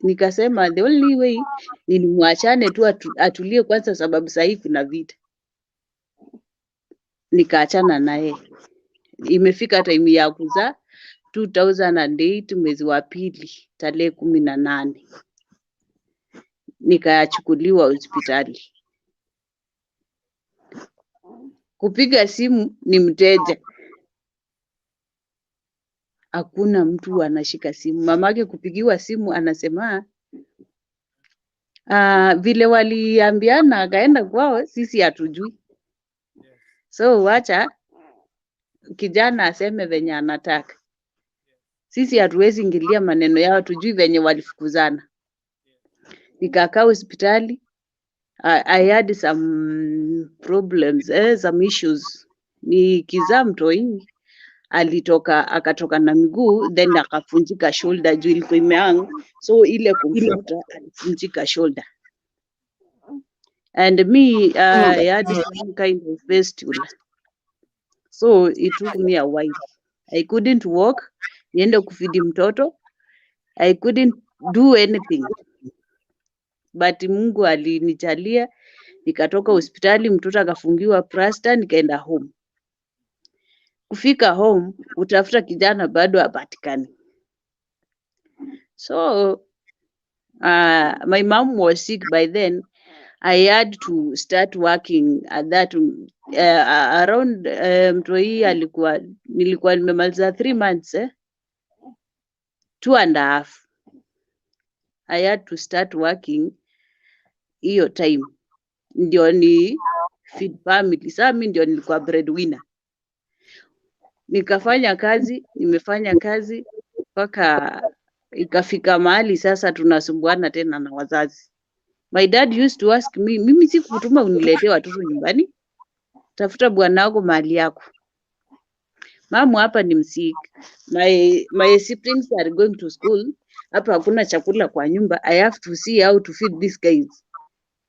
Nikasema the only way nilimwachane tu atulie kwanza sababu sasa kuna vita. Nikaachana naye. Imefika time ya kuzaa 2008 mwezi wa pili tarehe 18. Nikachukuliwa hospitali. Kupiga simu ni mteja. Hakuna mtu anashika simu. Mamake kupigiwa simu anasema vile waliambiana akaenda kwao sisi hatujui. So wacha kijana aseme venye anataka. Sisi hatuwezi ingilia maneno yao, tujui venye walifukuzana. Nikakaa hospitali. I had some problems, some issues. Nikizaa mtoi akatoka na miguu then akafunjika shoulder juu ilikuwa imeang. So ile kumfuta alifunjika shoulder. And me I had some kind of fistula. So it took me a while. I couldn't walk. Niende kufidi mtoto. I couldn't do anything. But Mungu alinijalia. Nikatoka hospitali, mtoto akafungiwa plaster, nikaenda home. Kufika home, utafuta kijana bado hapatikani. So my mom was sick by then. I had to start working at that around mtoi nilikuwa nimemaliza 3 months 2.5. I had to start working hiyo time. Ndio ni feed family. Sasa mimi ndio nilikuwa breadwinner. Nikafanya kazi, nimefanya kazi mpaka ikafika mahali sasa tunasumbuana tena na wazazi. My dad used to ask me, mimi sikutuma uniletee watoto nyumbani, tafuta bwana wako mahali yako. Mamu hapa ni msik. My siblings are going to school. Hapa hakuna chakula kwa nyumba. I have to see how to feed these guys.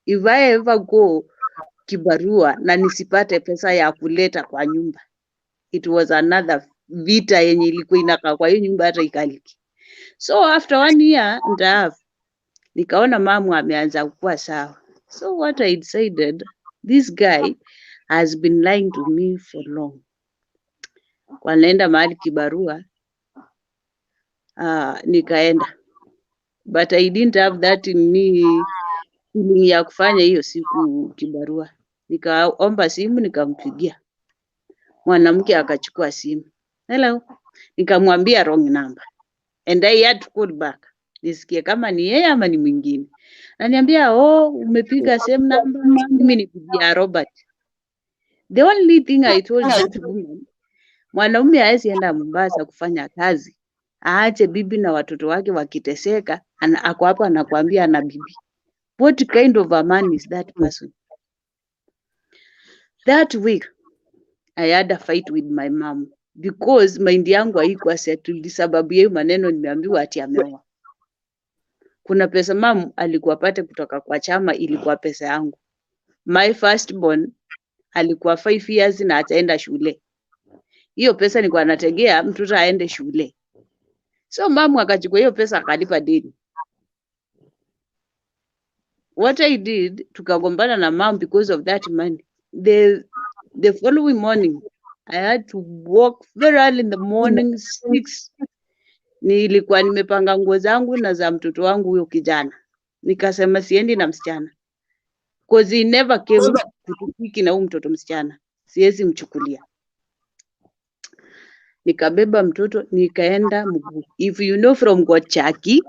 If I ever go kibarua na nisipate pesa ya kuleta kwa nyumba, it was another vita yenye ilikuwa inakaa kwa hiyo nyumba hata ikaliki. So after 1 year and a half, nikaona mamu ameanza kuwa sawa. So what I decided, this guy has been lying to me for long. Kwa naenda mahali kibarua, nikaenda. But I didn't have that in me feeling ya kufanya hiyo siku kibarua. Nikaomba simu, nikampigia. Mwanamke akachukua simu. Hello. Nikamwambia wrong number. And I had to call back. Nisikie kama ni yeye ama ni mwingine. Ananiambia, umepiga same number. Mimi nipigia Robert. The only thing I told that woman, mwanaume hawezi enda Mombasa kufanya kazi, aache bibi na watoto wake wakiteseka, ako hapa anakuambia ana bibi. What kind of a man is that person? That week, I had a fight with my mom because mind yangu haikuwa settled sababu yeye maneno nimeambiwa ati ameoa. Kuna pesa mom alikuwa pate kutoka kwa chama, ilikuwa pesa yangu. My firstborn alikuwa 5 years na ataenda shule. Hiyo pesa nilikuwa nategea mtoto aende shule. So mamu akachukua hiyo pesa akalipa deni. What I did, tukagombana na mom because of that money. The following morning, I had to walk very early in the morning, 6. Nilikuwa nimepanga nguo zangu na za mtoto wangu huyo kijana. Nikasema siendi na msichana. Because he never came kutupiki na huyo mtoto msichana. Siwezi mchukulia. Nikabeba mtoto, nikaenda mguu. If you know from Gochaki,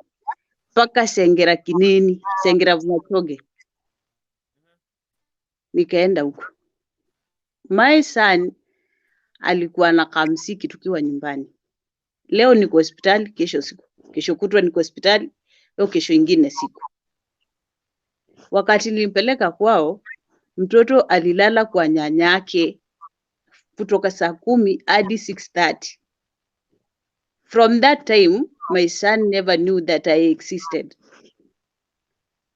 paka Sengera Kineni, Sengera Vumachoge. Nikaenda huko. My son alikuwa na kamsiki tukiwa nyumbani. Leo niko hospitali, kesho siku. Kesho kutwa niko hospitali, leo kesho ingine siku. Wakati nilimpeleka kwao, mtoto alilala kwa nyanyake kutoka saa 10 hadi 6:30. From that time, my son never knew that I existed.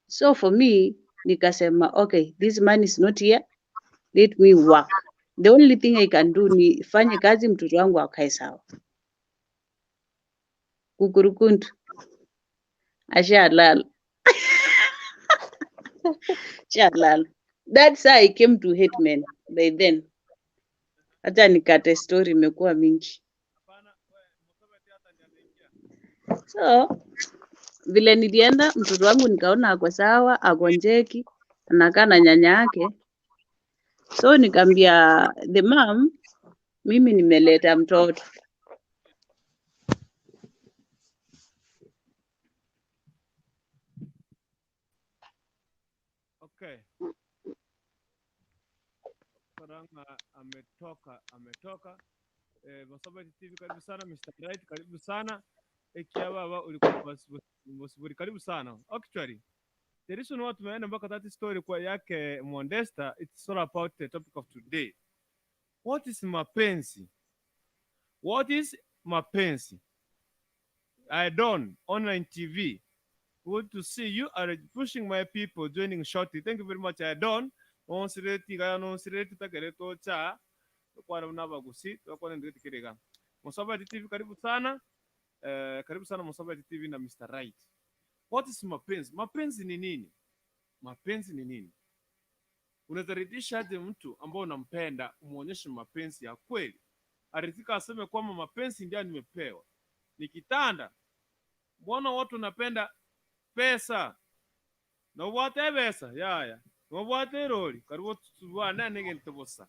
So for me, nikasema, okay, this man is not here. Let me work. The only thing I can do ni fanye kazi mtoto wangu akae sawa. Kukurukuntu. Ashalala. Ashalala. That's how I came to hate men by then. Hata nikate story imekuwa mingi. So, vile nilienda mtoto wangu nikaona ako sawa, agonjeki, anakaa na nyanya yake. So nikamwambia the mom, mimi nimeleta mtoto. Okay. Karanga ametoka. Mapenzi TV karibu sana, Mr. Right karibu sana. Ekia baba ulikuwa msiburi karibu sana. Actually, the reason why tumeenda mpaka that story kwa yake Modesta, it's all about the topic of today. What is mapenzi? What is mapenzi? I don't online TV. Good to see you are pushing my people joining shortly. Thank you very much. I don't. On sireti gaya no sireti takereto cha kwa unaba gusi kwa ndeti kirega. Mapenzi TV karibu sana. Karibu sana Mapenzi TV na Mr. Right. What is mapenzi? Mapenzi ni nini? Mapenzi ni nini? Unaweza ridhisha aje mtu ambao unampenda umuonyeshe mapenzi ya kweli? Aridhika aseme kwamba mapenzi ndio nimepewa. Ni kitanda. Mbona watu wanapenda pesa? Na wate pesa, yaya. Na wate roli, karibu tuwana nigente bosa.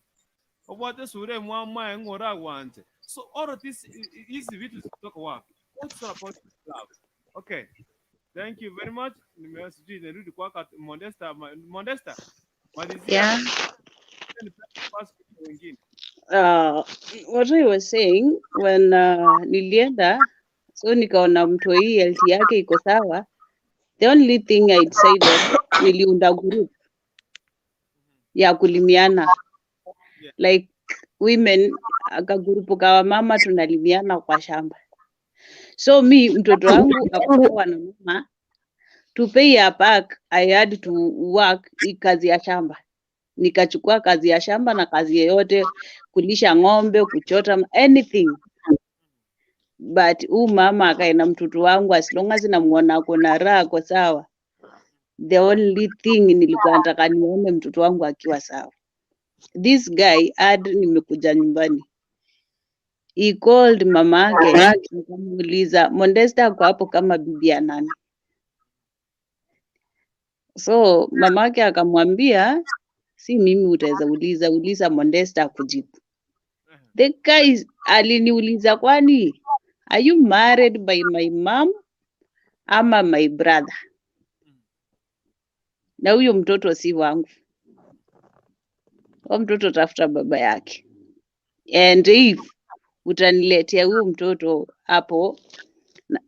Wate sure mwa ngora wanje. So all of this is vitu kutoka wapi? What's about love? Okay. Thank you very much. Nimesiji nirudi kwa Modesta. Modesta. Yeah. Wengine. what I was saying when nilienda, so nikaona mtoi health yake iko sawa. The only thing I decided, niliunda group ya kulimiana, like women, akagurupu kawa mama tunalimiana kwa shamba. So mi mtoto wangu akawa na mama, to pay her back I had to work kazi ya shamba. Nikachukua kazi ya shamba na kazi yoyote, kulisha ng'ombe, kuchota anything. But mama akaenda mtoto wangu, as long as namuona ako na raha ako sawa. The only thing nilikuwa nataka nione mtoto wangu akiwa sawa. This guy nimekuja nyumbani. He called mamake, nikamuuliza Modesta ako hapo kama bibi ya nani? So mamake akamwambia, si mimi utaweza uliza Modesta akujibu. The guy aliniuliza, kwani are you married by my mom ama my brother? Na huyo mtoto si wangu. Huyo mtoto tafuta baba yake. And if utaniletea huyo mtoto hapo,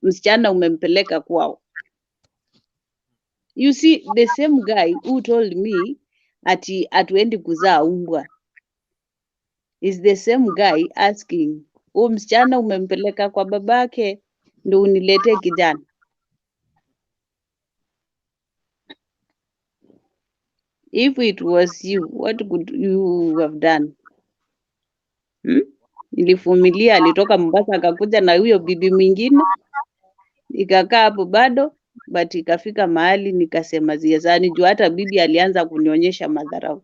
msichana umempeleka kwao. You see, the same guy who told me ati atuendi kuzaa umbwa is the same guy asking, msichana umempeleka kwa babake ndio uniletee kijana. If it was you, what could you have done? Nilivumilia, alitoka Mombasa akakuja na huyo bibi mwingine, nikakaa hapo bado, but ikafika mahali nikasema ziezani, juu hata bibi alianza kunionyesha madharau.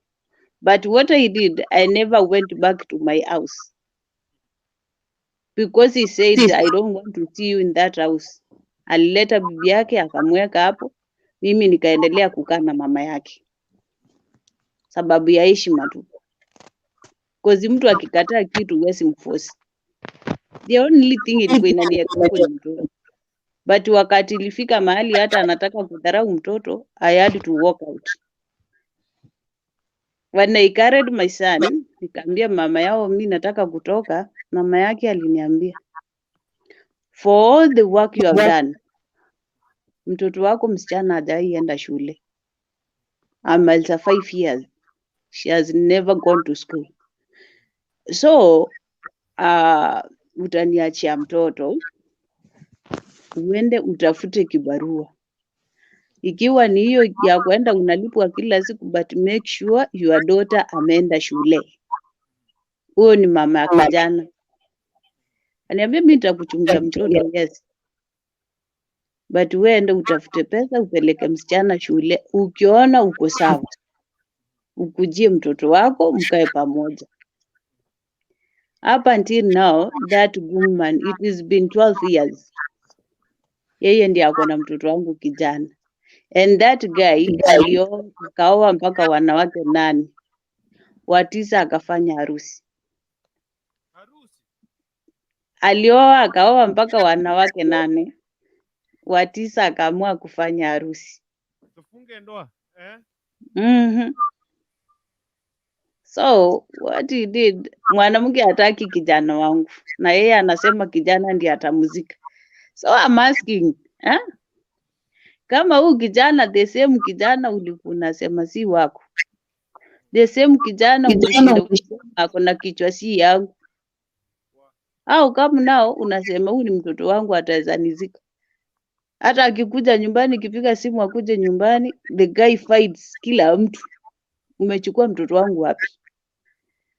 But what I did, I never went back to my house. Because he said, I don't want to see you in that house. Alileta bibi yake akamweka hapo, mimi nikaendelea kukaa na mama yake. Sababu ya heshima tu. Because mtu akikataa kitu huwezi mforce. The only thing ilikuwa inaniweka hapo ni mtoto. But wakati ilifika mahali hata anataka kudharau mtoto, I had to walk out. When I carried my son, nikamwambia mama yao mimi nataka kutoka, mama yake aliniambia, for all the work you have done, mtoto wako msichana hajaienda shule. Ameleta 5 years. She has never gone to school. So, utaniachia mtoto, uende utafute kibarua. Ikiwa ni hiyo ya kwenda unalipwa kila siku, but make sure your daughter ameenda shule. Huyo ni mama ya kijana. Aniambia mimi nitakuchungia mtoto, yes. But uende utafute pesa upeleke msichana shule. Ukiona uko sawa, ukujie mtoto wako mkae pamoja. Up until now, that woman, it has been 12 years. Yeye ndiye ako na mtoto wangu kijana. And that guy akaoa mpaka wanawake 8. Wa 9 akafanya harusi. Alioa akaoa mpaka wanawake 8. Wa 9 akaamua kufanya harusi. Tufunge ndoa, So what he did, mwanamke hataki kijana wangu na yeye anasema kijana ndiye atamuzika. So I'm asking, kama huu kijana, the same kijana ulikuwa unasema si wako, the same kijana ulishinda ukisema ako na kichwa si yangu, au kama nao unasema huyu ni mtoto wangu ataweza nizika. Hata akikuja nyumbani, ikipiga simu akuje nyumbani, the guy fights kila mtu. Umechukua mtoto wangu wapi?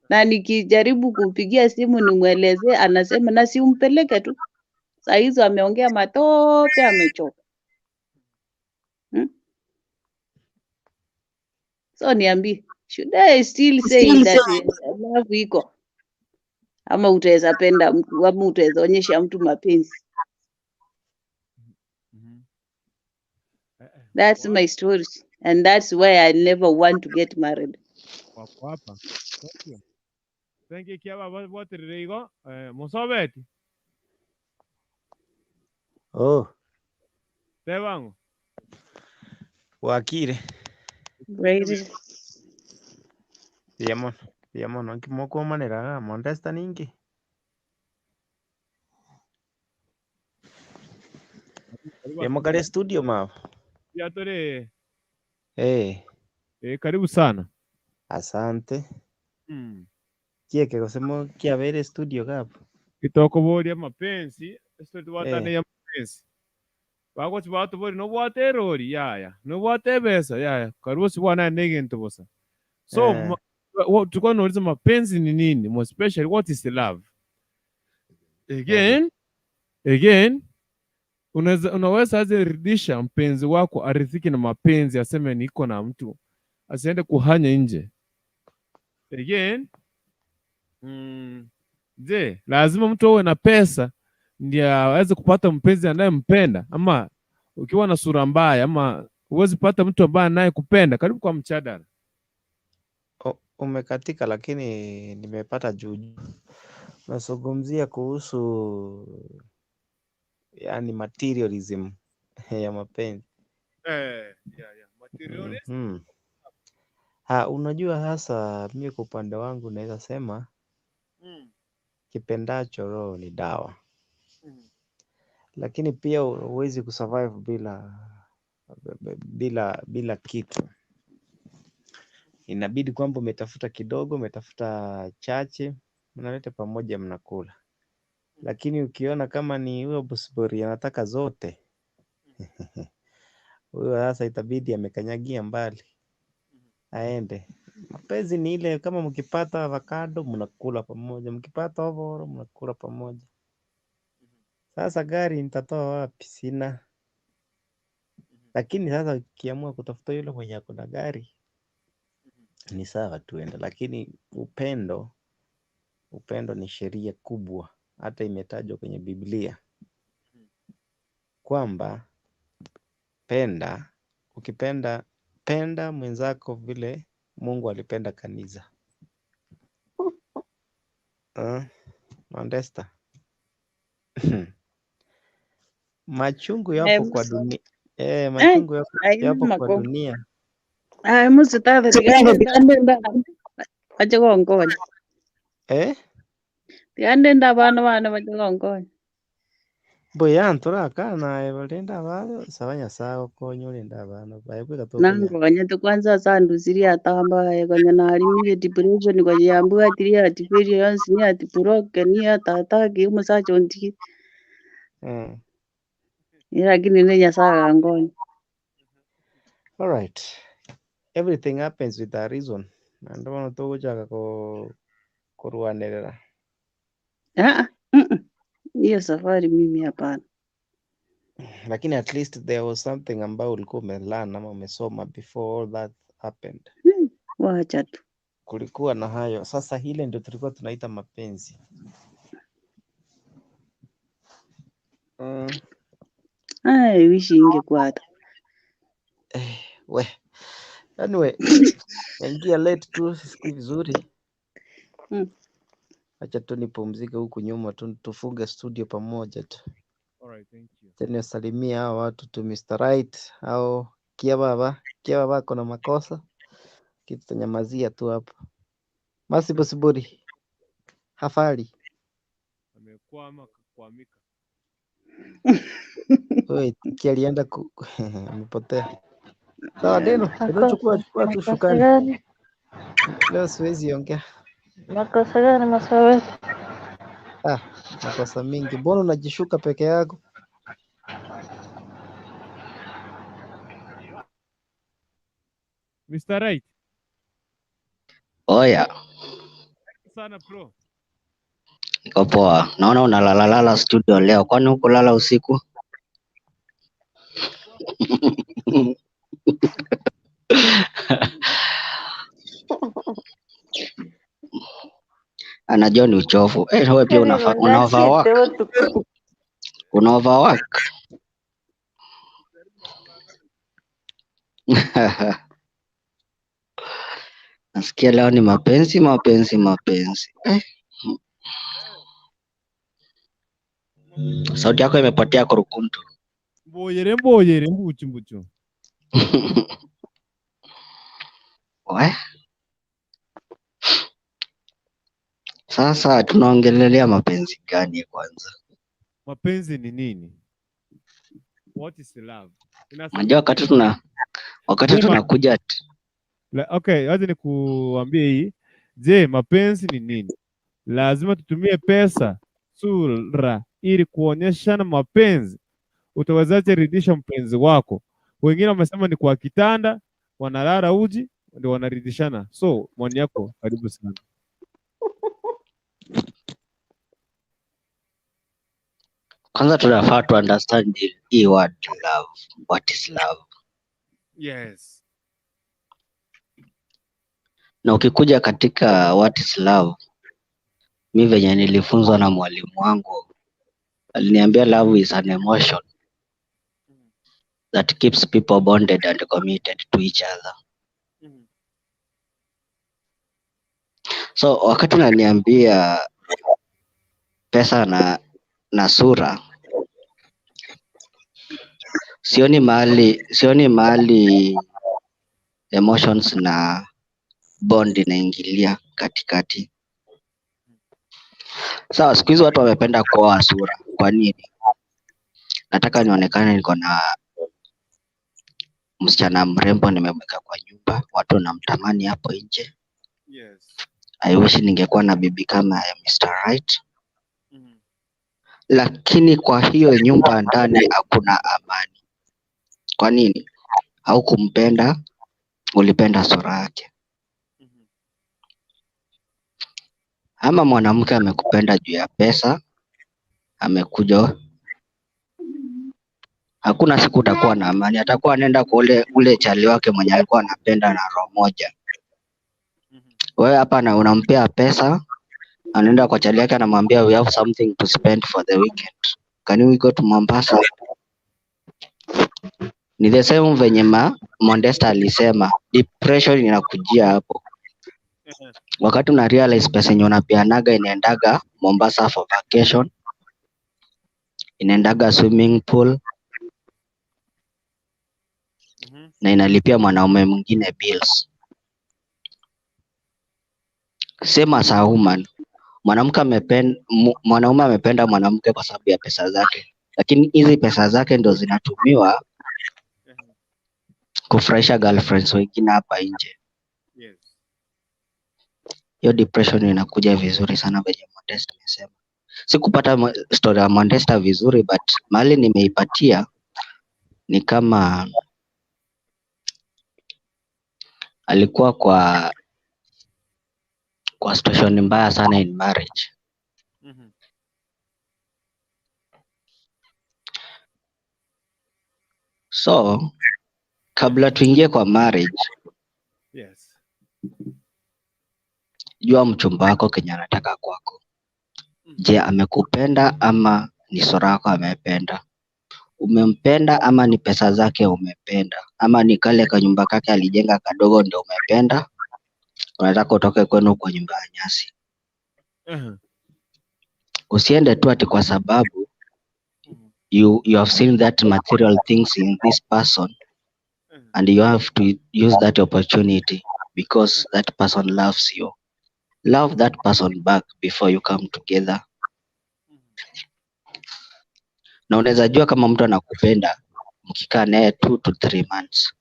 Na nikijaribu kumpigia simu nimwelezee, anasema na si umpeleke tu. Saa hizo ameongea matope, amechoka. So niambie, should I still say that love iko? Ama utaweza penda mtu, ama utaweza onyesha mtu mapenzi? That's my story, and that's why I never want to get married. Wako hapa. Thank you kiaba wote rigo Musobeti. Tebango. Wakire. Great. Diamond. Piamono kimoko manera montesta ningi. Piamo kale studio ma. Ya tore. Karibu sana. Asante. Kieke kusema kiavere studio kapo. Kitoko bori ya Mapenzi, esto tuwatane ya Mapenzi. Wako watu bori no wate rori ya. No wate Pesa ya. Karibu si wana nege ntobosa. So tukao nauliza mapenzi ni nini? More especially what is the love? Again, unaweza aje ridhisha mpenzi wako aridhike na mapenzi, aseme niko na mtu, asiende kuhanya nje. Again, je, lazima mtu awe na pesa ndiye aweze kupata mpenzi anayempenda? Ama ukiwa na sura mbaya, ama huwezi pata mtu ambaye anayekupenda? Karibu kwa mjadala. Umekatika lakini nimepata juu. Nazungumzia kuhusu yani materialism ya mapenzi. Materialism. Unajua hasa mimi kwa upande wangu naweza sema kipendacho roho ni dawa. Lakini pia huwezi kusurvive bila kitu. Inabidi kwamba umetafuta kidogo, umetafuta chache, mnaleta pamoja mnakula. Lakini ukiona kama ni huyo busbori anataka zote, huyo sasa itabidi amekanyagia mbali aende. Mapenzi ni ile kama mkipata avocado mnakula pamoja, mkipata ovoro mnakula pamoja. Sasa gari nitatoa wapi? Sina. Lakini sasa ukiamua kutafuta yule mwenye ako na gari ni sawa tuende, lakini upendo ni sheria kubwa, hata imetajwa kwenye Biblia kwamba penda mwenzako vile Mungu alipenda kanisa. Understand? Machungu yapo kwa dunia. Machungu yapo kwa dunia. Musi tata tikandenda vachikongonya. Tikandenda vana vachikongonya. Boya turakana valenda valo savanya sawa konyolinda vana vaikuka to nangonya tukwanza sandu siri atamba konya nalimire depression kwa yambu atiri atiperi yonsi ni atipuroke ni atata ki musacho ndi. Lakini nenya saga ngonya. All right. Everything happens with a reason. Ndio maana tukuja kuruanerera. Hiyo safari mimi hapana. Lakini at least there was something ambao ulikuwa umelearn ama umesoma before all that happened. Wacha tu. Kulikuwa na hayo. Sasa hile ndio tulikuwa tunaita mapenzi. Wish ingekuwa hata. Anyway, ingia late tu sisikii vizuri. Acha tu nipumzike huku nyuma tu tufunge studio pamoja tu. Alright, thank you. Tena salimia hao watu tu Mr. Right au kia baba kuna makosa. Kitu tanyamazia tu hapo. Masi Bosiburi. Hafali. Amekwama kuamika. Wewe kialienda amepotea. Sawa Deno, chukua tu shukani. Leo siwezi ongea. Makosa gani masawe? Makosa mingi. Mbona unajishuka peke yako? Mr. Right. Oya. Sana bro. Niko poa. Naona unalalala studio leo. Kwani huko lala usiku? Anajua ni uchovu. Wewe pia una overwork. Nasikia leo ni mapenzi. Sauti yako imepotea kurukuntu. Mboyere mbuchu. Sasa tunaongelelea mapenzi gani kwanza? Mapenzi ni nini? What is love? Unajua wakati tunakuja okay, aje nikuambie hii. Je, mapenzi ni nini? Lazima tutumie pesa, sura ili kuonyeshana mapenzi. Utawezaje ridhisha mpenzi wako? Wengine wamesema ni kwa kitanda, wanalala uji ndio wanaridhishana. So mwani yako, karibu sana. kwanza tunafaa to understand hii word love. What is love? Yes. Na ukikuja katika what is love, mi venye nilifunzwa na mwalimu wangu aliniambia love is an emotion that keeps people bonded and committed to each other. So wakati naniambia pesa na sura, sioni mahali emotions na bond inaingilia katikati. Sawa, siku hizi watu wamependa kuoa sura. Kwa nini? Nataka nionekane niko na msichana mrembo nimemweka kwa nyumba, watu wanamtamani hapo nje. Yes. I wish ningekuwa na bibi kama ya Mr. Right. Lakini kwa hiyo nyumba ndani hakuna amani. Kwa nini? Haukumpenda, ulipenda sura yake. Ama mwanamke amekupenda juu ya pesa, amekuja, hakuna siku utakuwa na amani. Atakuwa anaenda kwa ule chali wake mwenye alikuwa anapenda na roho moja. Wewe hapa na unampea pesa, anaenda kwa chali yake anamwambia we have something to spend for the weekend. Can we go to Mombasa? Ni the same venye Modesta alisema, depression inakujia hapo. Wakati una realize pesa yenye unapeanaga inaendaga Mombasa for vacation, inaendaga swimming pool, na inalipia mwanaume mwingine bills. Same as a woman. Mwanaume amependa mwanamke kwa sababu ya pesa zake, lakini hizi pesa zake ndo zinatumiwa kufurahisha girlfriends wengine hapa nje. Yes. Hiyo depression inakuja vizuri sana venye Modesta amesema. Sikupata story ya Modesta vizuri, but mahali nimeipatia ni kama alikuwa kwa situation mbaya sana in marriage. So kabla tuingie kwa marriage, yes, jua mchumba wako kenye anataka kwako. Je, amekupenda ama ni sura yako amependa? Umempenda ama ni pesa zake umependa? Ama ni kale kanyumba kake alijenga kadogo ndio umependa? Unataka utoke kwenu kwa nyumba ya nyasi. Usiende tu ati kwa sababu you have seen that material things in this person and you have to use that opportunity because that person loves you. Love that person back before you come together. Na unaweza jua kama mtu anakupenda mkikaa naye 2 to 3 months.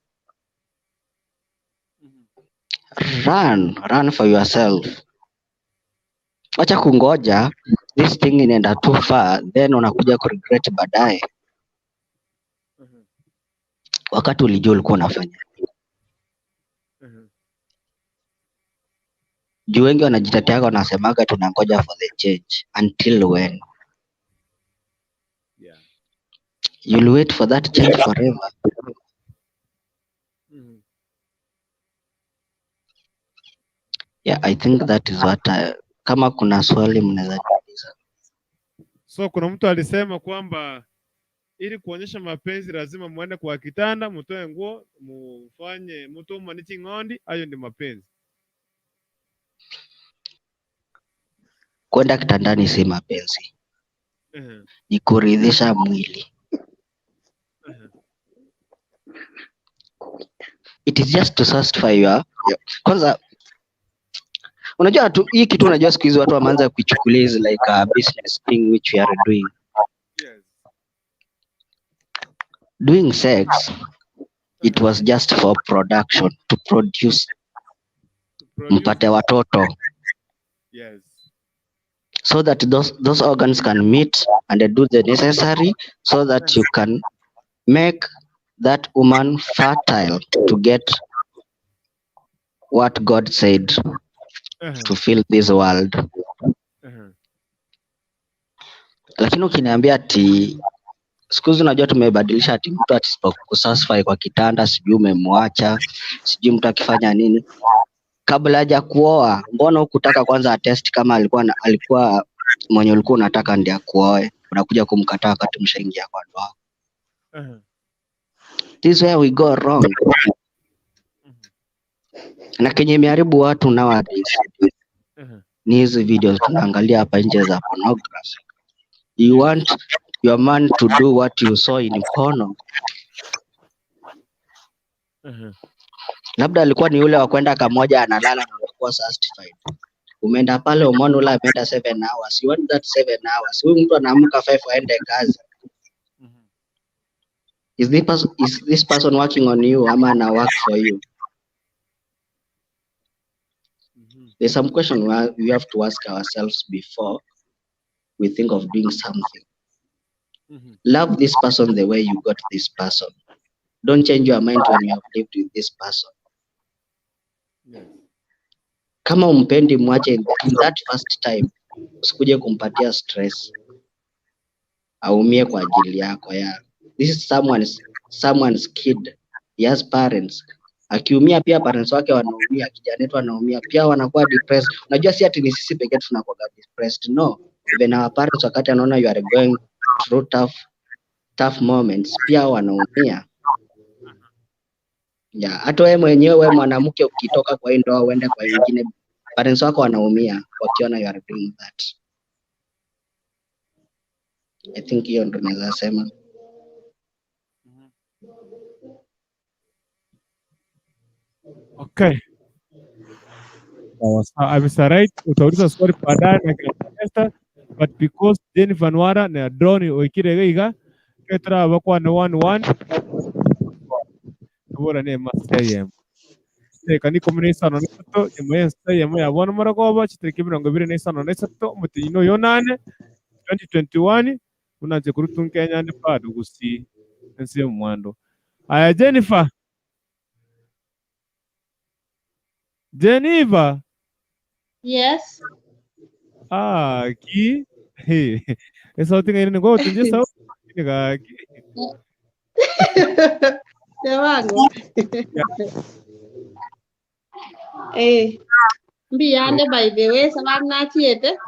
Run for yourself. Acha kungoja this thing inaenda too far then unakuja ku regret baadaye. Wakati ulijua ulikuwa unafanya. Juu wengi wanajitetea wanasemaga tunangoja for the change. Until when? Yeah. You'll wait for that change forever. Yeah, I think that is what kama kuna swali mnaweza kuuliza. So kuna mtu alisema kwamba ili kuonyesha mapenzi lazima muende kwa kitanda, mtoe nguo, mfanye mtu manichi ngondi, hayo ndio mapenzi. Kwenda kitandani si mapenzi. Ni kuridhisha mwili. It is just to satisfy your kwanza Unajua tu hii kitu, unajua siku hizi watu wameanza kuichukulia is like a business thing which we are doing. Yes. Doing sex, it was just for production, to produce mpate watoto. Yes. So that those organs can meet and do the necessary so that you can make that woman fertile to get what God said to fill this world. Lakini ukiniambia ati siku hizi unajua tumebadilisha ati mtu atisipokusatisfy kwa kitanda, sijui umemwacha, sijui mtu akifanya nini. Kabla haja kuoa, mbona hukutaka kwanza atest kama alikuwa mwenye ulikuwa unataka ndiye akuoe, unakuja kumkataa wakati mshaingia kwa ndoa. This is where we go wrong. Na kenye imeharibu watu nowadays ni hizi videos tunaangalia hapa nje za pornography. You want your man to do what you saw in porno. Labda alikuwa ni yule wa kwenda kamoja analala na anakuwa satisfied. Umeenda pale umeona ule ameenda 7 hours. You want that 7 hours. Huyu mtu anaamka 5 aende kazi. Is this person working on you ama ana work for you? There's some question we have to ask ourselves before we think of doing something. Love this person the way you got this person. Don't change your mind when you have lived with this person. Kama umpendi mwache in that first time. Usikuje kumpatia stress. Aumie kwa ajili yako ya. This is someone's kid. He has parents. Akiumia pia parents wake wanaumia, kijana wetu anaumia, pia wanakuwa depressed. Unajua si ati ni sisi pekee tunakuwa depressed. No. Even our parents wakati anaona you are going through tough moments, pia wanaumia. Hata wewe mwenyewe wewe mwanamke ukitoka kwa hii ndoa uende kwa nyingine, parents wako wanaumia wakiona you are doing that. I think hiyo ndo naweza sema. Okay. I'm right. Utauliza swali baadaye na kila but because Jennifer Nwara na drone oikirega ketra bakwa na 11 bora ne masayem kani komunisa no neto yemo ya bona maragoba chitriki 2023 mutino yonane 2021 unaje kurutun Kenya ni padu gusi nsi mwando. Aya Jennifer Geneva. Yes. Ki. Hey. Esa utinga ini ngo tunje sawa. Ini ka. Tewangu. Mbiyande by the way sabab na chiete.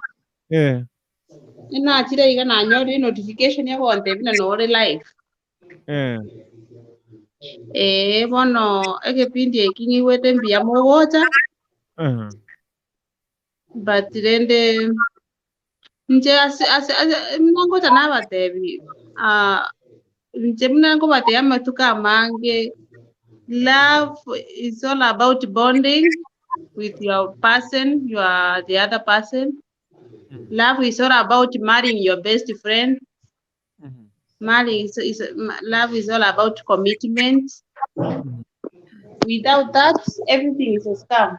Ina chire iga na nyori notification ya bonte bina no live. Bono ekipindi ekinyi wete mbia mogocha. But rende nje mnangocha nabatebi nje mnango bate amatuka mange. Love is all about bonding with your person, you are the other person. Love is all about marrying your best friend. Love is all about commitment. Without that, everything is a scam.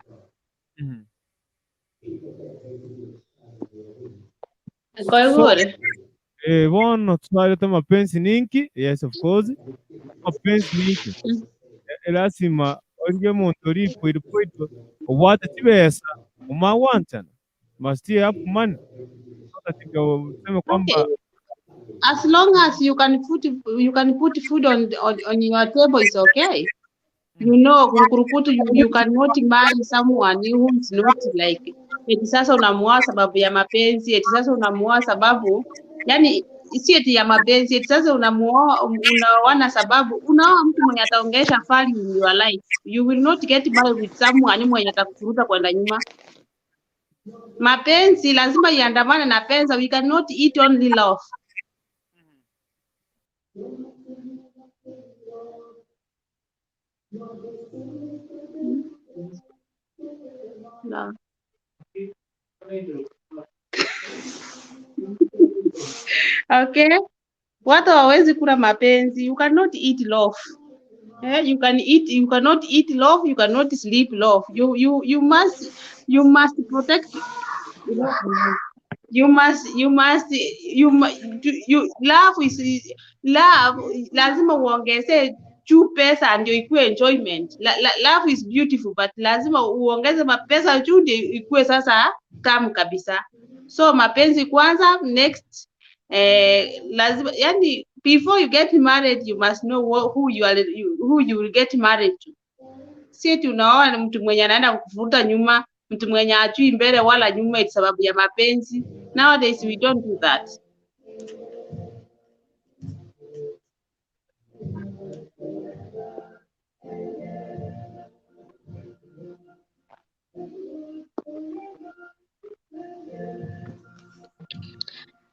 Buono, tunaita mapenzi ninki. Yes, of course. Mapenzi ninki. Lazima onge muntu uri kwiripwito wata tibesa umawantana must have money. As long as you can put food on your table, it's okay. You know, you cannot marry someone who is not like eti sasa unamuoa sababu ya mapenzi, eti sasa unamuoa sababu yani si eti ya mapenzi, eti sasa unaoana sababu unaoa mtu mwenye ataongesha value in your life. You will not get married with someone mwenye atakufuruta kwenda nyuma. Mapenzi lazima iandamane na pesa. We cannot eat only love. No. Okay, watu hawawezi kula mapenzi. You cannot eat love. You cannot eat love, you cannot sleep love. You must protect love. Lazima uongeze juu pesa ndio ikuwe enjoyment. Love is beautiful, but lazima uongeze mapesa juu ndio ikuwe sasa tamu kabisa. So mapenzi kwanza, next lazima, yani before you get married you must know who you will get married to. Si eti unaoa mtu mwenye anaenda kukuvuta nyuma, mtu mwenye ajui mbele wala nyuma eti sababu ya mapenzi. Nowadays we don't do that.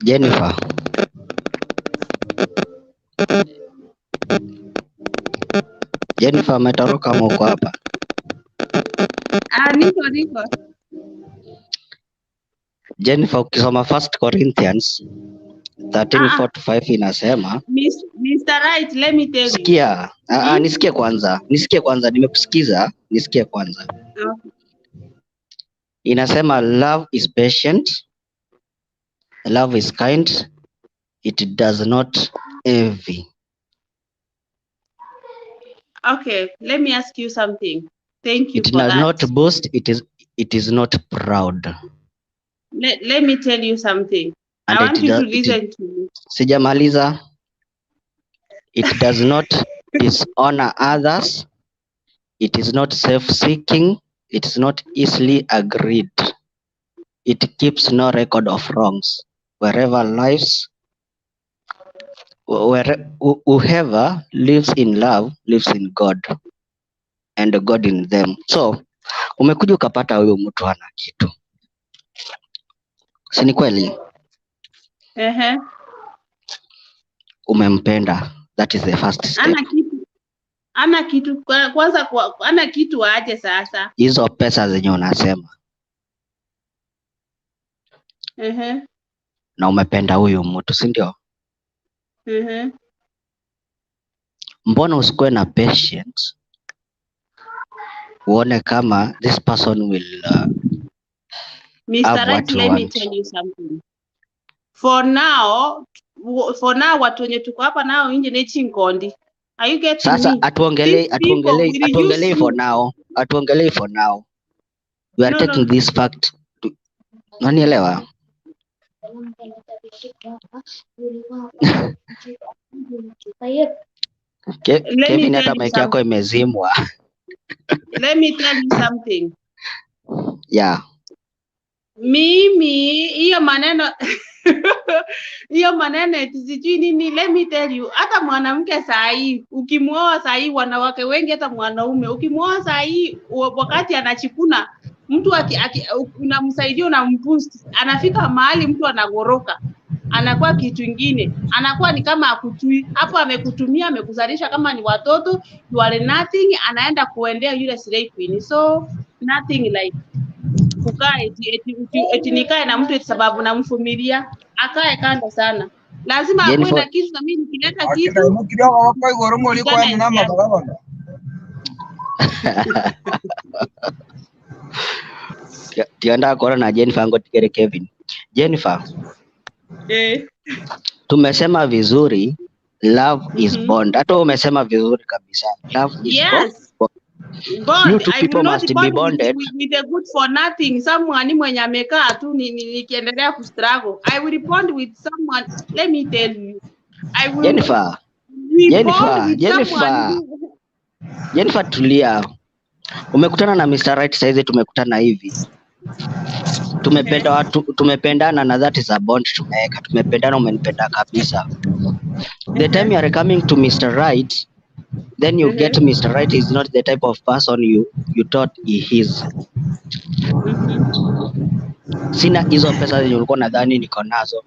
Jennifer. Jennifer ametoroka mko hapa? Niko. Jennifer, ukisoma 1 Corinthians 13:4-5 inasema, Mr. Right, let me tell you. Sikia. Nisikie kwanza, nimekusikiza, nisikie kwanza. Okay. Inasema love is patient, love is kind, it does not envy. Okay, let me ask you something. Thank you it for does that. not boast, it is not proud. Let me tell you something. And I want you to listen to me. Sijamaliza. It does not dishonor others. It is not self-seeking. It is not easily agreed. It keeps no record of wrongs. Whoever lives in love lives in God and God in them. So, umekuja ukapata huyo mtu hana kitu. Si ni kweli? Umempenda. That is the first step. Ana kitu kwanza, ana kitu aje sasa. Hizo pesa zenye unasema. Na umependa huyu mtu, si ndio? Mbona usikuwe na patience? Uone kama this person will Mr. Right, let me tell you something. For now watu wenye tuko hapa nao nje ni chingondi. Are you getting sasa me? Atuongelee for now. Atuongelee for now. We are taking this fact. Unanielewa? Kevin, hata mic yako imezimwa. Let me tell you something. Yeah. Mimi hiyo maneno sijui nini. Let me tell you, hata mwanamke sahi ukimuoa sahi, wanawake wengi hata mwanaume ukimuoa sahi, wakati anachikuna mtu unamsaidia, unampoost, anafika mahali mtu anagoroka, anakuwa kitu kingine, anakuwa ni kama akutui hapo, amekutumia, amekuzalisha kama ni watoto, you are nothing, anaenda kuendea yule slave queen. So nothing like kukaa eti nikae na mtu eti sababu namfumilia, akae kando sana. Lazima akuwe na kitu, na mimi nikileta kitu tianda kora na Jennifer ngo tikere Kevin. Jennifer. Tumesema vizuri love is bond. Hata umesema vizuri kabisa. Love is bond. You two people must be bonded. With a good for nothing. Someone mwenye amekaa tu nikiendelea kustruggle. I will bond with someone. Let me tell you. I will Jennifer, tulia. Umekutana na Mr. Right saizi, tumekutana hivi. Tumependana na that is a bond tumeweka. Tumependana, umenipenda kabisa. The time you are coming to Mr. Right, then you get Mr. Right is not the type of person you thought he is. Sina hizo pesa zenye ulikuwa nadhani niko nazo.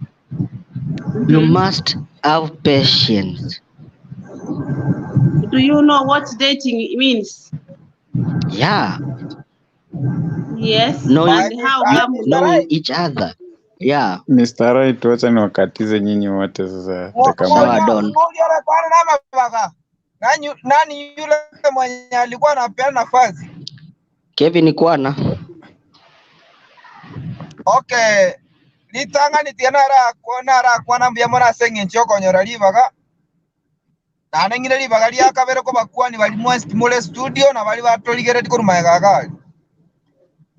You must have patience. Do you know what dating means? Yeah. Yes, knowing, and how come knowing each other. Yeah. Mr. Right, wacha niwakatize nyinyi wote sasa dakika Sawa moja. Don. Nani yule mwenye alikuwa anapeana nafasi? Kevin Kwana. Okay. Litanga ni tiana ra kwana mbia mona sengi nchoko nyora libaga. Na nengine libaga lia kabere ko bakwani bali mu stimule studio na bali batoligere ko rumaga gali.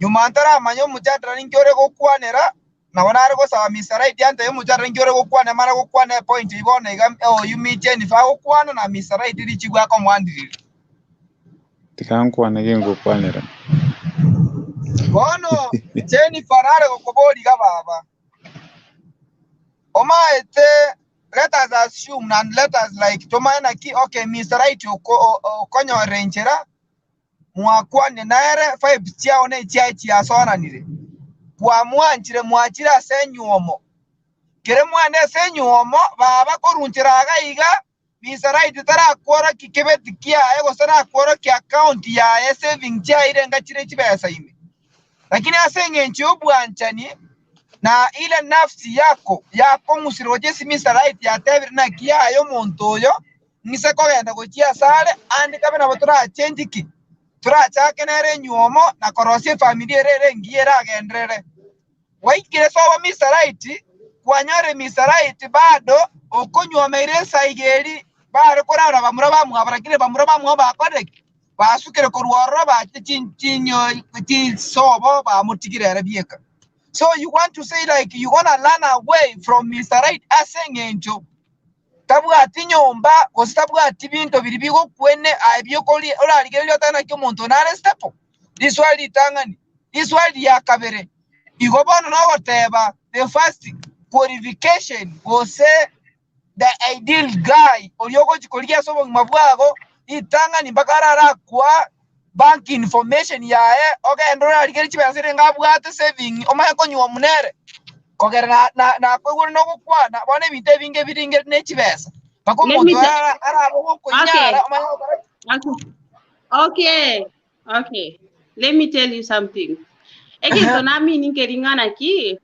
Nyuma antara manyo mujadra ninkyore ko kwanera na wanare ko sawa misarai diante yo mujadra ninkyore ko kwana mara ko kwana point ibone igam you meet ni fa ko kwana na misarai diri chigwa ko mwandiri. Tikankwana gengo kwanera. Bono cheni farare ko koboli ga baba. Oma ete let us assume and let us like tomaina ki okay Mr. Right konyo rangera mwakwane naere 5 tia one tia sona nire kwa mwanchire mwachira senyuomo kere mwane senyuomo baba korunchira gaiga Mr. Right tara kwora kikebeti kia ego sana kwora ki account ya saving tia ile ngachire chibesa ime lakini asenge nchobu anchani na ile nafsi yako musiroje si Mr. Right ya tebiri na kia yo montoyo nise ko genda go chia sale andi kabe na botura change ki tura chake nere nyuomo na korosie familia rere ngiera gendrere waikire sawa Mr. Right kwanyore Mr. Right bado okonywa ire saigeri bare korara bamura bamuhabarakire bamura bamuha kodek basukire korworo ba chinchinyo sobo ba mutigire bieka. So you want to say like you gonna run away from Mr. Right asengenjo tabu atinyomba kostabu atibinto biribigo kwene abyokoli olaligero tana kyo monto na restepo this world itangani this world yakabere igobano na whatever the first qualification was say the ideal guy olyogo chikoligia sobo mabwago itangani bakarara kwa bank information yae okay ndo aligero chibasire ngabwate saving omaye konywa munere kogera na kweguru no kukwana bone bite binge biringe ne chibesa bakomuntu arabo ko nyara Okay. Let me tell you something. Ekizo nami ningelingana ki.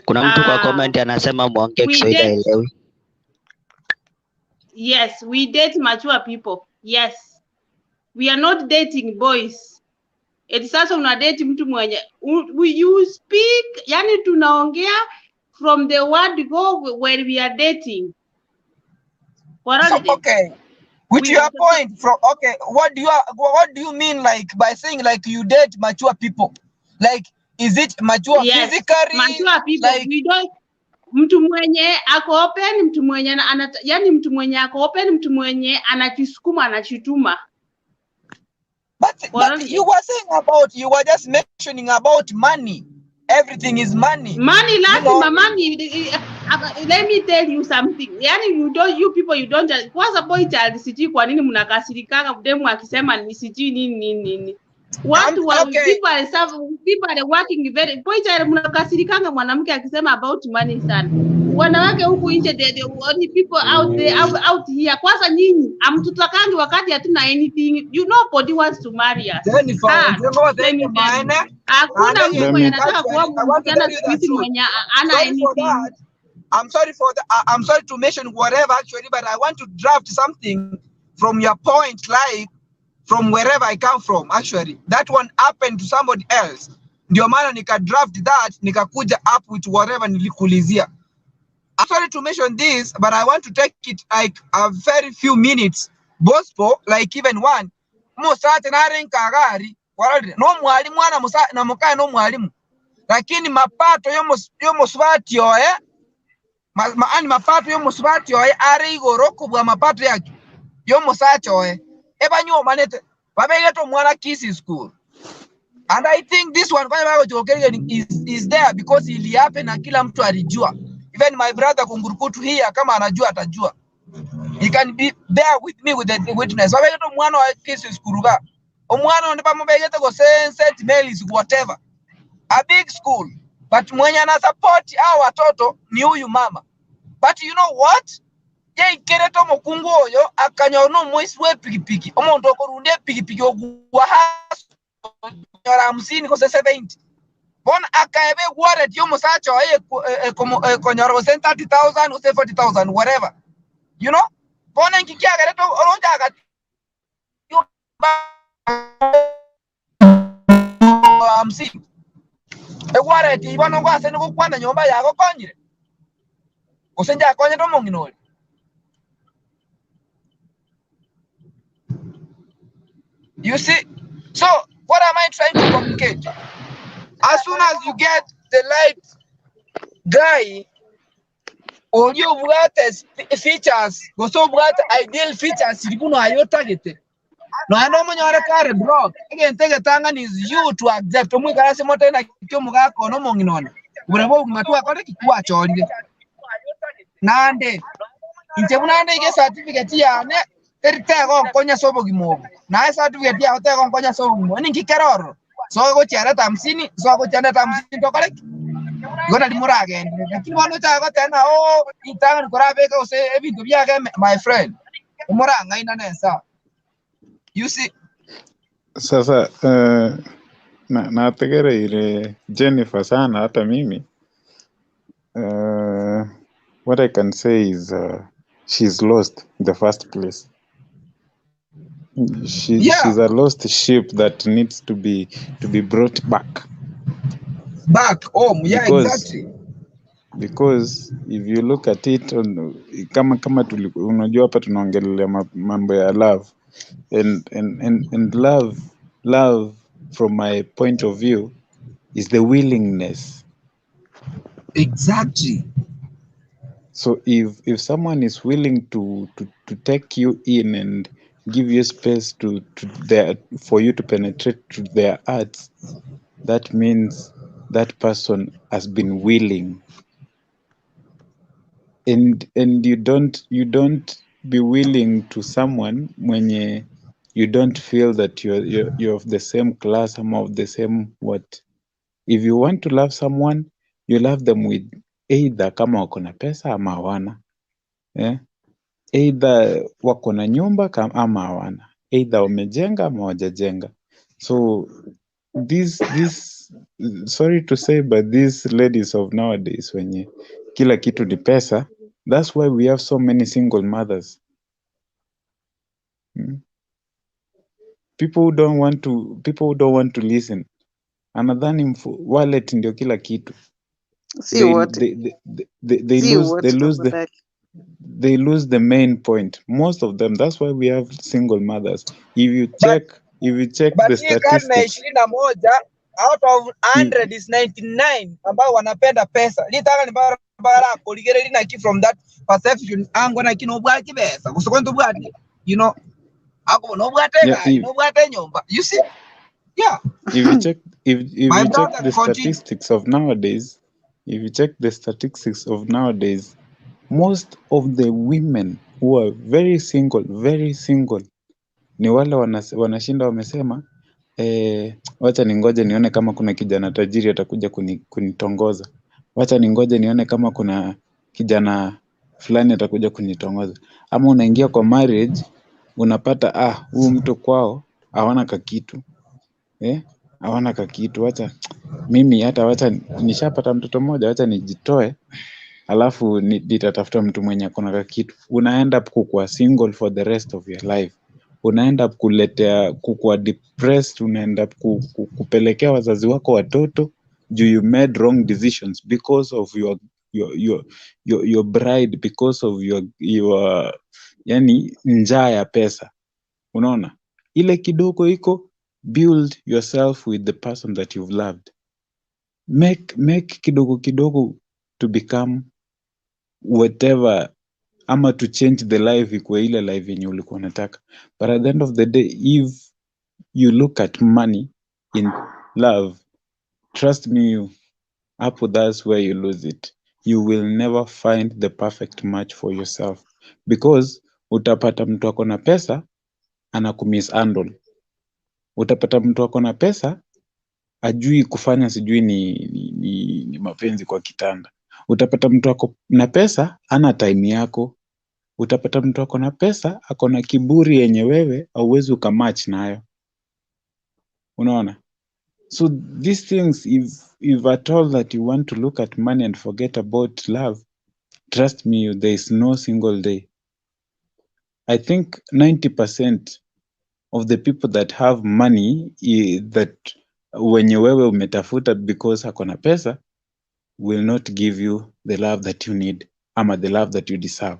Kuna mtu kwa comment anasema muongee Kiswahili elewi. Yes, we date mature people. Yes. We are not dating boys. It's sasa una date mtu mwenye you speak, yani tunaongea from the word go where we are dating. So, okay. With your point from okay, what do you mean like by saying like you date mature people? Like is it mature physically? Mature people like, we don't mtu mwenye ako open, mtu mwenye yani mtu mwenye ako open, mtu mwenye anajisukuma anachituma. But you were saying about you were just mentioning about money. Everything is money. Money, lazima money. Let me tell you something. Yani you people you don't just kwanza boy child siji kwa nini mnakasirikanga mdemu akisema ni siji nini. Watu wa people are working very boy child mnakasirikanga mwanamke akisema about money sana. Wanawake huku nje the only people out there out here kwanza nyinyi amtutakangi wakati hatuna anything. You nobody wants to marry us. Hakuna mtu mwenye anataka kuwa msichana sisi mwenye ana anything. I'm sorry for the I'm sorry to mention whatever actually, but I want to draft something from your point, like from wherever I come from. Actually, that one happened to somebody else. Ndio maana nika draft that nikakuja up with whatever nilikulizia. I'm sorry to mention this, but I want to take it like a very few minutes. Bospo, like even one. Musate na renkagari, no mwalimu mwana musa na mukae no mwalimu. Lakini mapato yo muswati yoe maani mapato yo muswati yoe are igoro kubwa mapato yake. Yo musacho yoe. Eba nyo manete babegeto mwana kisi school. And I think this one is there because ili happen na kila mtu alijua. Even my brother Kungurukutu here kama anajua atajua. He can be there with me with the witness. Babegeto mwana wa kisi school ga. Omwana onde babegeto go St. Mary's whatever. A big school. But mwenye na support hao watoto ni huyu mama. But you know what? Ye ikereto mokungu oyo akanyono moiswe pikipiki. Omondo korunde pikipiki ogwa haso. nyora 50 ko 70 bon akaebe wallet yo musacho como konyoro 30,000 or 40,000 whatever, you know, bon ngikia gare to oronja ga yo 50 wallet ibano kwa sene ko kwanda nyomba yako konyire usenja konye to monginoli. You see, so what am I trying to communicate? As soon as you get the right guy, or you got features, go so what ideal features you know are your target. No, I know when you're a car block. Again, take a tangan is you to accept. Omu kara se moto na kiomuga kono monginona. Urebo matua kore kikuwa chonde. Nande. Inchebunande ike certificate ya ne. Tertego konya sobo gimobo. Na certificate ya tertego konya sobo gimobo. Ni kikeroro. So go chara tamsini. So go chara tamsini to kore. Gona limura again. Lakini wano chago tena itangan korabe ko se ebi dubiya ke my friend. Umura ngaina nesa. You see. Sasa nategera ile Jennifer sana hata mimi. What I can say is she's lost in the first place. She's a lost sheep that needs to be brought back home. Yeah, exactly. Because if you look at it kama unajua hapa tunaongelea mambo ya love and love from my point of view is the willingness. Exactly. So if someone is willing to take you in and give you space for you to penetrate to their hearts, that means that person has been willing. And you don't be willing to someone when you don't feel that you're of the same class, some of the same what. If you want to love someone, you love them with either kama wako na pesa ama hawana. Either wako na nyumba ama hawana. Either wamejenga ama hawajajenga. So this sorry to say, but these ladies of nowadays wenye kila kitu ni pesa, that's why we have so many single mothers. People who don't want to listen. Anadhani wallet ndio kila kitu. They lose the main point. Most of them, that's why we have single mothers. If you check the statistics, out of 100 is 99 ambao wanapenda pesa. Litaka ni bara kuligere lina ki from that perception ango na kino bwa kibesa. Kusokonto bwa, you know, ako no bwa tega, no bwa nyomba. You see? Yeah. If you check the statistics of nowadays, most of the women who are very single ni wale wanashinda wamesema wacha ningoje nione kama kuna kijana tajiri atakuja kunitongoza. Wacha ningoje nione kama kuna kijana fulani atakuja kunitongoza. Ama unaingia kwa marriage unapata huyu mtu kwao hawana kakitu. Hawana kakitu. Wacha nishapata mtoto mmoja, wacha nijitoe. Alafu nitatafuta mtu mwenye akona kakitu. Unaenda kukua single for the rest of your life. Unaenda kukua depressed, unaenda kupelekea wazazi wako watoto juu you made wrong decisions because of your bride, because of your yani njaa ya pesa. Unaona? Ile kidogo iko, build yourself with the person that you've loved. Make kidogo to become whatever, ama to change the life ikuwe ile life yenye ulikuwa unataka. But at the end of the day, if you look at money in love, trust me, that's where you lose it. You will never find the perfect match for yourself, because utapata mtu ako na pesa anakumishandle. Utapata mtu ako na pesa ajui kufanya sijui ni mapenzi kwa kitanda. Utapata mtu ako na pesa ana time yako. Utapata mtu ako na pesa ako na kiburi yenye wewe hauwezi ukamatch nayo. Unaona? So these things, if at all that you want to look at money and forget about love, trust me, there is no single day. I think 90% of the people that have money that wenye wewe umetafuta because hakona pesa will not give you the love that you need ama the love that you deserve.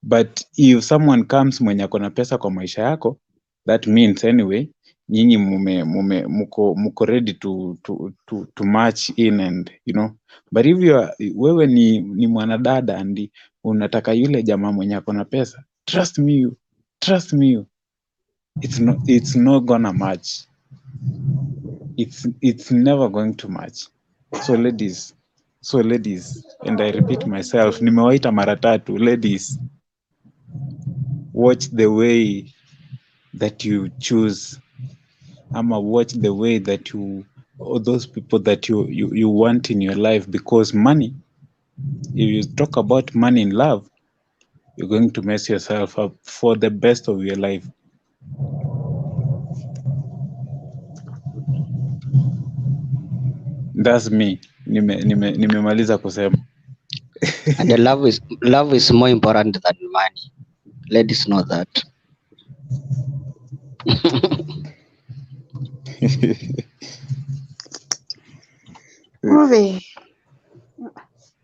But if someone comes mwenye akona pesa kwa maisha yako, that means anyway nyinyi muko ready to match in, and you know. But if wewe ni mwanadada and unataka yule jamaa mwenye akona pesa, trust me, it's not gonna match. It's never going to match. So ladies, and I repeat myself, nimewaita mara tatu, ladies, watch the way that you choose, ama watch the way that or those people that you want in your life, because money, if you talk about money in love, you're going to mess yourself up for the best of your life. That's me. Nimemaliza kusema. And the love is more important than money. Ladies know that.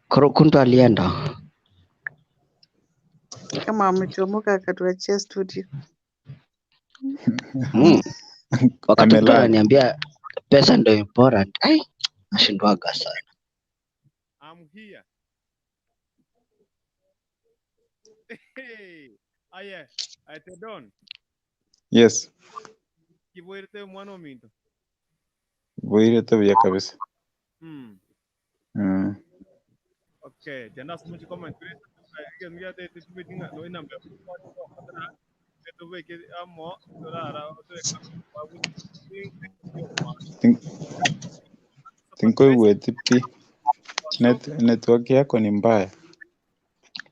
Kurukuntu alienda kama amechomoka akatuachia studio. Wakati mtu ananiambia pesa ndio important, nashindwaga sana. I'm here. Hey, aye, ate don. Yes. Kiboirete mwana minto. Boirete vya kabisa. Okay, jana sumuchi comment kuri ke ngia te tubetinga no inamba. Teto weke amo dorara Tinko iwe tipi. Network yako ni mbaya.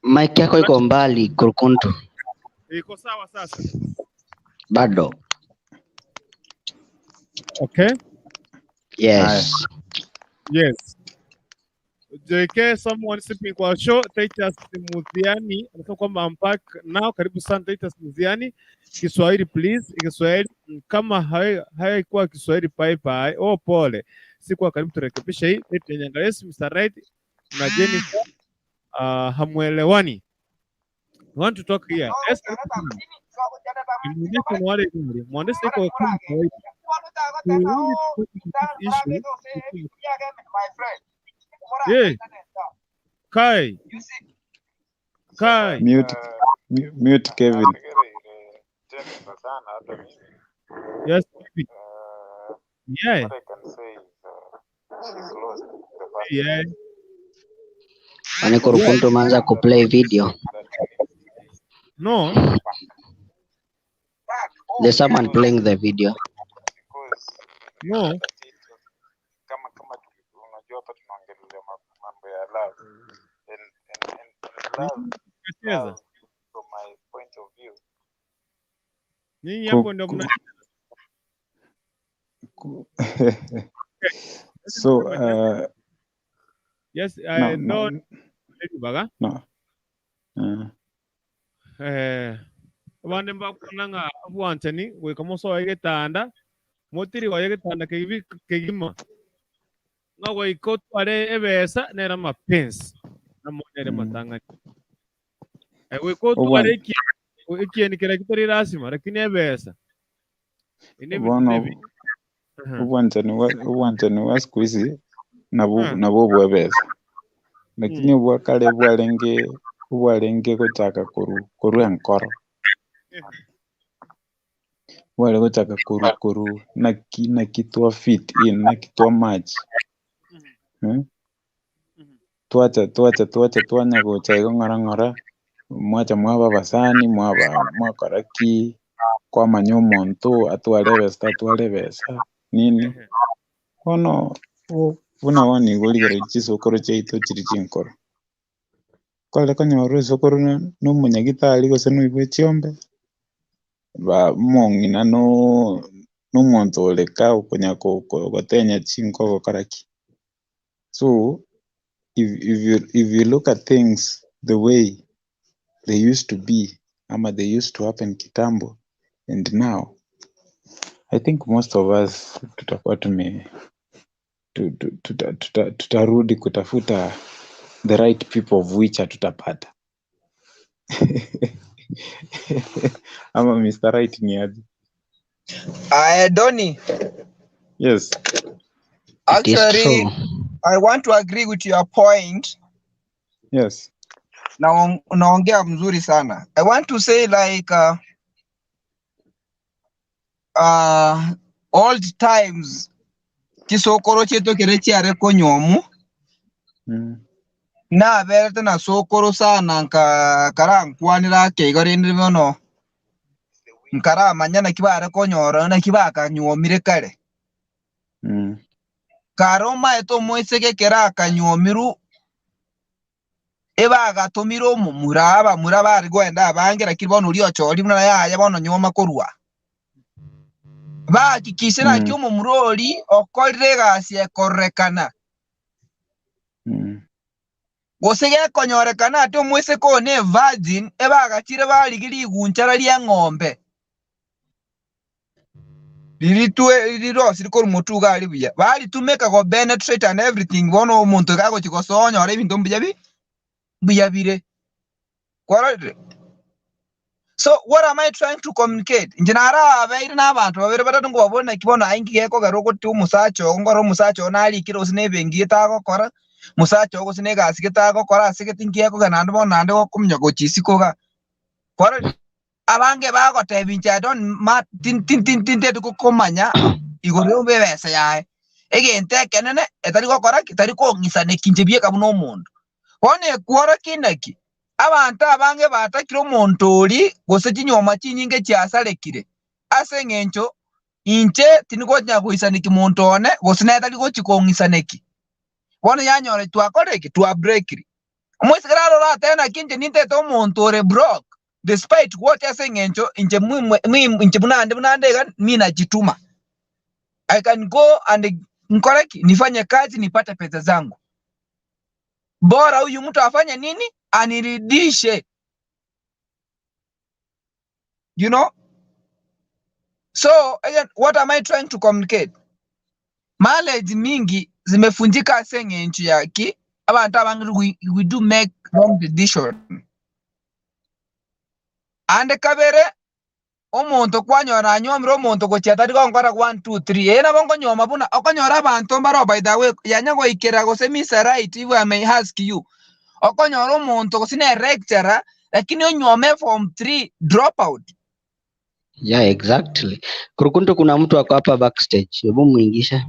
Mic yako iko mbali Kurukuntu. Iko sawa sasa. Bado. Okay. Yes. Yes. JK, someone sipping kwa show, Titus Muziani, anasema kwamba unpack now, karibu sana Titus Muziani. Kiswahili please, Kiswahili kama haikuwa Kiswahili pai. Oh pole. Sikuwa karibu turekebisha hii. Tuangalie Mr. Right na Jennifer hamuelewani. We want to talk here. Yes. Mwandesi iko kama kawaida. Yeah. Kai. Mute Kevin. Yes. Yeah. What I can say is she's lost the first. Yeah. Wani Kurukuntu manza kuplay video. No. There's someone playing the video. No. Kama unajua hapa tunaongelea mambo ya love. And love from my point of view. Nyinyi hapo ndio mna So yes, I know. No. Wande mbakunanga abwantani we kamoso ayegetanda motiri wayegetanda kegima ngawo ikoto are ebesa nera Mapenz namonere matanga we koto are ikieni kila kitori Lazima lakini ebesa ubwantani wa siku hizi nabo bwebesa, lakini bwakale bwalenge kutaka kuru enkoro wale kutaka kuru na kitwa fit in na kitwa match tuacha tuanya gocha ngora mwacha mwaba basani mwakaraki kwa manyomonto atwalebesa nini kono una wani goligere chisokoro cheito chiri chinkoro kole kanyoro isokoro no munyagitali gose no ibwe chiombe ba mongina no n'omuntu oleka okonyaka okotenya chinko gokoraki. So if you look at things the way they used to be, ama they used to happen kitambo and now, I think most of us tutakuwa tutarudi kutafuta the right people of which hatutapata. Ama Mr. Right ni aje? Donny. Yes. Actually, I want to agree with your point. Yes. Naongea mzuri sana. I want to say like old times kisokoro chetu kirechi areko nyomu. Na berte na sokoro sana kara nkwanira ke igorindi mono. Nkara manyana kiba areko nyoro na kiba ka nyomire kare. Karoma eto moiseke kera ka nyomiru eba gatumiro muraba ari gwenda abangera kirbono uri ochori muna ya bono nyoma korwa ba kikisira kyomo murori okorire gasie korrekana gosege konyorekana ate mwese ko ne virgin eba gachire bari giri gunchara lya ng'ombe liriro sirikoro mutuga ali buya bali to make go penetrate and everything bono omuntu gago chikosonya ore bintu buya bire. So what am I trying to communicate? Njinara abairi n'abantu babiri batatu ngo babone kibona aingiye ko garoko ti umusacho ngoro umusacho nali kiro sinebe ngita ko kora musacho go sinega asigeta ko kora asigeta ngiye ko ganando bonande ko kumnyago chisiko ga kora abange bago tebincha don ma tin ko komanya igoro bebesa yae egente kenene etari ko kora kitari ko ngisane kinjebie kabuno mundu one kwora kinaki abantu abange batakira omuntu oli gose kinyoma kinyinge kyasalekire ase ng'encho inche tinikonya kuisaniki muntu one gose netari gochikongisaneki bono yanyore twakoreki twabreakiri omwesigara rora tena kinje nintete omuntu ore broke despite what ase ng'encho inche inche bunande ga mina jituma I can go and nkoreki nifanye kazi nipate pesa zangu. Bora huyu mtu afanye nini? Aniridishe. You know? So, again, what am I trying to communicate? Marriage mingi zimefunjika senge nchi yaki. Abantu abangi we do make wrong decision. Ande kabere omuntu kwanyora nyomiro omuntu gochiatari gongora 1 2 3 ena bongo nyoma buna okonyora abantu mbaro by the way yanyago ikera gose Mr. Right if I may ask you okonyora omuntu gosine lecturer lakini onyome form 3 dropout. Yeah, exactly. Kurukuntu kuna mtu ako hapa backstage. Hebu muingishe.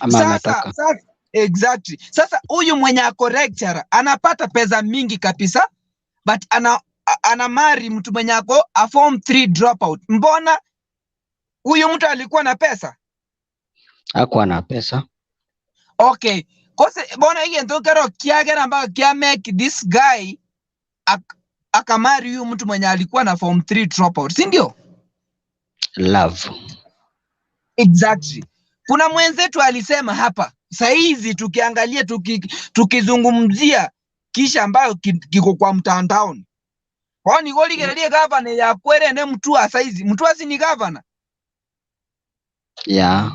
Ama ametoka. Sasa exactly. Sasa huyu mwenye ako lecturer anapata pesa mingi kabisa but ana marry mtu mwenye ako a form 3 dropout. Mbona huyu mtu alikuwa na pesa? Hakuwa na pesa. Okay. Kose bona hiyo ndo kero kiagera ambayo kia make this guy akamari huyu mtu mwenye alikuwa na form 3 dropout, si ndio? Love. Exactly. Kuna mwenzetu alisema hapa, saizi tukiangalia tukizungumzia kisha ambayo kiko kwa mtandaoni. Kwani goli gerelie governor ya kwere ne mtu saizi, mtu asi ni governor. Yeah.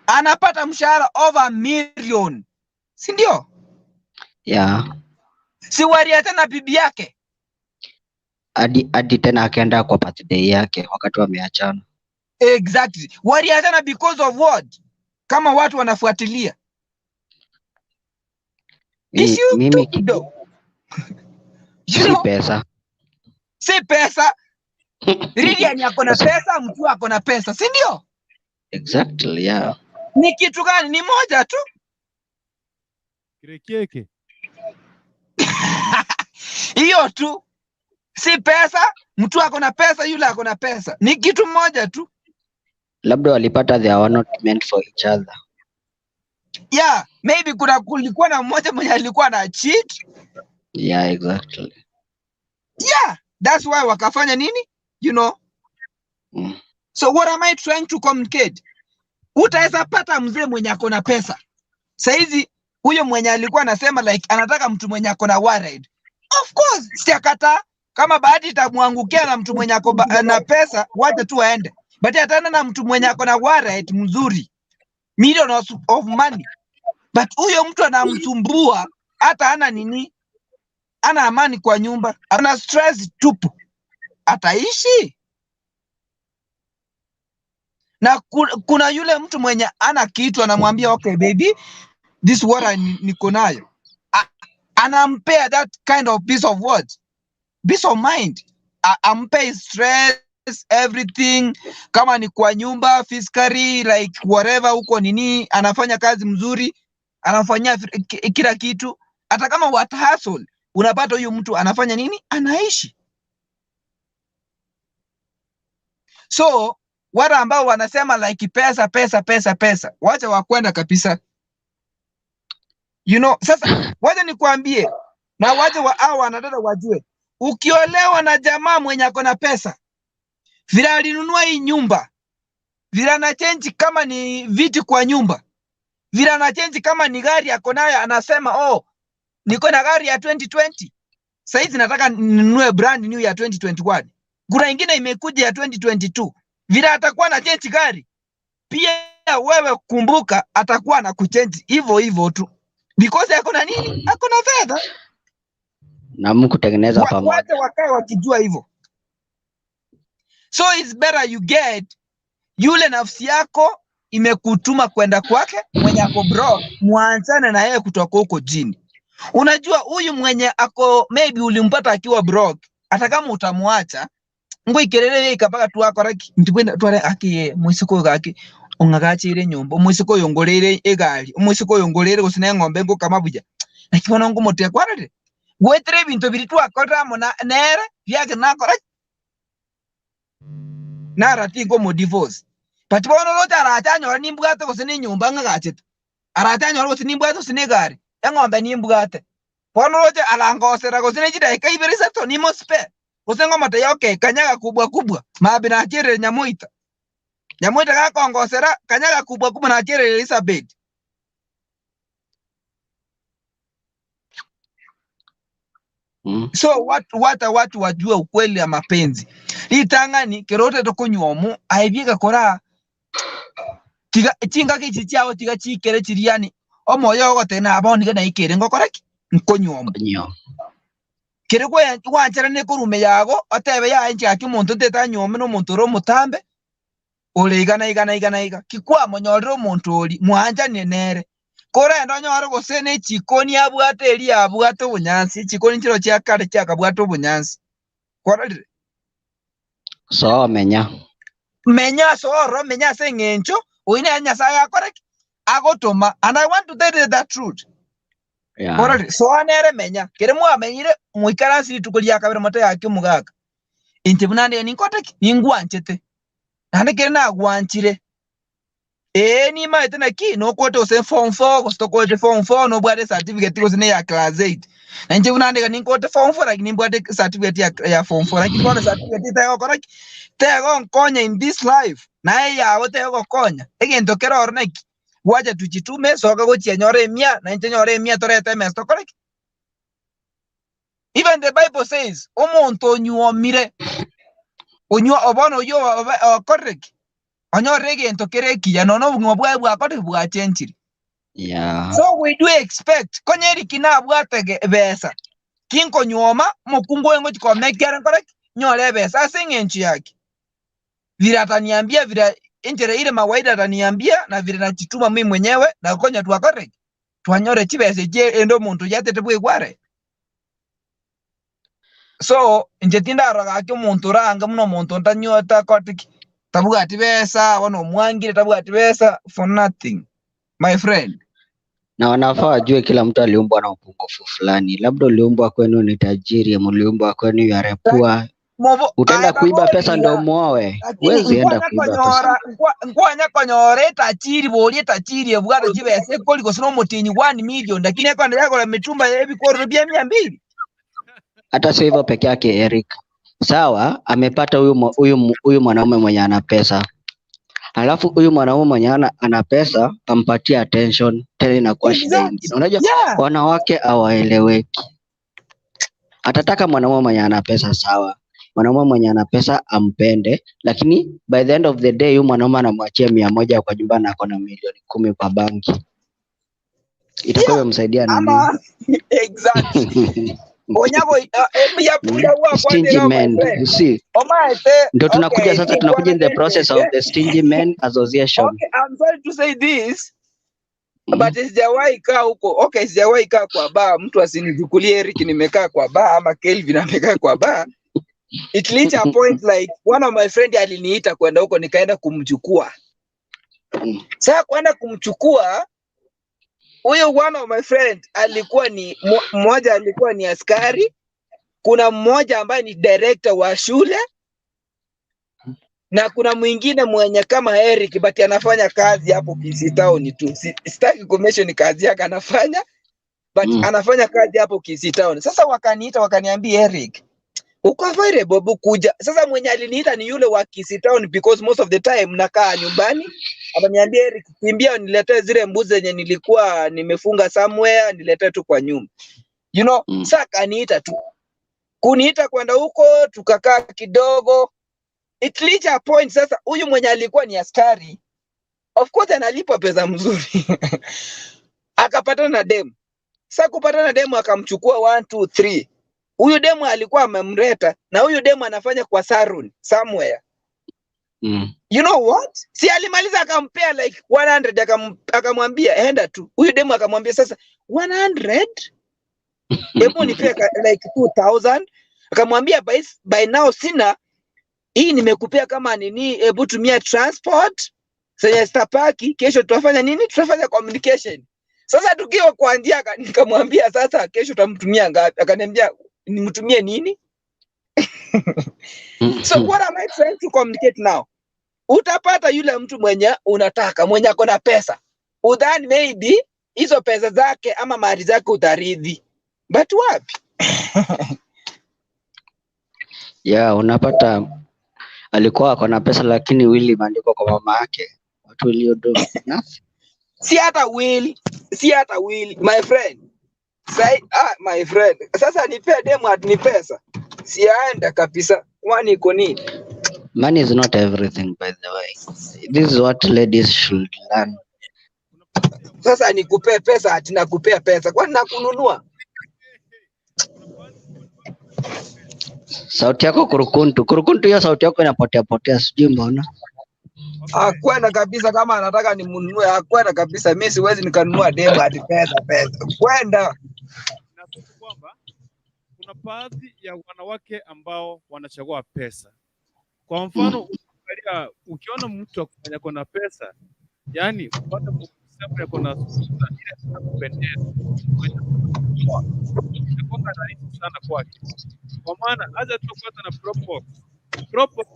Anapata mshahara over $1 million. Si ndio? Yeah. Si waria tena bibi yake. Hadi tena akaenda kwa birthday yake wakati wameachana. Exactly. Waria tena because of what? Kama watu wanafuatilia. Mimi si pesa. Si pesa. Ridi yako na pesa, mtu ako na pesa, si ndio? Exactly, yeah. Ni kitu gani? Ni moja tu. Keke. Hiyo tu. Si pesa, mtu ako na pesa, yule ako na pesa. Ni kitu moja tu. Labda walipata they are not meant for each other. Yeah, maybe kulikuwa na mmoja mwenye alikuwa na cheat. Yeah, exactly. Yeah, that's why wakafanya nini? You know. So what am I trying to communicate? Utaweza pata mzee mwenye ako na pesa. Saizi huyo mwenye alikuwa anasema like anataka mtu mwenye ako na warrant. Of course, siakata. Kama bahati itamwangukia na mtu mwenye ako na pesa, wacha tu aende. But atana na mtu mwenye ako na warrant mzuri. Millions of money. But huyo mtu anamsumbua hata ana nini? Ana amani kwa nyumba. Ana stress tupu. Ataishi? Na kuna yule mtu mwenye ana kitu anamwambia okay baby, this what niko nayo. Anampea that kind of peace of what? Peace of mind. Ampea stress, everything. Kama ni kwa nyumba, physically, like whatever huko nini, anafanya kazi mzuri, anafanya kila kitu. Hata kama what hustle, unapata huyu mtu anafanya nini? Anaishi. So, wale ambao wanasema like pesa, wacha wakwenda kabisa. You know, sasa wacha nikwambie na wacha hao wanadada wajue. Ukiolewa na jamaa mwenye ako na pesa, vile alinunua hii nyumba, vile ana change kama ni viti kwa nyumba, vile ana change kama ni gari ako nayo, anasema oh, niko na gari ya 2020. Saizi nataka ninunue brand new ya 2021. Kuna ingine imekuja ya 2022. Vile atakuwa na change gari, pia wewe kumbuka atakuwa na kuchange hivyo tu. Because ako na nini? Ako na fedha. Na mkutengeneza pamoja. Wacha wakae wakijua hivyo. So it's better you get yule nafsi yako imekutuma kwenda kwake, mwenye ako broke, muanzane na yeye kutoka huko jini. Unajua huyu mwenye ako maybe ulimpata akiwa broke, hata kama utamwacha, ngo ikerere ikapaka tu akora ntibwenda tware akiye mwisiko gaki ungagachire nyumba mwisiko yongorere egali mwisiko yongorere gusine ngombe ngo kamabuja nakibona ngo mote kwarare gwetere bintu biri tu akora mona nere byake nakora narati ngo mo divorce patibona lota arachanyo nimbugate gusine nyumba ngagachite arachanyo gusine nimbugate gusine gari engombe nimbugate bono lota alangosera gusine jida kaibere sato ni mospe usengo mata yoke kanyaga kubwa mabe na chere nyamoita kakongosera kanyaga kubwa na chere Elizabeth. So watu wajua ukweli ya mapenzi. Itangani kerote tokunywomu aibiga kora tinga kichi chao tiga chikere chiriani omoyo gote na aboni gana ikere ngokoraki nkonywomu. Kere kwa wanchara ne kurume yago atebe ya nchi akimuntu teta nyome no muntu ro mutambe ole igana kikwa monyorero omuntu oli mwanja nenere kora ndo nyoro gosene chikoni abwate eri abwate obunyansi chikoni chiro kya kare kya kabwate obunyansi kora dire so menya so menya sengencho oine anyasa yakore agotoma, and I want to tell you that truth. Yeah. Kora so anere menya kere mwamenyire muikaransi tukulia kabere mata yake mugaka intibunande ni koteki ningwanchete nande kere na gwanchire ni maite na ki no kote ose form 4 kosto kote form 4 no bwade certificate ko sine ya class 8 na intibunande ni kote form 4 lakini bwade certificate ya form 4 lakini bwade certificate tayo kora tayo konya in this life na ya wote yako konya egento kero orneki waje tujitume soka gochi nyore mia na nyore mia torete mesto correct. Even the Bible says omonto nyuomire onyo obono yo correct onyo rege entokere kiya no bwa bwa kote bwa chenchiri. Yeah. So we do expect konyeri kina bwate besa kinko nyoma mokungo ngo chiko mekere correct nyore besa singenchi yake vile ataniambia vile injere ile mawaida ataniambia na vile nachituma mimi mwenyewe na konya tu correct twanyore chibese je endo muntu yatete bwe kware. So njetinda raga ke muntu ranga muno muntu ntanyota kotiki tabuga ati besa wano mwangire tabuga ati besa for nothing my friend. Na wanafaa wajue kila mtu aliumbwa na upungufu fulani. Labda uliumbwa kwenu ni tajiri, mliumbwa kwenu yarepua. Utaenda kuiba pesa ndio muoe. Huwezi enda kuiba pesa. Ngwanya konyore tajiri boli tajiri bwara chibese koli gosino mutinyi 1 million lakini yako ndio yako la mitumba hivi kwa rubia 200. Hata sio hivyo peke yake Eric. Sawa, amepata huyu mwanaume mwenye ana pesa. Alafu huyu mwanaume mwenye ana pesa ampatie attention, tena inakuwa shida nyingine. Unajua wanawake hawaeleweki. Atataka mwanaume mwenye ana pesa, sawa. Mwanaume mwenye ana pesa ampende, lakini by the end of the day huyu mwanaume anamwachia 100 kwa nyumba na ako na 10,000,000 kwa banki. Itakuwa imemsaidia nini? Ama exactly. Onyako Stingy men, you see. Ndio tunakuja sasa, tunakuja in the process of the Stingy Men Association. Okay, I'm sorry to say this. But sijawahi kaa huko. Okay, sijawahi kaa kwa bar. Mtu asinichukulie Eric nimekaa kwa bar ama Kelvin amekaa kwa bar. It reached a point like one of my friend aliniita kwenda huko, nikaenda kumchukua. Sasa kwenda kumchukua, huyo one of my friend alikuwa ni mmoja alikuwa ni askari, kuna mmoja ambaye ni director wa shule, na kuna mwingine mwenye kama Eric but anafanya kazi hapo Kisii Town tu. Sitaki kumention kazi yake anafanya, but anafanya kazi hapo Kisii Town. Sasa wakaniita wakaniambia, Eric, uko available kuja. Sasa mwenye aliniita ni yule wa Kisii Town because most of the time nakaa nyumbani. Akaniambia, Eric, kimbia niletee zile mbuzi zenye nilikuwa nimefunga somewhere, niletee tu kwa nyumba. You know, sasa kaniita tu. Kuniita kwenda huko, tukakaa kidogo. It reached a point sasa huyu mwenye alikuwa ni askari, of course analipwa pesa mzuri. Akapatana na demu. Sasa kupatana na demu akamchukua 1 2 3. Huyu demu alikuwa amemleta na huyu demu anafanya kwa salon somewhere. You know what? Si alimaliza akampea like 100, akamwambia enda tu. Huyu demu akamwambia sasa 100? Hebu nipe like 2000. Akamwambia by now sina hii, nimekupea kama nini, hebu tumia transport. Sasa stapaki kesho tutafanya nini? Tutafanya communication. Sasa tukiwa kwa njia nikamwambia sasa kesho tutamtumia ngapi? Akaniambia nimtumie nini? So what am I trying to communicate now? Utapata yule mtu mwenye unataka, mwenye ako na pesa. Udhani maybe hizo pesa zake ama mali zake utaridhi. But wapi? Yeah, unapata alikuwa ako na pesa lakini will imeandikwa kwa mama yake. What will you do? Si hata will, my friend. Say, my friend. Sasa nipe demu ni pesa. Siaenda kabisa. Kwani iko nini? Money is not everything, by the way. This is what ladies should learn. Sasa nikupe pesa ati nakupea pesa. Kwani nakununua? Sauti yako kurukuntu hiyo sauti yako inapotea sijui mbona. Kwenda kabisa, kama anataka nimnunue kwenda kabisa, mimi siwezi nikanunua demu ati pesa. Kwenda. Nafikiri kwamba kuna baadhi ya wanawake ambao wanachagua pesa. Kwa mfano, ukiona mtu akufanya kona pesa, yani upata kusema yako na sura ile kupendeza. Inakuwa rahisi sana kwake. Kwa maana aje tu kupata na propose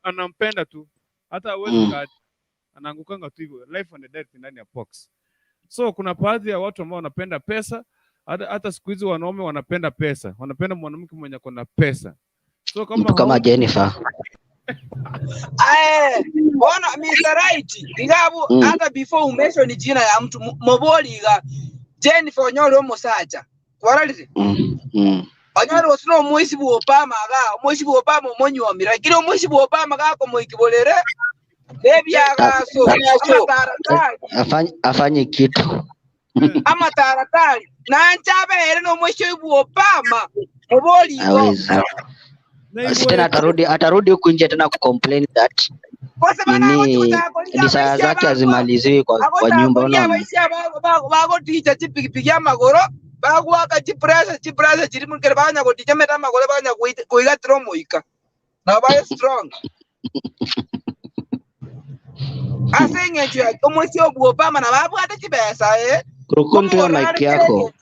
anampenda tu, hata hawezi kadi, anaangukanga tu hivyo, life and death ndani ya box. So kuna baadhi ya watu ambao wanapenda pesa, hata siku hizi wanaume wanapenda pesa, wanapenda mwanamke mwenye ako na pesa. So kama Jennifer. Bona Mr. Right, ngabo hata before umention jina ya mtu moboli ga Jennifer Onyoro Musacha. Waralite. Onyoro sino mwisi bu Obama monyi wa mira. Kile mwisi bu Obama ga ko moikibolere. Baby aga so afanye kitu. Ama taratari. Na nchabe ere no mwisi bu Obama. Moboli go. Tena atarudi huku nje tena kucomplain that nini saa zake hazimaliziwi kwa nyumba. Unaona bago ticha chipikipiki amagoro bago aka chiprasa chiri mukere banya go ticha meta magoro banya kuiga tromoika na bayo strong asenge chwa omosi Obama na babu ata chibesa kurukuntu ya mic yako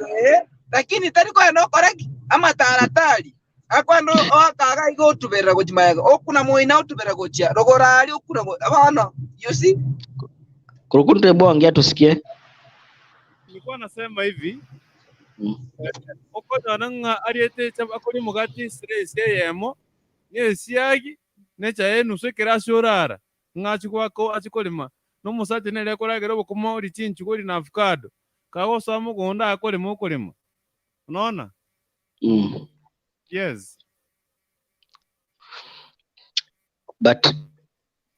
lakini tani kwa no correct ama taratari akwando akaga igo tubera go jimaga okuna moina utubera go chia rogorali okuna abana you see kurukuntu ebo ongea tusikie. Nilikuwa nasema hivi, okonya nanga ariete chaba akori mugati stress yemo nyesiagi necha enu sekera shorara ngachi kwako achikolima no musate nele koragera bokoma uri chinchi kuri na avocado kawo samo gonda akolima okolima unaona yes But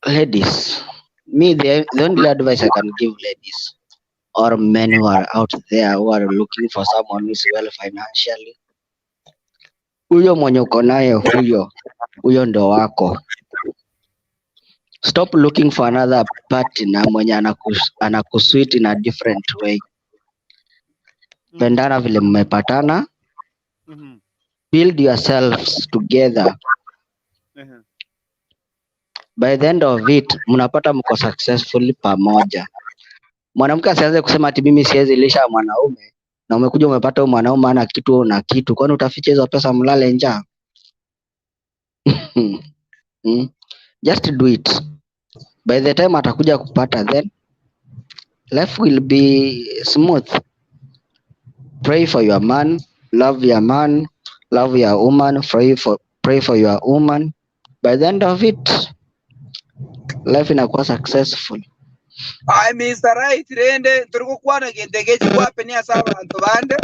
ladies, the only advice I can give ladies or men who are out there who are looking for someone who is well financially, huyo mwenye uko naye huyo ndo wako. Stop looking for another partner mwenye anakusweet in a different way. Pendana vile mmepatana. Build yourselves together. By the end of it, mnapata mko successfully pamoja. Mwanamke asianze kusema ati mimi siwezi lisha mwanaume na umekuja umepata mwanaume ana kitu na kitu, kwani utaficha hizo pesa mlale njaa? Just do it. By the time atakuja kupata, then life will be smooth. Pray for your man, love your woman, pray for your woman. By the end of it, life inakuwa successful. I Mr. Right rende turiko kwana gendegeji kwa penia sawa bantu bande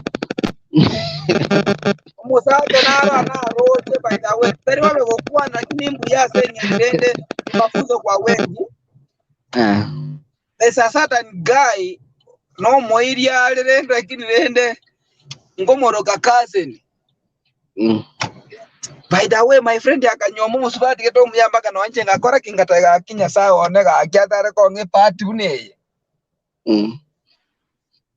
umusato nara na rote by the way tari wabe kwa na kimbu ya senye rende mafunzo kwa wengi there's a certain guy no moiria rende lakini rende ngomoroka cousin by the way my friend akanyomo musubati geto muyamba kana wanje ngakora kingataga kinya sawa onega akyatare ko nge party uneye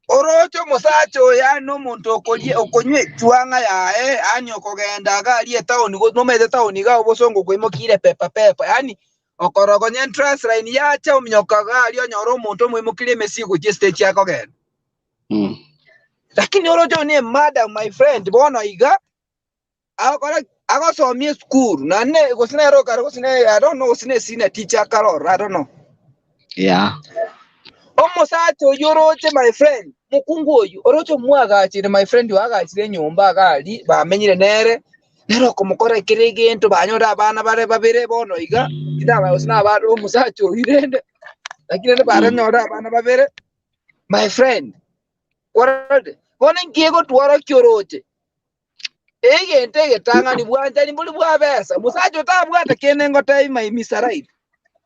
orocho musacho ya no muntu okonywe chwanga ya ani okogenda gali etaoni go no mede taoni ga obosongo kwimokire pepa yani okorogonya entrance line yacha omnyoka gali onyoro muntu mwimukire mesigo je stage yako genda lakini orocho ni madam my friend bona iga akora agosomie school na ne gosine ro karo gosine I don't know gosine sine teacher karo I don't know omusacho yoroche my friend mukungu oyu orocho mwagachire my friend wagachire nyumba gali bamenyire nere nero komukora kirege ento banyora abana bare babire bono iga idaba osina baro omusacho irende lakini ne bare nyora abana babire my friend korode bona ngiego twara kyoroche ege tanga ni bwanja ni buli bwabesa musacho tabwata kenengo tai my Mr. Right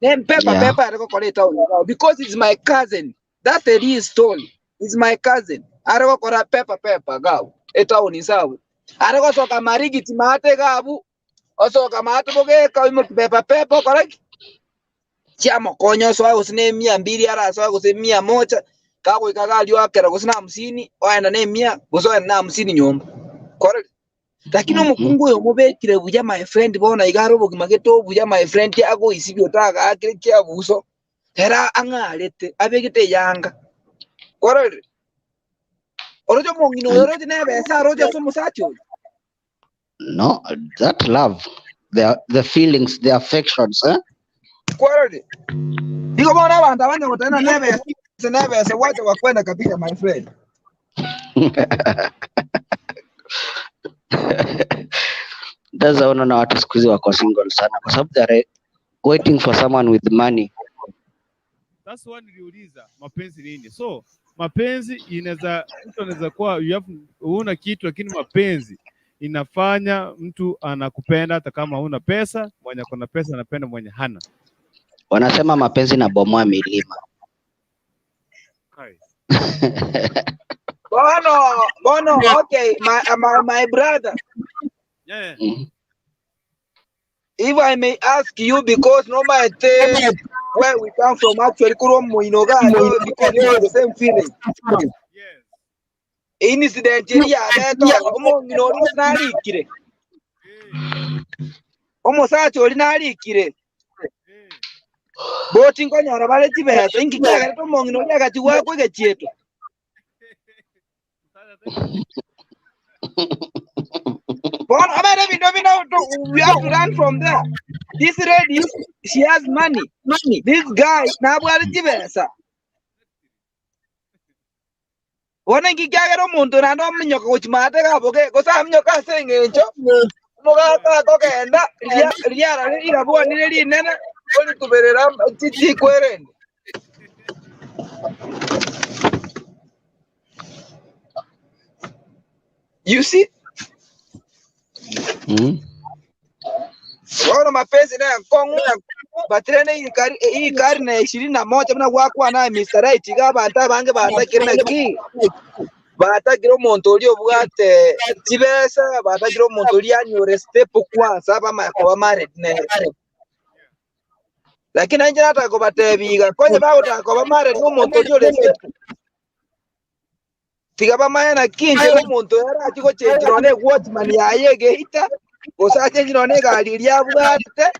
then paper ariko koleta on because it's my cousin. That's the real story. It's my cousin. Ariko kora paper gawo etaoni sawo ariko soka marigi timate gabu osoka mate boge ka imo paper correct chamo konyo so usine 200 ara so usine 100 kago ikagali wakera usina 50 oenda ne 100 uso na 50 nyomba correct lakini umukungu yo mubekire buja my friend bona igaro bogimageto buja my friend ago isibyo taga akire kya buso era angalete abegite yanga correct orojo mongino orojo ne besa rojo so musacho no that love the feelings the affections correct digo bona banda banya gotena ne besa wacha wakwenda kabisa my friend That's why unaona watu siku hizi wako single sana kwa sababu they are waiting for someone with money. That's why niliuliza mapenzi nini. So mapenzi mtu anaweza kuwa una kitu lakini mapenzi inafanya mtu anakupenda hata kama huna pesa, mwenye kuna pesa anapenda mwenye hana. Wanasema mapenzi na bomoa milima. Bono, okay, my brother. Yeah. If I may ask you, because nobody tell where we come from, actually, because we have the same feeling. Yes. Incident here, almost actually, boating on your relative has thinking among no to work with a cheto. We have to run from there. This lady, she has money. This guy, now what is Wana ngikagero muntu nando mnyoka kuchimate kaboke kosa mnyoka sengencho moga ko kenda liara irabuwa ni linene oli tuberera titi kwerende. You see? Wana mapenzi na kongu batrene hii karne 21 mna wakwa na Mr. Right gaba bange batakirina ki batakira omuntu oli obwate kibesa batakira omuntu oli anyore step kwanza bamakoba married ne lakini anje natako batebiga konye bagotako ba married n'omuntu oli ole step tiga bamaena kinje omuntu era akiko chenjiro ne watchman yayege hita osache njiro ne gali lya bwate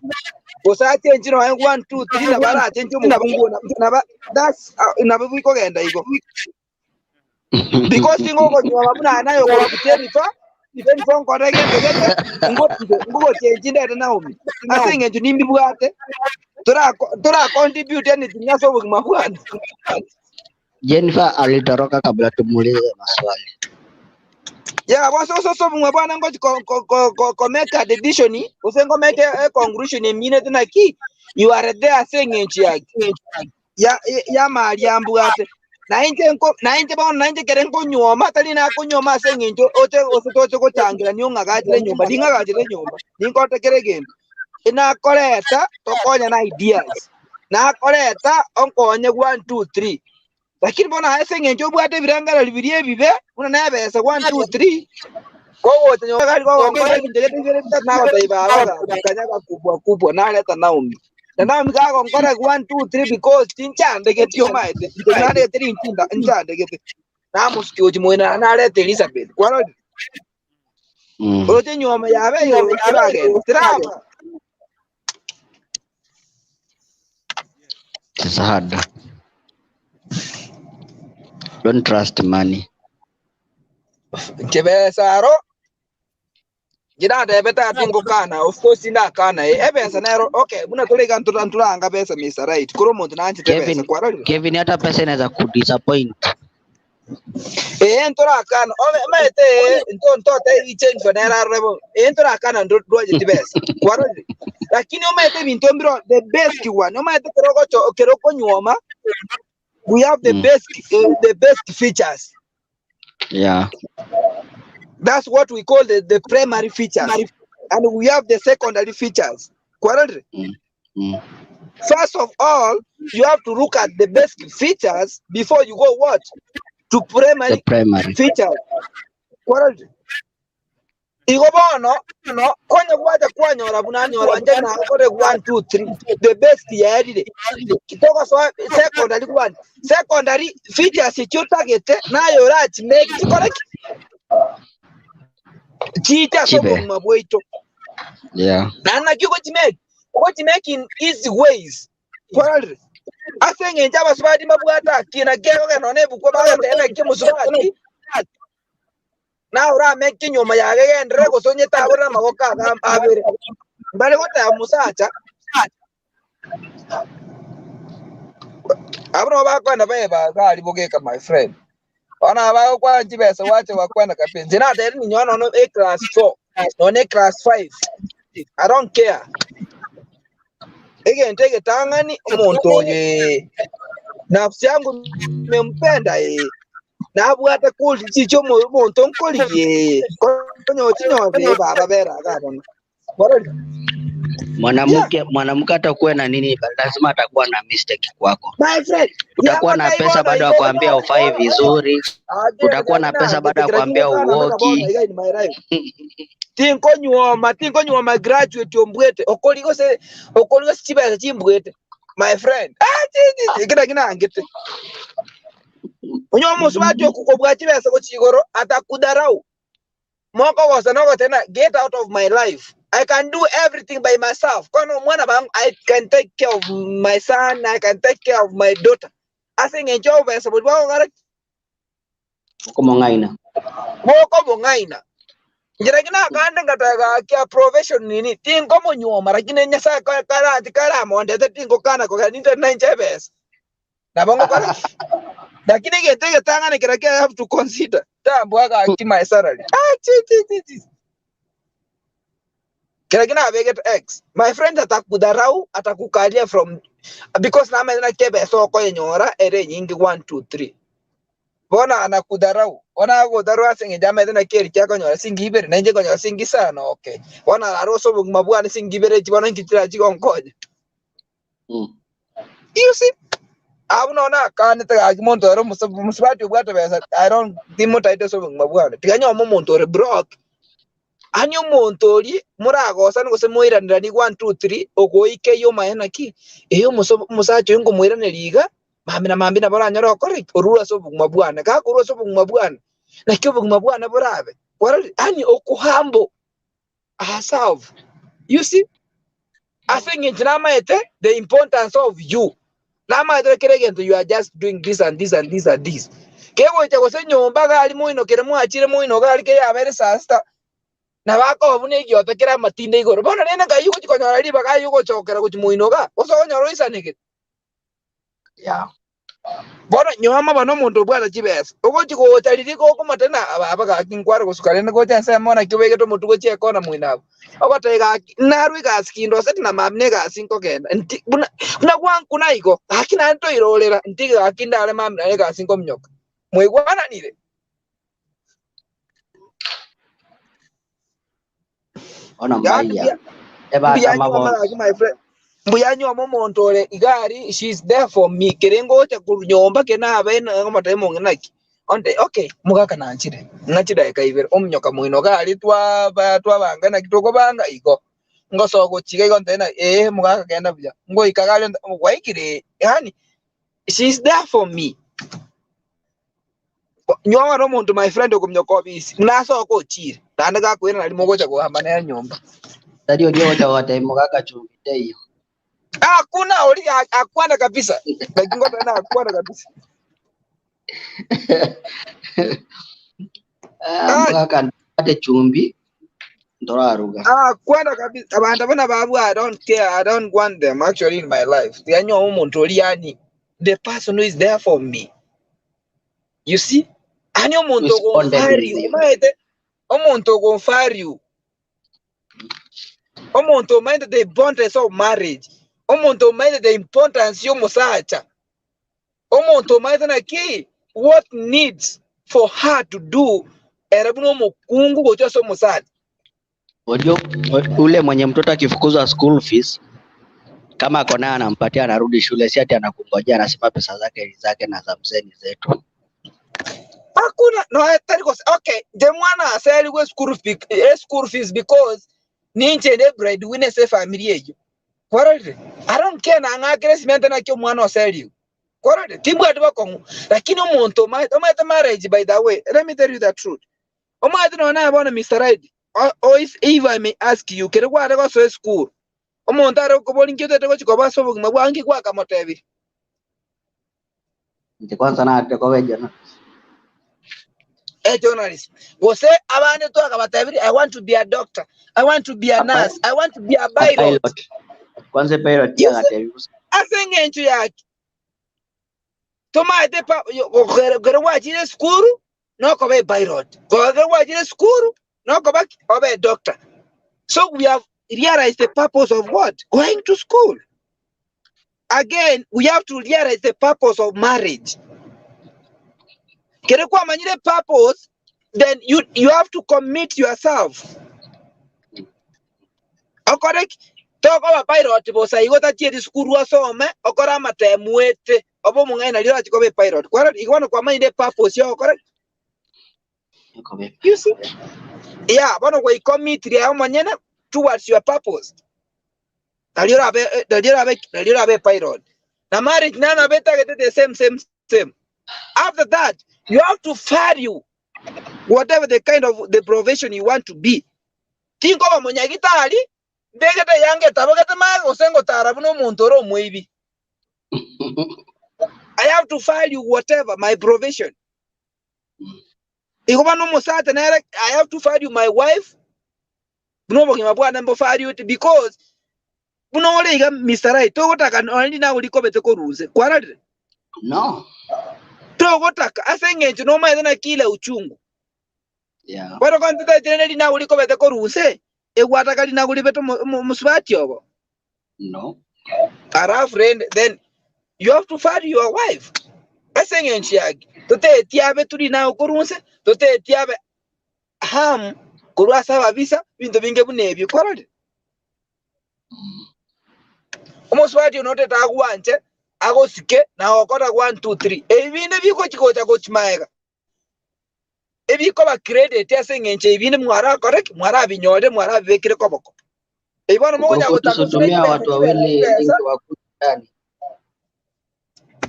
osache njiro 1 2 3 na bara chenjo mukungu na that's nabiko genda iko because tingo ko nywa muna nayo ko kutenifa ifo nkore gete ngo chenji ndete Naomi asenge nju nimbi bwate tora contribute anything yaso bugima bwana. Jennifer alitoroka kabla tumuulize maswali. Yeah, so mwa bwana ngo ko make a decision usengo make a conclusion in minute na ki you are there saying nchi yake ya mali ambwate na inje bana kere ngo nyoma tali na ko nyoma saying nchi ote ko tangira ni unga gajire nyumba dinga gajire nyumba ningo tekerege ina koleta tokonya na ideas na koleta onkonye 1 2 3 lakini bona saying nchi obwate birangara bibirie bibe una na besa 1 2 3 ko wote nyoka gali ko ngore ndegete ngere na bataiba kanyaga kubwa na leta Naomi na Naomi ka ko ngore 1 2 3 because tincha ndegete yo maite na leta tinda ncha ndegete na musikio jimoina na leta Elizabeth kwaro ote nyoma yabe yo kirage trama It's hard. Don't trust money. Kebesaro jina de beta tingo kana of course ina kana ebesa nero okay muna toleka ntulanga pesa Mr. Right kuro muntu nanchi pesa kwaro Kevin hata pesa inaweza kudisappoint. Ntora kana mete ntote ichange banera rebo ntora kana ndo doje pesa kwaro lakini mete binto mbiro the best one mete keroko nyoma we have the best features. Yeah. That's what we call the primary features. And we have the secondary features. First of all, you have to look at the best features before you go what? To primary features. Igobono, no, konya kwaja kwanyora bunanyora nje na kore 1 2 3 the best ya edide. Kitoko so secondary one. Secondary features you target na yora make correct. Chita so mabweito. Yeah. Nana kiko make in easy ways. Kwari. Asenge njaba swadi mabwata kina gero kana nebu kwa baga tena kimu swadi. Na ura make nyoma ya gendere ko sonye tabura magoka ga abere. Bale ko ta musacha. Abro ba kwa na beba ga libogeka my friend. Ona ba kwa njibesa wache wakwenda kapenzi na tena ni nyono no a class 4 no ne class 5 I don't care ege ntege tangani umuntu ye nafsi yangu nimempenda na bwata kuli chicho umuntu nkoli ye konyo chinyo baba bera kana mwanamke atakuwa na nini lazima atakuwa na mistake kwako. My friend, utakuwa na pesa baada ya kuambia ufai vizuri, utakuwa na pesa baada ya kuambia uoki. Tinko nyoma graduate ombwete okoliko chibesa chimbwete my friend kina angete unyo musubati okukobwa chibesa ko chigoro atakudarau moko gosa noko tena get out of my life. I can do everything by myself. I can take care of my son. I can take care of my daughter. I think enjoy pesa but wao Como ngaina. Como ngaina. Njira kina kanda ngata kia profession nini. Tingo mo nyoma lakini nyasa kala monde tingo kana ko kanita 9 pesa. Na bongo kala. lakini getege tangane kirake I have to consider tambwaga akti my salary chi kirake na beget x my friend atakudharau atakukalia from because na mena kebe soko yenyora ere nyingi 1 2 3 bona anakudharau ona godharau asinge jama tena keri chako nyora singibere na nje konyora singi sana okay bona aroso mabwana singibere chibona nkitira chikonkoje you see abunona kanete agimontore musibati bwate besa I don't demotivate so mabwana tiganyo montore brock anyo montori muragosa ngo se moiranira ni 1 2 3 ogoike yo mahena ki eyo musacho ngo moiraniriga mambi na baranyoro okori orura so mabwana ka kurura so mabwana na kyo mabwana borabe ani okuhambo herself you see I think it's the importance of you lama you are just doing this and this and this and this kewo cha kose nyomba gali muino kere muachire muino gali ke yabere sasta na bako bune gyoto kera matinde igoro bona nena ga yuko chikonyora riba ga yuko chokera ku muino ga oso onyoro isanike ya bona nyoma bano muntu bwana chibesa uko chiko taliri ko kumatena aba ga kinkwara kusukare ngo cha sema kibege to mutu ko cheko na muinabo obatega naru ga skindo seti na mamne ga sinko genda una gwan kuna iko hakina nto irolera ntiga akindale mamne ga sinko mnyoka mwigwana nire ona mbaya eba kama boss my friend mbuyanyo montore igari she's there for me kerengo cha kunyomba kena bena ngomatemo ngenaki onde okay mugaka nanchire nachida ikaibere omnyoka muino gali twa bangana kitoko banga iko ngoso go chige go ndena mugaka kenda bya ngo ikagali waikire yani she's there for me nyoma no muntu my friend okumnyoko bisi naso ko chire tanda ga kwena nali mogocha go hamba na nyomba tadi odio cha wate mugaka chumbite hiyo kuna uli akwana kabisa lakini ngoto na akwana kabisa mugaka ate chumbi ndoraruga akwana kabisa abantu bana babu I don't care I don't want them actually in my life yanyo umuntu oli yani the person who is there for me you see ani umuntu go fari umaite umuntu go fari umuntu mind the importance of marriage umuntu mind the importance yo musacha umuntu mind na ki what needs for her to do erabuno mukungu gocho so musacha odio ule mwenye mtoto akifukuzwa school fees kama ako naye anampatia anarudi shule si ati anakungojea anasema pesa zake na za mzeni zetu hakuna no okay the mwana asali go school fees because ninche ne breadwinner se family yeyo korode I don't care na ngagresment na kyo mwana asali korode tibu atu bako lakini umuntu omata marriage by the way let me tell you the truth omata no na bona Mr. Right or if I may ask you kere kwa go so school omuntu are ko boli nkyo tete ko chikoba so bugima bwangi kwa kamotebi ndi kwanza na ate ko wejana journalist will say I want to talk about everything. I want to be a doctor, I want to be a nurse, I want to be a pilot. Kwanza pilot ya ngatebi asenge nchu yake toma ite pa gere wajire school no ko be pilot gere wajire school no ko be doctor. So we have realized the purpose of what going to school. Again we have to realize the purpose of marriage. Kere kwa manyire purpose, then you have to commit yourself. Correct? Talk about pilot bosa igota tie school wasome okora matemwete obo mungai na lira chikobe pilot. Correct? Igwana kwa manyire purpose yo correct? You see? Yeah, bono we commit ya manyene towards your purpose. Dalira be pilot. Na marriage nana beta get the same. After that, you have to value whatever the kind of the profession you want to be. Think of monyagitali, begeta yange tabagata ma osengo tarabuno montoro mwebi. I have to value whatever my profession. Igobano mosata na I have to value my wife. Buno bogima bwana mbo value it because buno ole iga Mr. Right to taka only na uliko bete ko ruze. Kwarade? No. gotaka aseng'encho no maethana kila uchungu Yeah. Waro kontita tene lina uli ko bete koruse egwataka lina uli beto muswati obo No. Ara friend then you have to find your wife aseng'encho yake tote tiabe tuli na koruse tote tiabe ham kurwa saba visa bintu binge bunebyo korode umuswati unote tagwanje agosike na okora 1 2 3 ebinde biko chikocha gochimaega ebiko ba credit aseng'enche ebinde mwara correct mwara binyode mwara bibekire koboko ibona moja Tutumie watu wawili link wa ndani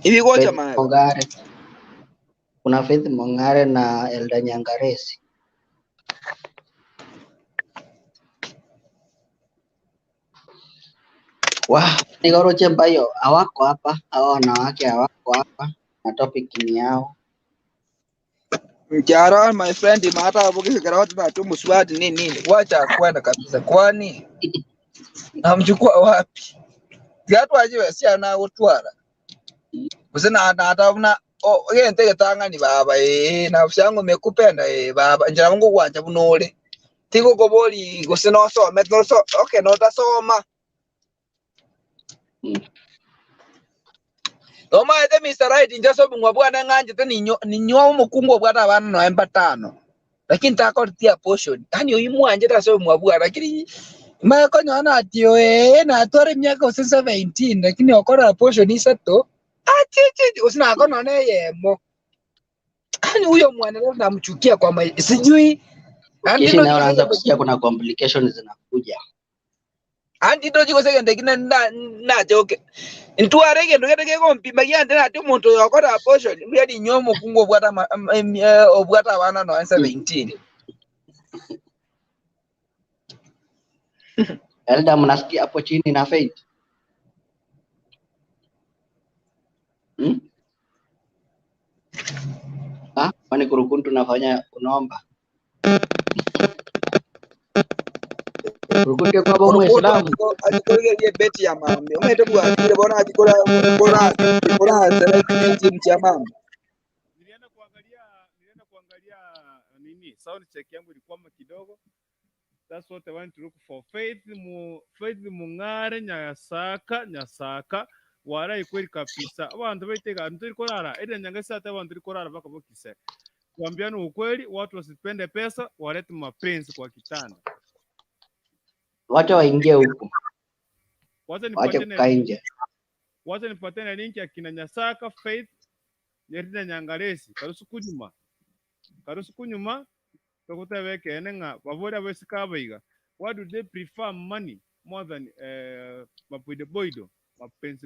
ibiko chamaega Mongare. Kuna Faith Mongare na Elda Nyangaresi. Nigoro chembayo hawako hapa, hao wanawake hawako hapa na topic ni yao. Mjara my friend mata aboki garawati na tu muswati nini wacha kwenda kabisa kwani namchukua wapi viatu ajiwe sia na utwara usina hata una yente tanga ni baba na ushango mekupenda baba njira mungu kwanja bunole tiko koboli gusino so metno so okay no ta soma Toma ete Mr. Right injaso bungwa bwana nganje te ninyo mukungu bwana bana no embatano lakini takortia portion yani uyimu anje ta so bungwa lakini ma konyana atio na tore miaka 17 lakini okora portion isato chichi usina kono ne yemo yani huyo mwana namchukia kwa sijui Kishi na unaanza kusikia kuna complications zinakuja. Andi doji ko segende kina na joke Ntuare ke ndogete ke kompi magiyande na tumuntu yakora portion mbiyadi nyomo kungo bwata obwata bana no 17 Elda mnasikia hapo chini na Faith? Kwani kurukuntu nafanya unaomba? Kurukuntu kwa bomu Muislamu. Ajikorege beti ya mambe. Umete bwa kile bona ajikora celebrity mcha mambe. Nilienda kuangalia nini sound check yangu ilikuwa kidogo. That's what I want to look for. Faith Mungare Nyasaka wara ikweli kabisa. Abantu baitega nturi korara ede nyangasa hata abantu korara bakabokise. Kuambiana ukweli watu wasipende pesa walete mapenzi kwa kitanda. Wacha waingie huko. Wacha kukaa nje. Wacha nipatane link ya kina Nyasaka Faith Yerida Nyangaresi karusu kunyuma tokuta weke enenga bavoda wesikabaiga. Why do they prefer money more than boido Mapenz?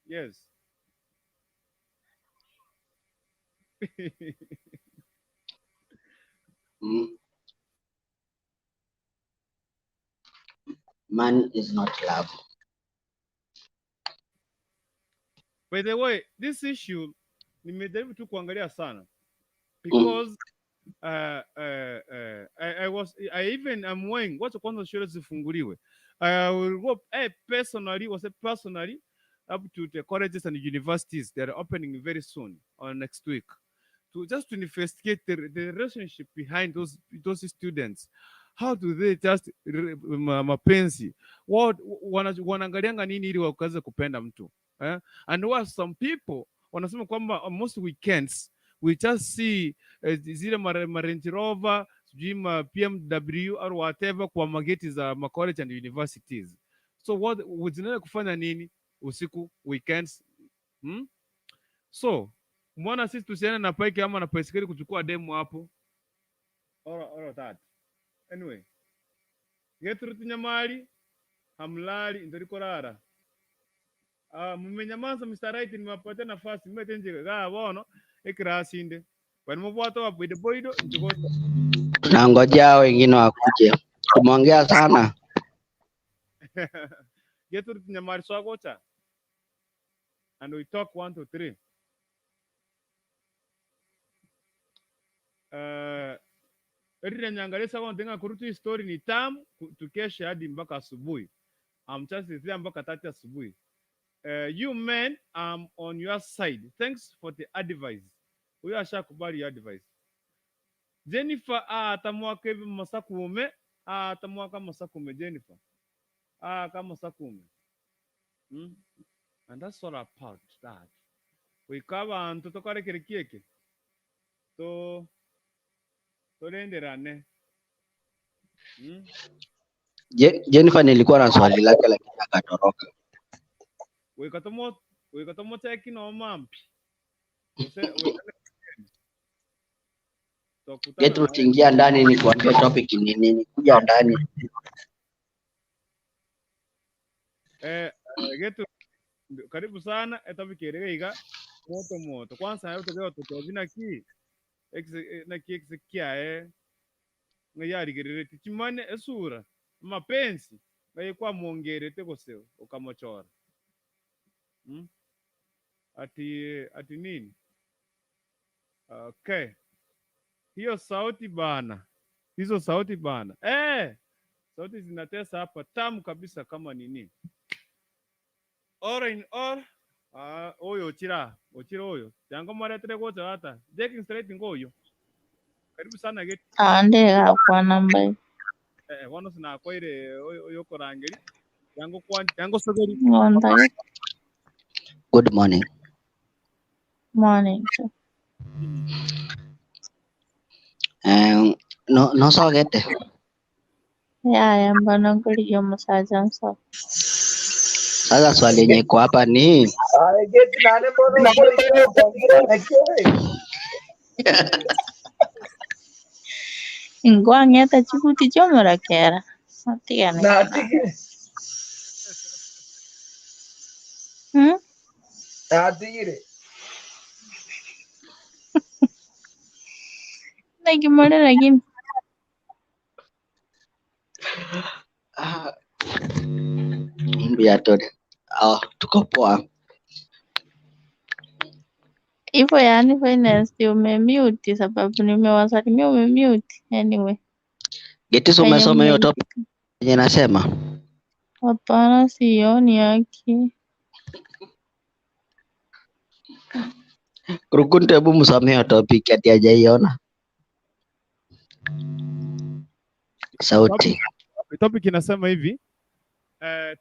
Yes. Man is not love. By the way, this issue nimejaribu tu kuangalia sana because I even am weighing what's kwanza shule zifunguliwe. I will go personally up to the colleges and universities that are opening very soon or next week to investigate the relationship behind those students. How do they just mapenzi? What wanaangalianga nini ili wakaanze kupenda mtu? And what some people wanasema kwamba most weekends we just see zile Range Rover sijui ma BMW or whatever kwa mageti za college and universities. So what zinaenda kufanya nini usiku weekends? So mbona sisi tusiane na Pike ama na Paisikeli kuchukua demo hapo? All of that. Anyway, Getruti Nyamali hamlali ndiko rara. Mmenyamaza Mr. Right nimewapatia nafasi mmetenje bono ikirasinde. Kwani mbwato wa boido njogota. Tunangojea wengine wakuje. Tumeongea sana. Getruti Nyamali swagota. And we talk 1 to 3. Erina Nyangaresa wandenga kurutu story ni tamu tukesha hadi mpaka asubuhi. Amchasi mpaka 3 asubuhi. You men, I'm on your side. Thanks for the advice. Huyo ashakubali your advice. Jennifer atamwaka hivi masakume, atamwaka masakume Jennifer. Kama masakume. And that's all about that. Wikaba antu tokarekere kieke. To tolenderane. Jennifer nilikuwa na swali lake lakini akatoroka. Wikatomo teki no mampi. Getu tingia ndani ni kuambia topic ni nini. Kuja ndani. Getu karibu sana topic iga moto. Kwanza hayo tokeo tutozina ki na ki kia ngayari gerere chimane Sura Mapenzi kwa muongere tekoseo ukamochora. Ati nini? Okay. Hiyo sauti bana. Hizo sauti bana. Sauti zinatesa hapa tamu kabisa kama nini. All in all, oyo ochira oyo. Jango maretere kote hata. Taking straight ngoyo. Karibu sana get. Ndega kwa namba. Wano sina kwa ile oyo korangeli. Jango sogeri. Ngonda. Good morning. Morning. No so gete. Ya mbona nguli yo masajan so. Sasa swali yenye iko hapa ni Ingwa ngeta chibuti chomora kera. Satigana. Atigire. Lagi mole lagi. Mbiatode. Tuko poa. Hivyo yani finance umemute sababu nimewasalimia umemute anyway. Geti umesoma hiyo topic yenye nasema? Hapana sioni yake. Kurukunte hebu msome hiyo topic ati hajaiona. Sauti. Topic inasema hivi.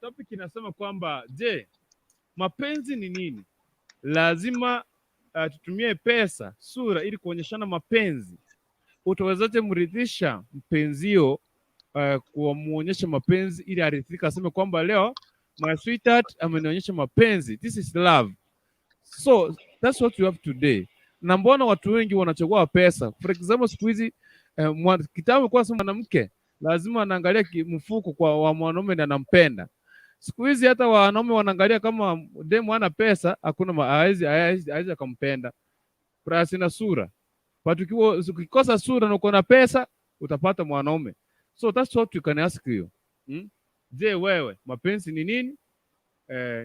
Topic inasema kwamba je, mapenzi ni nini? Lazima tutumie pesa, sura ili kuonyeshana mapenzi. Utawezaje mridhisha mpenzio kumuonyesha mapenzi ili aridhika, aseme kwamba leo my sweetheart amenionyesha mapenzi. This is love. So that's what we have today. Na mbona watu wengi wanachagua pesa? For example, siku hizi kitambo kwa mwanamke lazima anaangalia mfuko kwa wa mwanaume na anampenda. Siku hizi hata wanaume wanaangalia kama demu ana pesa, hakuna hawezi kumpenda. Plus na sura. Ukikosa sura na uko na pesa utapata mwanaume. So that's what you can ask you. Je, wewe mapenzi ni nini?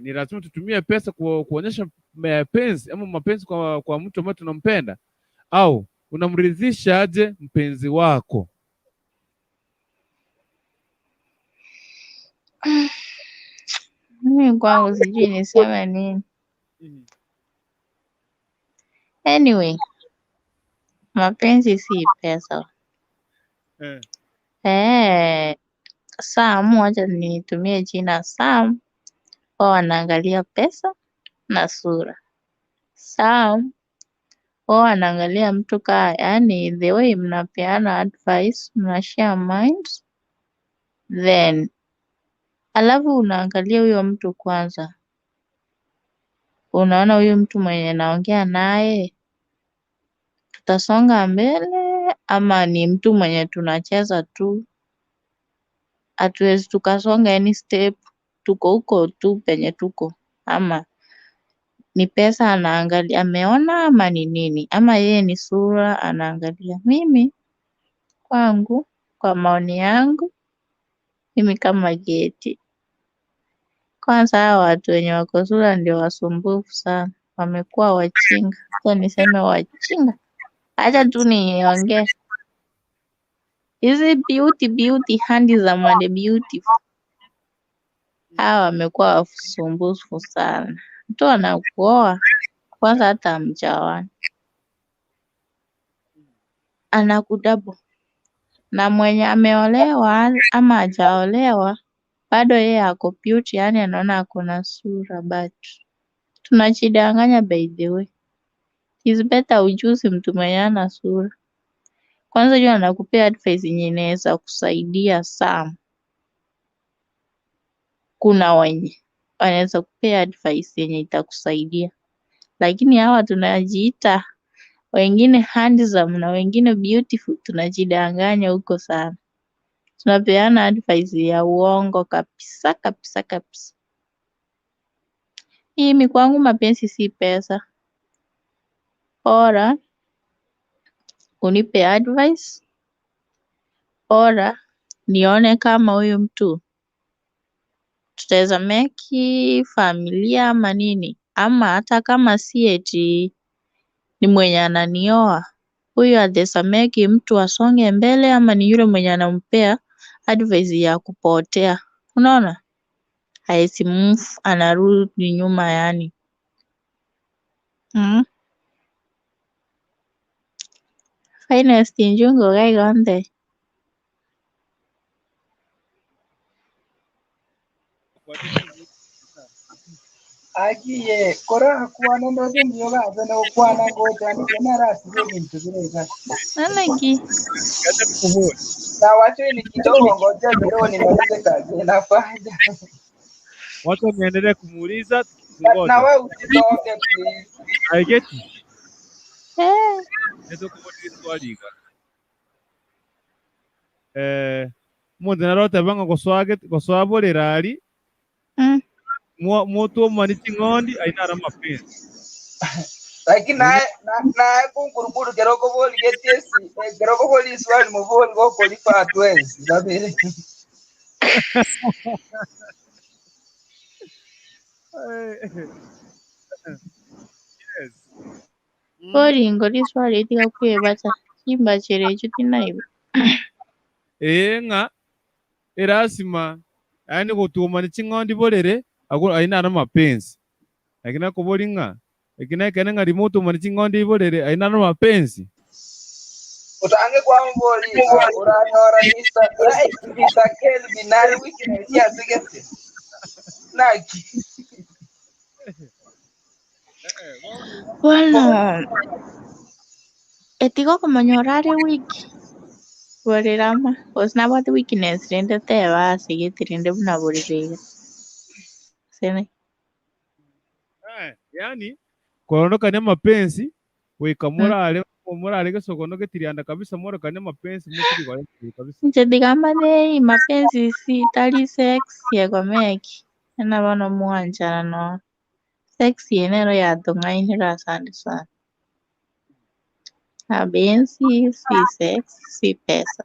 Ni lazima tutumie pesa kuonyesha mapenzi ama mapenzi kwa mtu ambaye tunampenda, au unamridhisha aje mpenzi wako? Mimi kwangu sijui niseme nini. Anyway, mapenzi si pesa. Sam, wacha nitumie jina Sam. Wanaangalia pesa na sura. Sam wanaangalia mtu yani the way mnapeana advice, mnashare minds, then alafu unaangalia huyo mtu kwanza. Unaona huyu mtu mwenye naongea naye tutasonga mbele ama ni mtu mwenye tunacheza tu, hatuwezi tukasonga any step, tuko huko tu penye tuko, ama ni pesa anaangalia ameona ama ni nini, ama yeye ni sura anaangalia. Mimi kwangu, kwa maoni yangu, mimi kama Geti, kwanza hawa watu wenye wako sura ndio wasumbufu sana, wamekuwa wachinga. Sasa niseme wachinga, acha tu niongee. Hizi beauty handi za Mwende Beautiful Hawa wamekuwa wasumbufu sana. Mtu anakuoa kwanza hata hamjaoana. Anakudouble. Na mwenye ameolewa ama hajaolewa bado yeye ako cute, yani anaona ako na sura but tunajidanganya by the way. It's better ujuzi mtu mwenye hana sura. Kwanza yule anakupea advice yenye inaweza kusaidia sana. Kuna wenye wanaweza kupea advice yenye itakusaidia. Lakini hawa tunajiita wengine handsome na wengine beautiful, tunajidanganya huko sana. Tunapeana advice ya uongo kabisa kabisa kabisa. Mimi kwangu mapenzi si pesa. Bora unipe advice. Bora nione kama huyu mtu tutaweza make familia ama nini, ama hata kama si eti ni mwenye ananioa, huyu ataweza make mtu asonge mbele ama ni yule mwenye anampea advice ya kupotea. Unaona? Haezi move, anarudi nyuma yani. Finest njungo kaikonde. Agiye kora kwana ndoze myoga azana kwana ngoja nigena rasiye bintu bireza. Nalagi. Na wacho ni kidogo ngoja leo nimalize kazi nafanya. Watu wameendelea kumuuliza Na ngoja. wewe usitoke please. Haigeti. Eh. Ndio kumuuliza swali ga. Mundu narota banga goswabo rirari. Moto maniti ngondi ainara mapenzi. Lakini na kunkurukuru geroko boli getesi geroko boli swali muboli go kolipa twenzi labere. Yes. Bori ngori swali tika kwebacha. Kimba cherecho tinaiba. Nga erasima yani gutuma ni chingondi borere ago ainara mapenzi. Lakini akobori nga ekina remote mani chingondi borere ainara mapenzi. Utange kwa mboli uranyora Mr. Kelvin nari weekend ya sigete. Naki. Bueno. Etiko como nyorare wiki. Borerama. Osnaba the weakness rende te va sigete rende buna borere. Sene. Yani kuondoka ni mapenzi wikamurale umurale gesogono getirianda kabisa moroka ni mapenzi mutiri kwa kabisa. Nchedigamba de mapenzi si tali sex yegomeki. Ena bano muanjana no. Sex yenero ya dongainira asante sana. Mapenzi si sex si pesa.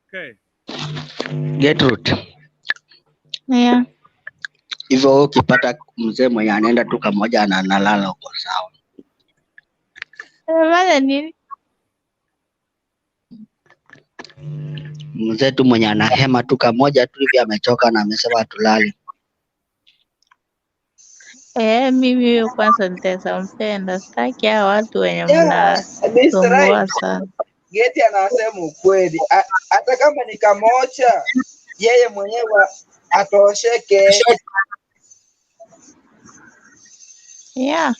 Okay. Gertrude, Yeah. hivyo ukipata mzee mwenye anaenda tu kamoja na analala uko sawa. Mada nini? Mzee tu mwenye anahema tu kamoja tu hivi amechoka na amesema tulale. Mimi huyo kwanza nitampenda. Sitaki hao watu wenye Yeah, Mr. mnasumbua Right. sana. Geti anasema ukweli. Hata kama ni kamocha yeye mwenyewe atosheke. Yeah.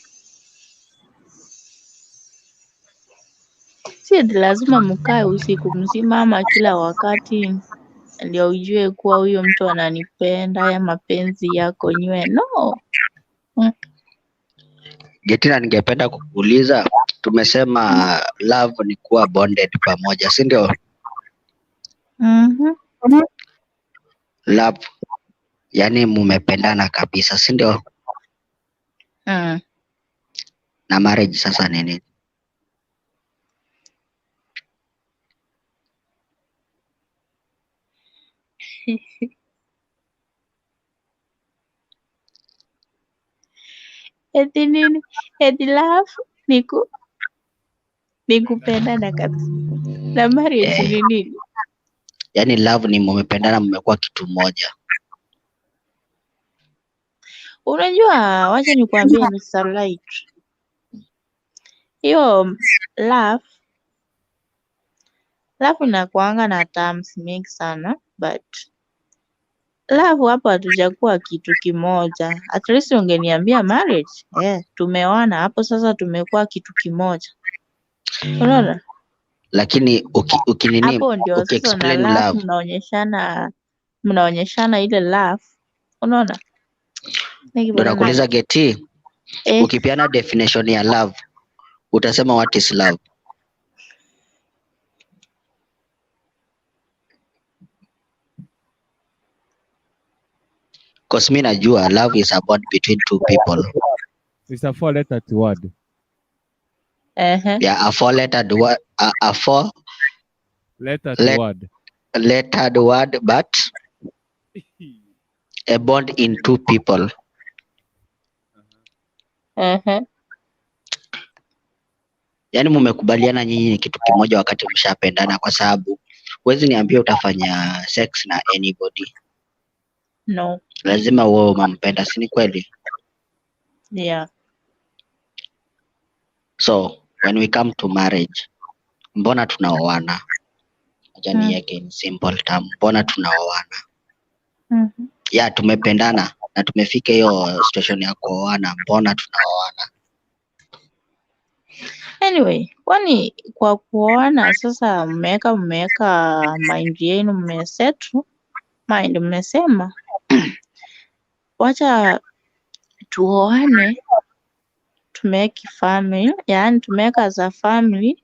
Si eti lazima mkae usiku mzima ama kila wakati ndio ujue kuwa huyo mtu ananipenda, haya mapenzi yako nywe. No. Getina, ningependa kukuuliza, tumesema love ni kuwa bonded pamoja, si ndio? Love yani mumependana kabisa, si ndio? Na marriage sasa ni nini? Eti nini? Eti love niku Ni kupendana kabisa. Na marriage ni nini? Yaani love ni mmependana, mmekuwa kitu moja. Unajua, wacha nikwambie Mr. Light. Hiyo love inakuanga na terms mingi sana, but love hapo hatujakuwa kitu kimoja. At least ungeniambia marriage, tumeoana hapo sasa tumekuwa kitu kimoja. Unaona? Lakini ukinini Hapo ndio sasa na ukiexplain love mnaonyeshana ile love. Unaona? ndo nakuuliza Geti, ukipeana definition ya love utasema what is love? Cause mimi najua love is a bond between two people. It's a four-letter word. Yeah, a four-lettered word. A lettered word, but a bond in two people. Yaani mmekubaliana nyinyi ni kitu kimoja wakati mshapendana, kwa sababu huwezi niambia utafanya sex na anybody. No. Lazima uwe unampenda, si ni kweli? Yeah. So when we come to marriage, mbona tunaoana? Acha niweke in simple term, mbona tunaoana? Yeah, tumependana na tumefika hiyo situation ya kuoana, mbona tunaoana? Anyway, kwani kwa kuoana sasa mmeweka mind yenu, mmesettle mind, mmesema wacha tuoane, tumeke family, yani tumeka as a family,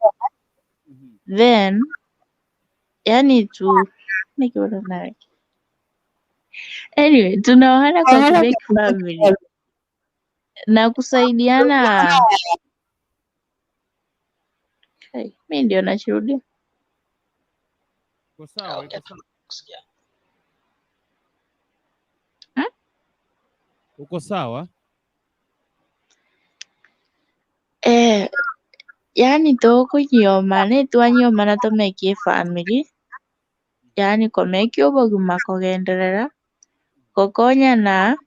then yani anyway, tunaoana kwa tumeke family na kusaidiana. Mimi ndio nashuhudia. Uko sawa? Uko sawa? Yani tokunyomane twanyomana tumekie family, yani komekio obogima kogenderera kokonyana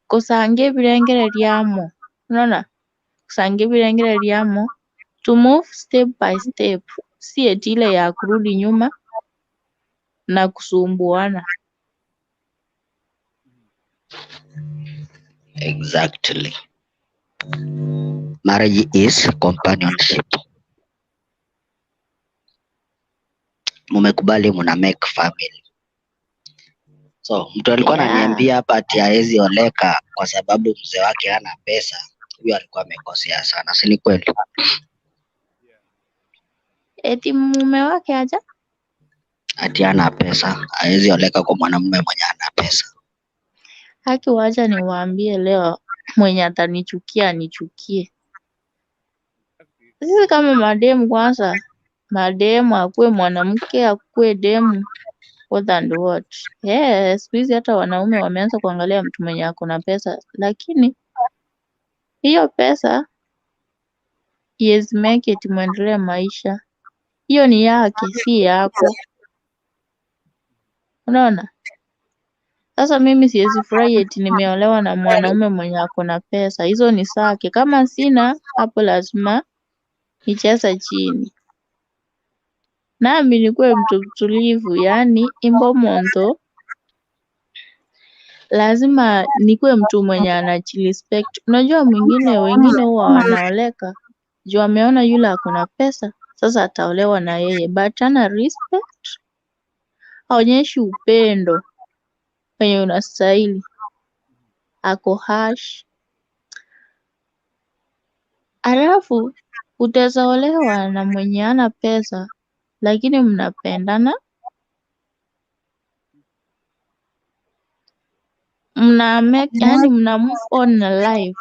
kusange ebirengererio. Unaona? Kusange ebirengererio to move step by step, si eti ile ya kurudi nyuma na kusumbuana. Exactly. Marriage is companionship. Mumekubali muna make family. So mtu alikuwa ananiambia hapa ati haezi oleka kwa sababu mzee wake hana pesa. Huyo alikuwa amekosea sana, si ni kweli? Eti mume wake aja? Ati hana pesa, haezi oleka kwa mwanamume mwenye hana pesa. Haki, wacha niwaambie leo, mwenye atanichukia anichukie. Sisi kama mademu kwanza, mademu akuwe mwanamke akuwe demu, what and what. Siku hizi hata wanaume wameanza kuangalia mtu mwenye ako na pesa, lakini hiyo pesa yes make it muendelee maisha. Hiyo ni yake, si yako. Unaona? Sasa mimi siwezi furahi eti nimeolewa na mwanaume mwenye ako na pesa. Hizo ni zake. Kama sina, hapo lazima nicheze chini. Nami nikuwe mtu mtulivu, yani imbomonto. Lazima nikuwe mtu mwenye anajirespect. Unajua wengine huwa wanaoleka juu ameona yule ako na pesa, sasa ataolewa na yeye, but hana respect, haonyeshi upendo wenye unastahili, ako harsh. Alafu utaweza olewa na mwenye hana pesa lakini mnapendana, yani mna move on na life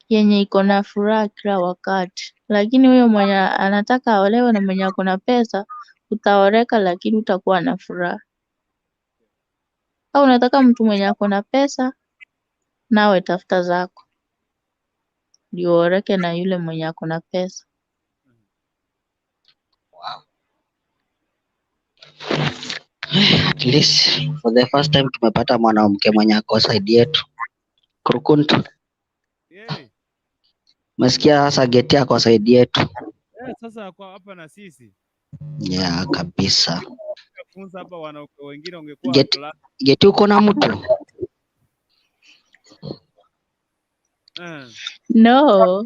yenye iko na furaha kila wakati. Lakini huyo mwenye anataka aolewe na mwenye ako na pesa, utaoreka lakini utakuwa na furaha. Au unataka mtu mwenye ako na pesa, nawe tafuta zako. ndio uoreke na yule mwenye ako na pesa. At least for the first time tumepata mwanamke mwenye ako side yetu. Kurukuntu. Masikia sasa geti yako side yetu. Sasa kwa hapa na sisi. Yeah, kabisa. Funza hapa wengine wangekuwa Geti uko na mtu? No.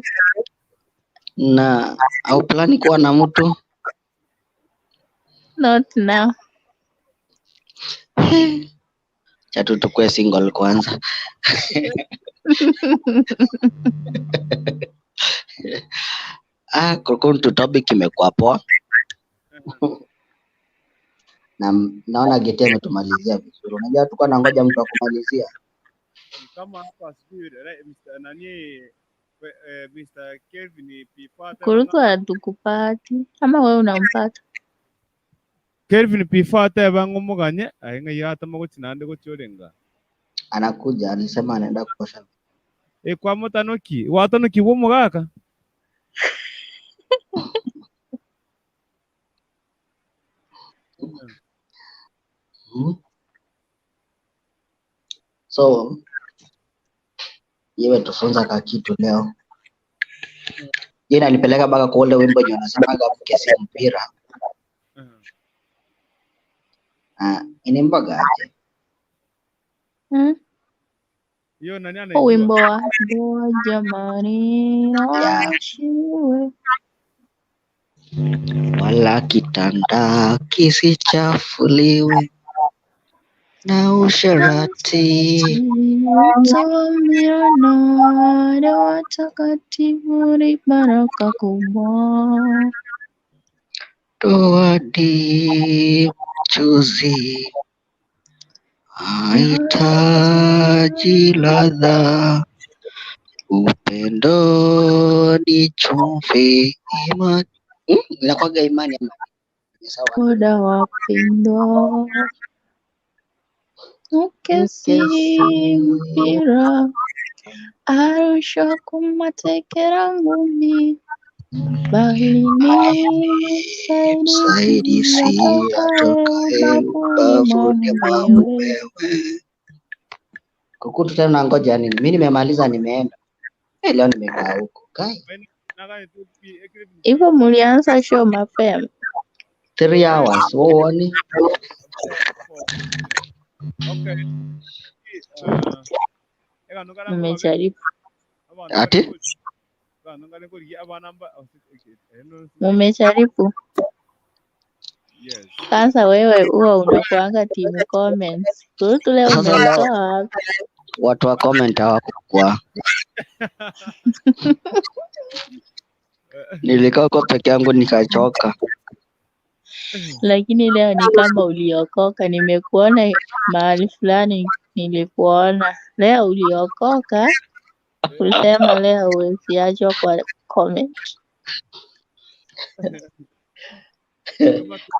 Na au plani kuwa na mtu? Not now. Chatu tukue single kwanza. Kurukuntu, topic imekuwa poa. Na naona geti ametumalizia vizuri. Unajua tulikuwa nangoja mtu akumalizia. Kama hapa sijui nani Mr. Kelvin P4 Kurutu hatukupati ama wewe unampata? Kelvin P4 bangumuganye ainga yata maguti nande gucyorenga. Anakuja, alisema anaenda kuosha. Kwa mutanoki watanoki wo mugaka. So yewe tufunza ka kitu leo. Yeye alipeleka baka kwa ule wimbo wenye anasemaga mkesi mpira. Inimbaga aje? Hiyo nani anaijua? Wimbo wa jamani na washiwe. Wala kitanda kisichafuliwe na usherati. Utawamiana na watakatifu ni baraka kubwa. Toadi mchuzi hahitaji ladha, upendo ni chumvi. Imani inakuwaga imani Muda wapendwa mkesi mpira arusha kumatekera ngumi bali ni msaidizi atokaye ubavuni mwa mumewe. Kukutu tena ngoja nini? Mimi nimemaliza nimeenda. Leo nimekaa huko. Kai. Hivyo mlianza show mapema. 3 hours. Uone. Okay. Nimejaribu. Ati? Mumejaribu. Sasa wewe huwa unakuanga team comments. Kurutu leo umetoa. Watu wa comment hawakukua. Nilikaa huko peke yangu nikachoka. Lakini leo ni kama uliokoka. Nimekuona mahali fulani nilikuona. Leo uliokoka. Ulisema leo usiachwa kwa comment.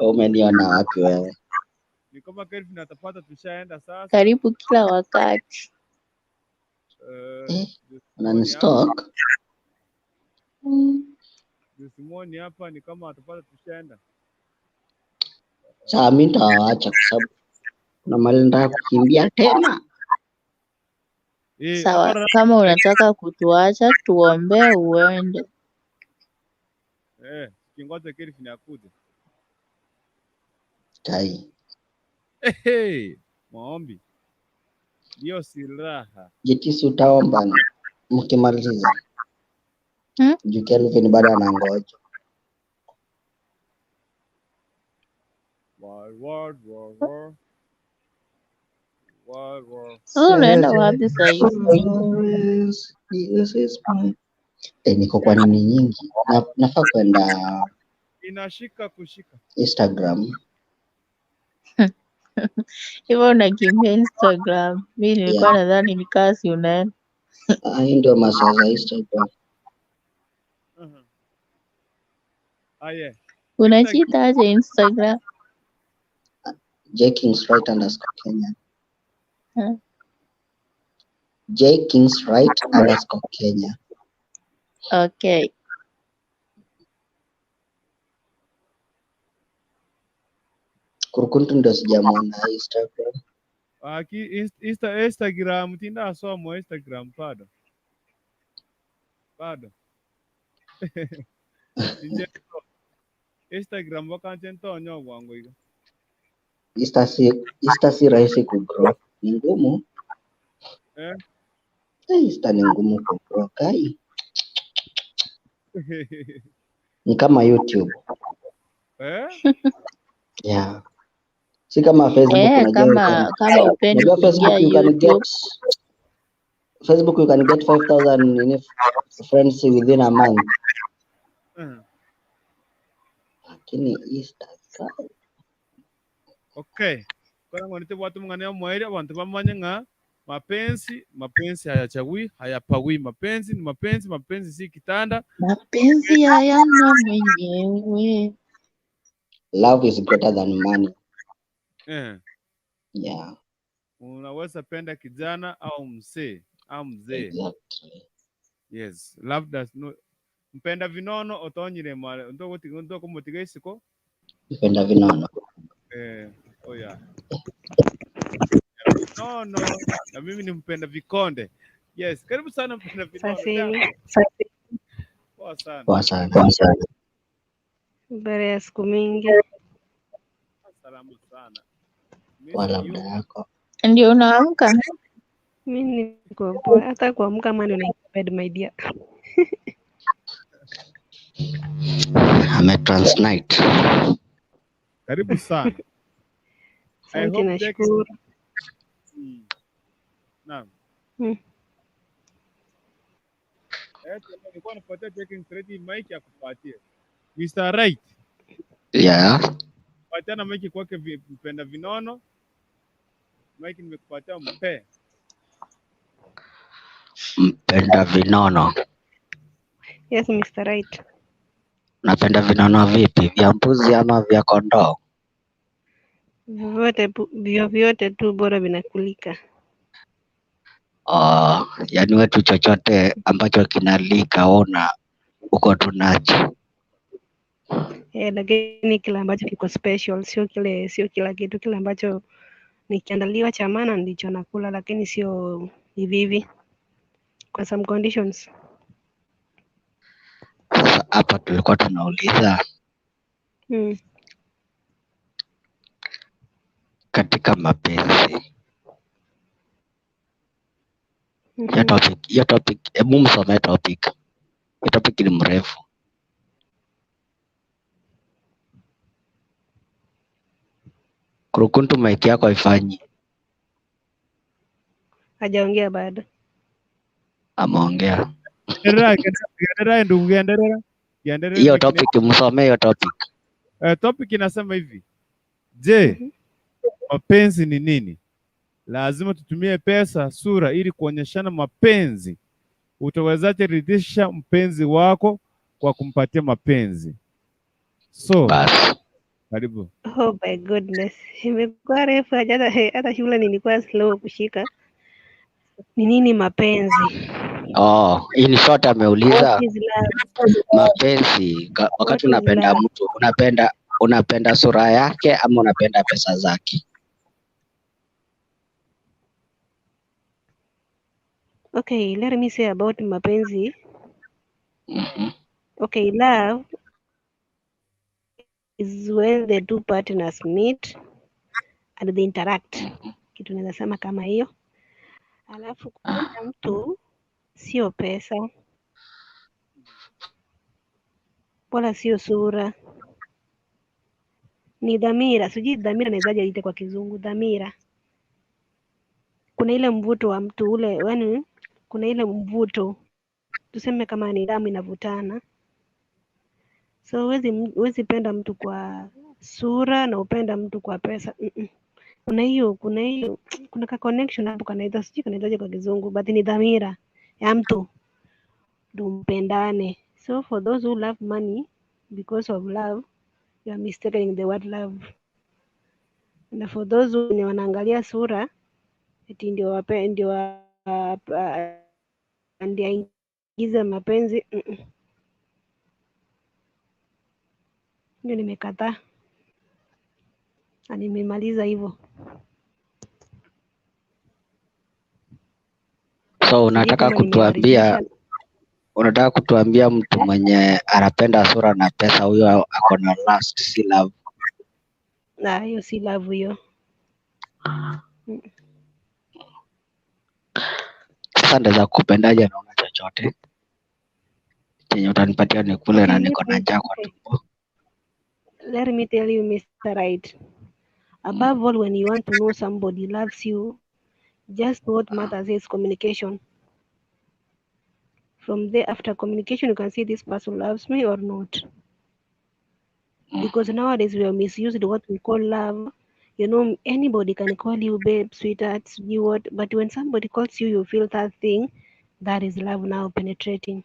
Umeniona wapi wewe? Ni kama Kelvin atapata tushaenda sasa. Karibu kila wakati. Unanistock? Simoni hapa ni kama atapata tushaenda. Sasa mimi nitawaacha kwa sababu kuna mahali nataka kukimbia tena. Sawa, kama unataka kutuacha tuombee uende. Kingoja Kelvin akuje. Tai. Maombi. Hiyo silaha. Jitisi utaomba mkimaliza. Juu Kelvin bado anangoja. Unaenda wapi sasa hivi? Niko kwa nini nyingi. Nafaa kwenda inashika kushika Instagram. Hivyo unakimbia Instagram. Mimi nilikuwa nadhani ni kazi unaenda. Hii ndio masaa za Instagram. Unajiita aje Instagram? @JKingsRight_Kenya. JKingsRight_Kenya. Okay. Kurukuntu ndo sijamuona Instagram. Instagram tinda asoma Instagram bado Instagram wakati ntonyo wangu hiyo. Insta si rahisi kugrow, ni ngumu. Insta ni ngumu kugrow kai. Ni kama YouTube. Yeah. Si kama Facebook, kama upendi kuingia YouTube. Facebook you can get 5,000 friends within a month. Lakini Instagram. Okay. Kwa ngonite watu mngane mwaire abantu bamanye nga mapenzi hayachagui, hayapagui. Mapenzi ni mapenzi, mapenzi si kitanda. Mapenzi hayana mwenyewe. Love is greater than money. Yeah. Unaweza penda kijana au mzee. Exactly. Yes. Love does not. Mpenda vinono otonyire male. Ndoko motigesiko. Mpenda vinono. Oh yeah. No. Na mimi ni mpenda vikonde. Yes. Karibu sana mpenda vinono. Poa sana. Baada ya siku mingi. Salama sana. Wala muda yako. Ndio unaamka? Mimi niko poa. Hata kuamka mani na bed my dear. Transnight. Karibu sana. Asante na shukuru. Naam. Nilikuwa nafuatia taking straight mic ya kupatia. Mr. Right. Yeah. Patana mic kwake mpenda vinono. Mic nimekupatia mpe. Mpenda vinono. Yes, Mr. Right. Napenda vinono vipi? Vya mbuzi ama vya kondoo? Vyovyote tu bora vinakulika. Yani wetu chochote ambacho kinalika ona uko tunacho. Lakini kila ambacho kiko special, sio kila kitu. Kila ambacho nikiandaliwa cha maana ndicho nakula, lakini sio hivi. Kwa some conditions. Sasa hapa tulikuwa tunauliza katika mapenzi. Hiyo topic, hebu msome topic. Hiyo topic ni mrefu. Kurukuntu mic yako haifanyi. Hajaongea bado. Ameongea. Endelea. Hiyo topic msome hiyo topic. Topic inasema hivi. Je, mapenzi ni nini? Lazima tutumie pesa, sura ili kuonyeshana mapenzi. Utawezaje ridhisha mpenzi wako kwa kumpatia mapenzi? Karibu. Oh my goodness. Imekuwa refu hata shule nilikuwa slow kushika. Ni nini mapenzi? In short ameuliza mapenzi wakati unapenda mtu, unapenda sura yake ama unapenda pesa zake? Okay, let me say about mapenzi. Okay, love is when the two partners meet and they interact. Kitu naweza sema kama hiyo. Alafu kupenda mtu sio pesa wala sio sura, ni dhamira. Sijui dhamira nawezaje iite kwa kizungu. Dhamira, kuna ile mvuto wa mtu ule, yaani kuna ile mvuto, tuseme kama ni damu inavutana. So huwezi penda mtu kwa sura na upenda mtu kwa pesa. Kuna ka connection hapo kanaweza, sijui kanawezaje kwa kizungu, but ni dhamira ya mtu ndio mpendane. So for those who love money because of love, you are mistaking the word love. Na for those who wanaangalia sura eti ndio giza mapenzi. Ndio nimekataa. Na nimemaliza hivyo. So unataka kutuambia mtu mwenye anapenda sura na pesa huyo ako na last, si love? Na hiyo si love hiyo. Sasa ndaweza kupendaje na una chochote chenye utanipatia nikule na niko na njaa kwa tumbo? Let me tell you, Mr. Right. Above all, when you want to know somebody loves you, just what matters is communication. From there, after communication, you can see this person loves me or not. Because nowadays we are misused what we call love. You know, anybody can call you babe, sweetheart, you what, but when somebody calls you, you feel that thing. That is love now penetrating.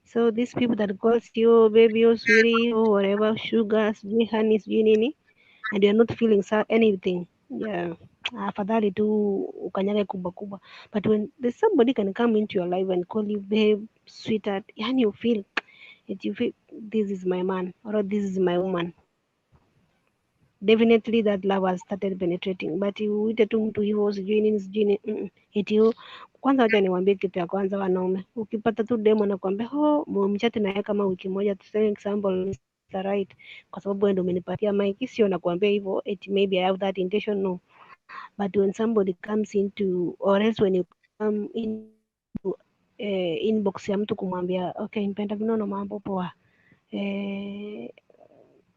So these people that calls you baby or sweetie or whatever, sugar, honey, nini, and you're not feeling anything. Yeah. Afadhali tu ukanyage kubwa kubwa. But when there's somebody can come into your life and call you babe, sweetheart, and you feel this is my man or this is my woman. Definitely that love has started penetrating. But uite tu mtu hivyo sijui nini eti kwanza wacha niwaambie kitu ya kwanza wanaume. Ukipata tu demo na kuambia mchate naye kama wiki moja, to say example Mr. Right, kwa sababu wewe ndio umenipatia mic, sio nakuambia hivyo eti maybe I have that intention, no. But when somebody comes into, or else when you come into inbox ya mtu kumwambia okay, mpenda vinono mambo poa,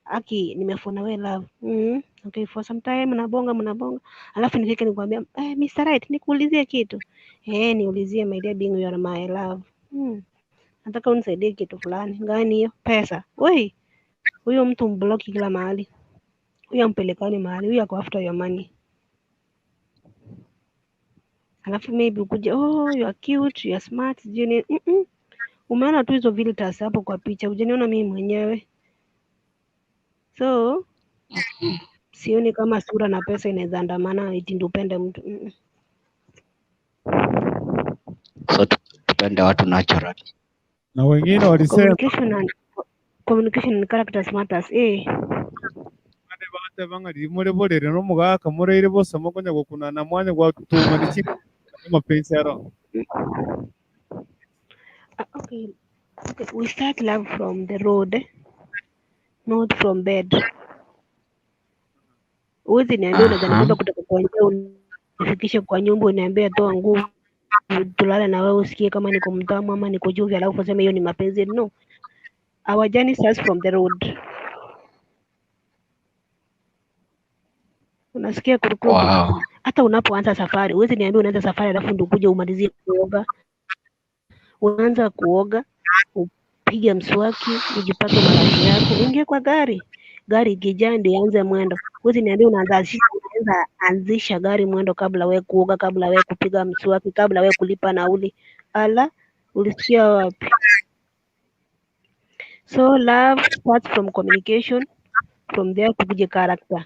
aki nimefuna we love, okay, for some time mnabonga, alafu nifike nikwambia Mr. Right, nikuulizie kitu, niulizie my dear being, you are my love, nataka unisaidie kitu fulani. Gani hiyo? Pesa. Woi, huyo mtu mbloki kila mahali, huyo ampelekani mahali, huyo ako after your money. Alafu maybe ukuje you are cute, you are smart, sijui umeona tu hizo filters hapo kwa picha, hujaniona mimi mwenyewe. So sioni kama sura na pesa inaweza andamana eti ndio upende mtu. So tupende watu naturally. Na wengine walisema communication and character matters. bate banga rimure borere no mugaka murere bose mukonya gukunana mwanya gwa tumaniki Mapenzi yaro. Okay, we start love from the road, not from bed. Uwezi niambia unaweza nibeba kutoka kwa nyumba unifikishe kwa nyumba uniambia toa nguvu tulale na wewe usikie kama niko mtamu ama niko juvi alafu useme hiyo ni mapenzi. No. Our journey starts from the road. Unasikia kurukuru. Wow. Hata unapoanza safari, uwezi niambia unaanza safari alafu ndio kuja umalizie kuoga. Unaanza kuoga, upige mswaki, ujipake marashi yako, uingie kwa gari. Gari ikijaa ndio anze mwendo. Uwezi niambia unaanza anzisha gari mwendo kabla we kuoga, kabla we kupiga mswaki, kabla we kulipa nauli. Ala, ulisikia wapi? So love starts from communication, from there tukuje character.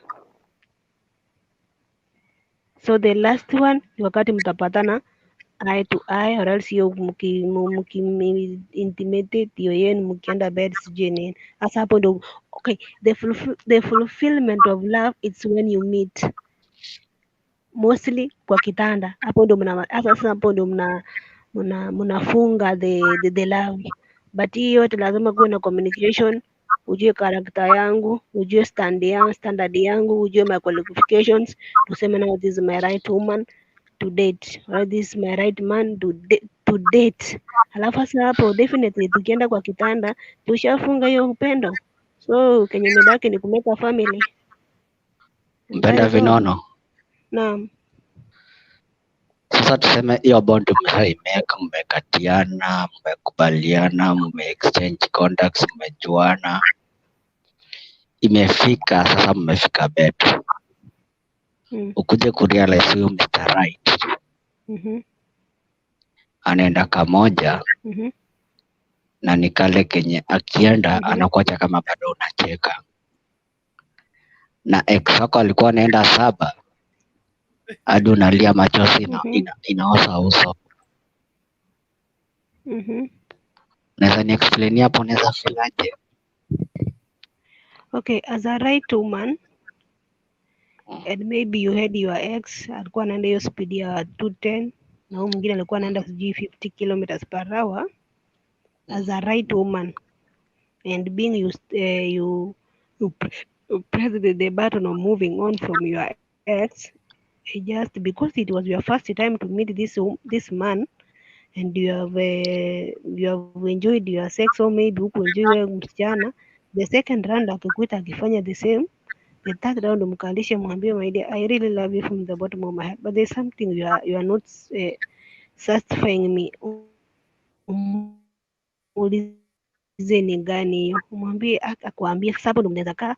So the last one ni wakati mtapatana eye to eye, or else you intimate hiyo yenu mkienda bed sijui nini. Hasa hapo ndo okay, the fulfillment of love it's when you meet, mostly kwa kitanda. Hapo ndo sasa hapo ndo mnafunga the love. But hii yote lazima kuwe na communication, ujue character yangu, ujue standard yangu, ujue my qualifications, tuseme now this is my right woman to date, or this is my right man to date. Alafu sasa hapo definitely tukienda kwa kitanda tushafunga hiyo upendo. So kenye imebaki ni kumeka family. Mpenda vinono. Naam. Sasa tuseme hiyo bond mmeimeka, mmekatiana, mmekubaliana, exchange contacts, mmejuana, imefika sasa, mmefika bed. Ukuje kurealize huyo Mr. Right anaenda kamoja na nikale kenye akienda anakuacha kama bado unacheka, na ex wako alikuwa anaenda 7 hadi unalia machozi inaosa uso. Unaweza ni explain hapo unaweza feel aje? Okay, as a right woman and maybe you had your ex alikuwa anaenda hiyo speed ya 210 na huyu mwingine alikuwa anaenda sijui 50 kilometers per hour. As a right woman and being you press the button of moving on from your ex just because it was your first time to meet this man and you have enjoyed your sex, or maybe huku enjoy wewe msichana, the second round akikuita akifanya the same, the third round mkalishe, mwambie my dear, I really love you from the bottom of my heart, but there's something you are not satisfying me. Muulize ni gani hiyo, umwambie akuambie. Sasa hapo ndo mnaweza kaa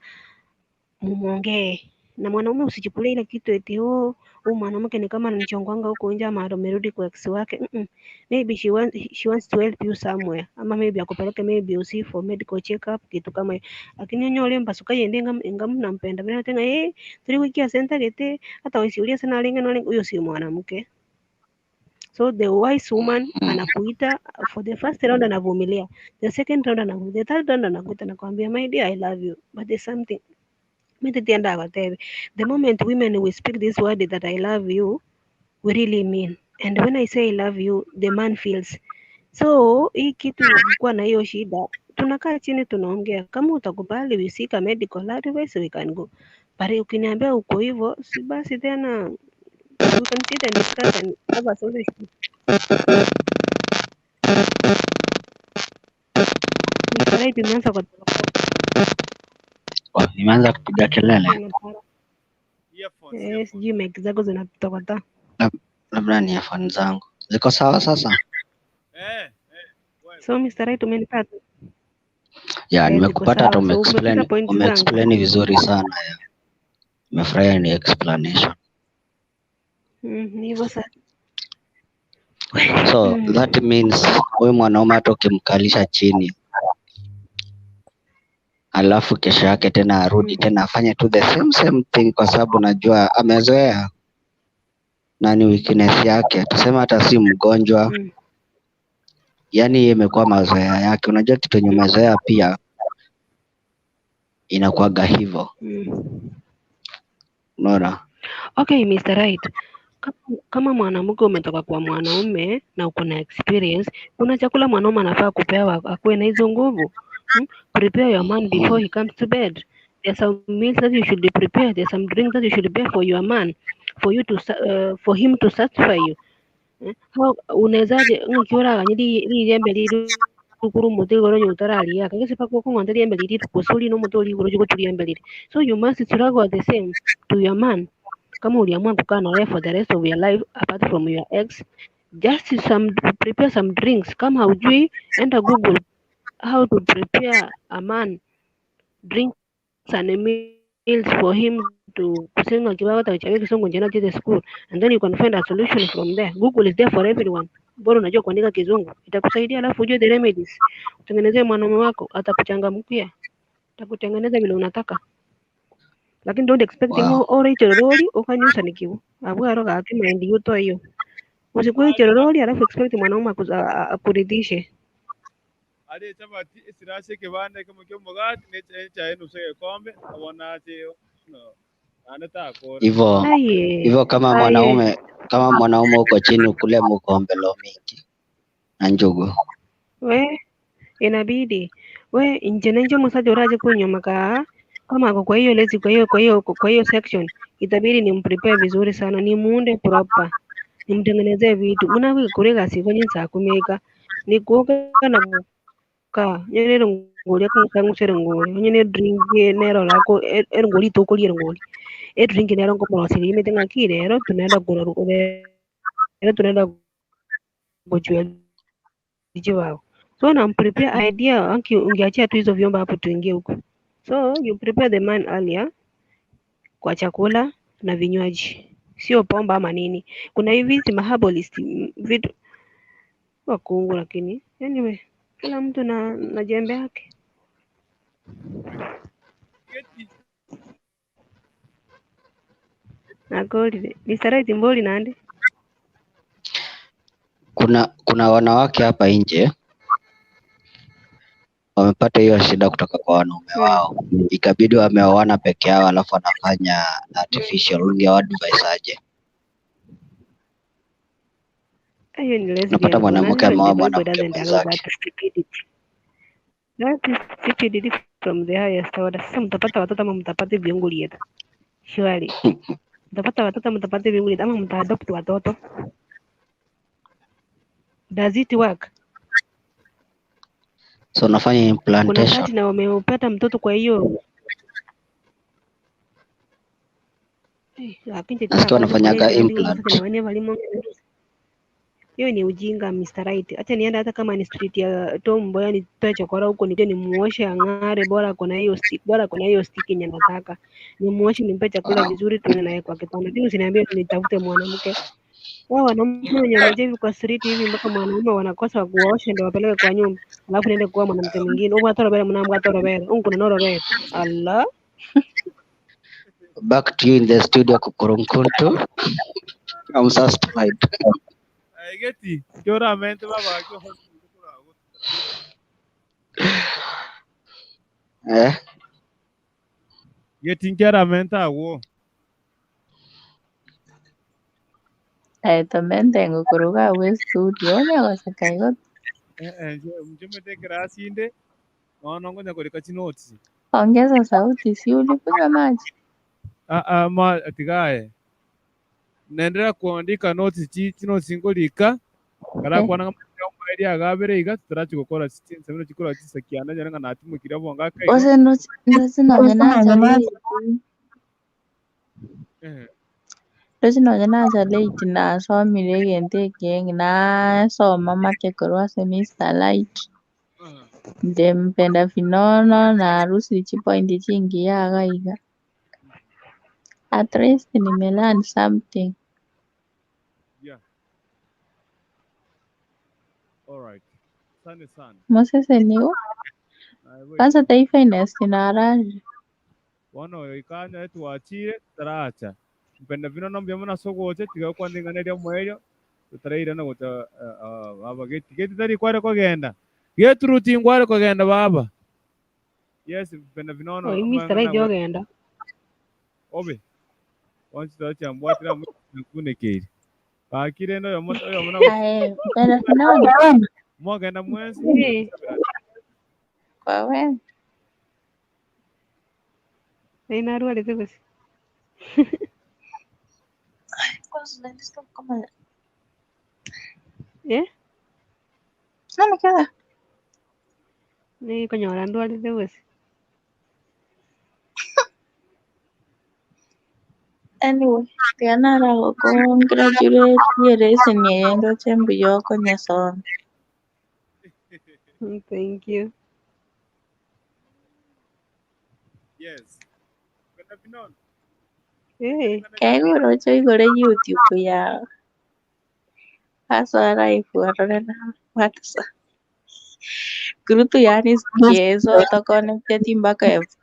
mumuongee na mwanaume. Usichukulie ile kitu eti huyu mwanamke ni kama ananichongwanga huko nje ama amerudi kwa ex wake. Maybe she wants to help you somewhere, ama maybe akupeleke maybe usi for medical check up, kitu kama hiyo. Lakini nyo ole mbasuka yende ngam nampenda bila tena tuli wiki ya center gete hata wasiulia sana lenga no, huyo si mwanamke. So the wise woman anakuita for the first round, anavumilia, the second round anavumilia, the third round anakuita nakwambia my dear, I love you, but there's something. The moment women will speak this word that I love you, we really mean. And when I say I love you, the man feels. So hii kitu ukikuwa na hiyo shida, tunakaa chini tunaongea. Kama utakubali we seek a medical advice, we can go. But ukiniambia uko hivyo, si basi tena we can sit and discuss and have a solution. Right, imeanza kwa Nimeanza kupiga kelele. Sijui mic zako zinatokota. Labda ni earphone zangu. Ziko sawa sasa? So Mr. Right, umenipata? Ya, nimekupata hata umeexplain vizuri sana ya. Nimefurahia ni explanation. Hivyo sasa. So that means huyu mwanaume hata ukimkalisha chini alafu kesho yake tena arudi tena afanye tu the same thing, kwa sababu najua amezoea na ni weakness yake, tuseme hata si mgonjwa. Yani imekuwa mazoea yake. Unajua kitu yenye mazoea pia inakuwaga hivyo. Unaona? Okay, Mr. Right. Kama mwanamke umetoka kwa mwanaume na uko na experience, kuna chakula mwanaume anafaa kupewa akuwe na hizo nguvu. Prepare your man before he comes to bed. There's some meals that you should prepare. There's some drinks that you should prepare for your man, for him to satisfy you. How unezaje ngiora ganyiri rirembe riru kuru mutego nyo utararia kagese pakwo ko ngandari embe riri kusuri no mutori goro jugo turi embe riri. So you must struggle the same to your man. Kama uliamua kukaa na wewe for the rest of your life apart from your ex, just prepare some drinks. Kama haujui, enda Google how to prepare a man drinks and meals for him to kusenga kibawa tachawe kisongo njana to the school, and then you can find a solution from there. Google is there for everyone. Bora unajua kuandika kizungu itakusaidia, alafu ujue the remedies, utengenezee mwanaume wako atakuchangamkia, atakutengeneza vile unataka. Lakini don't expect him ore chorori ukanyusa nikiwa abwaro ga mind yuto hiyo. Usikue chorori alafu expect mwanaume akuridhishe. Ali chapati sirashe kibande kama kyo mugati ne chae nusege kombe abona cheo no anata ko hivyo kama mwanaume uko chini ukule mkombe lo mingi na njugu. We inabidi we nje musaje uraje kunyuma kama ako kwa hiyo lezi, kwa hiyo section itabidi nimprepare vizuri sana, nimuunde proper, nimtengenezee vitu muna kurega siku nyinsa kumeka ni kuoga na ka nyere ngoli akangu sere ngoli nyene drink nero lako ngoli to ko liero ngoli drink nero ngo mo siri metenga kirero tunaenda kuruko nero tunaenda kujua wao. So na prepare idea anki ungeachia tu hizo vyombo hapo tuingie huko. So you prepare the man earlier kwa chakula na vinywaji, sio pomba ama nini. Kuna hivi si maherbalist vitu wakungu, lakini anyway kila mtu na jembe yake. Na goli Mr. Right mboli nande kuna wanawake hapa nje wamepata hiyo shida kutoka kwa wanaume wao, ikabidi wameoana peke yao, alafu wanafanya artificial. Ungewaadvise aje? Hiyo ni Unapata lesbian bwana. mwanamke Hiyo the ameoa Bible mwanamke doesn't allow that mwenzake. stupidity. That is stupidity from the highest order. Sasa mtapata watoto ama mtapata viunguli yetu? Surely. Mtapata watoto mtapata viunguli ama mtaadopt watoto? Does it work? So unafanya Kuna implantation. kati na wameupata mtoto kwa hiyo Nasikia wanafanyaga implant. hiyo ni ujinga Mr. Right. Acha nienda hata kama ni street ya Tom Mboya nitoe chokora huko nije nimuoshe ang'are, bora kuna hiyo stick yenye nataka. Nimuoshe nimpe chakula vizuri tuende naye kwa kitanda. Lakini usiniambie nitafute mwanamke. Wao wanaume wenye wamejaa hivi kwa street hivi mpaka mwanaume wanakosa wa kuosha ndio wapeleke kwa nyumba. Alafu niende kwa mwanamke mwingine. Ubu atoro bele mwanamke atoro bele. Kuna noro bele. Allah. Back to you in the studio Kukurunkuntu. I'm satisfied. Geti, kiora mente baba ko Geti kiora mente awo. Tengo kuruka we studio nyaka sakaigot. Mjumbe grasi inde. Naona ngoja kwa notes. Ongeza sauti, si ulikunywa maji? Ma atigaye. Naendelea kuandika notes chino singolika. Kala kwa nanga idea agabere iga turachi gukora semino chikora chisakiana jana na atimu kirabo ngaka igo. Ose ndochinonya nacha late nasomire kente kieng nasoma make korwa semester light. Ndempenda vinono na harusi chipoindi chingi yakaiga. At least nimelearn something. Yeah. All right. Asante sana. Mosese niwo. Kwanza taifa inastinaaraje. Wano ikanya tuachire taracha. Mpenda vinono byamuna sogoche tiga kwa ndinganeria mweyo. Tutaraira na guta baba geti tari kware kugenda. Getu ruti ngware kugenda baba. Yes, mpenda vinono. Oh, Mr. Right yogenda. Obe. Wanchi tacha mbwatira mkunekeri. Pakire ndo yomoto yomuna. Mpenda vinono. Mwagenda mwezi. Kwa we. Inaruwa lezekusi. Nani kaya? Ni konyora ndwa lezekusi. Anyway, tianara ko congratulate yerese niendo chembu yoko nyason. Thank you. Yes. Mpenda vinono. Keguro choigore YouTube ya paswara ifuarore na WhatsApp. Grutu yani sieso to connected mpaka FB.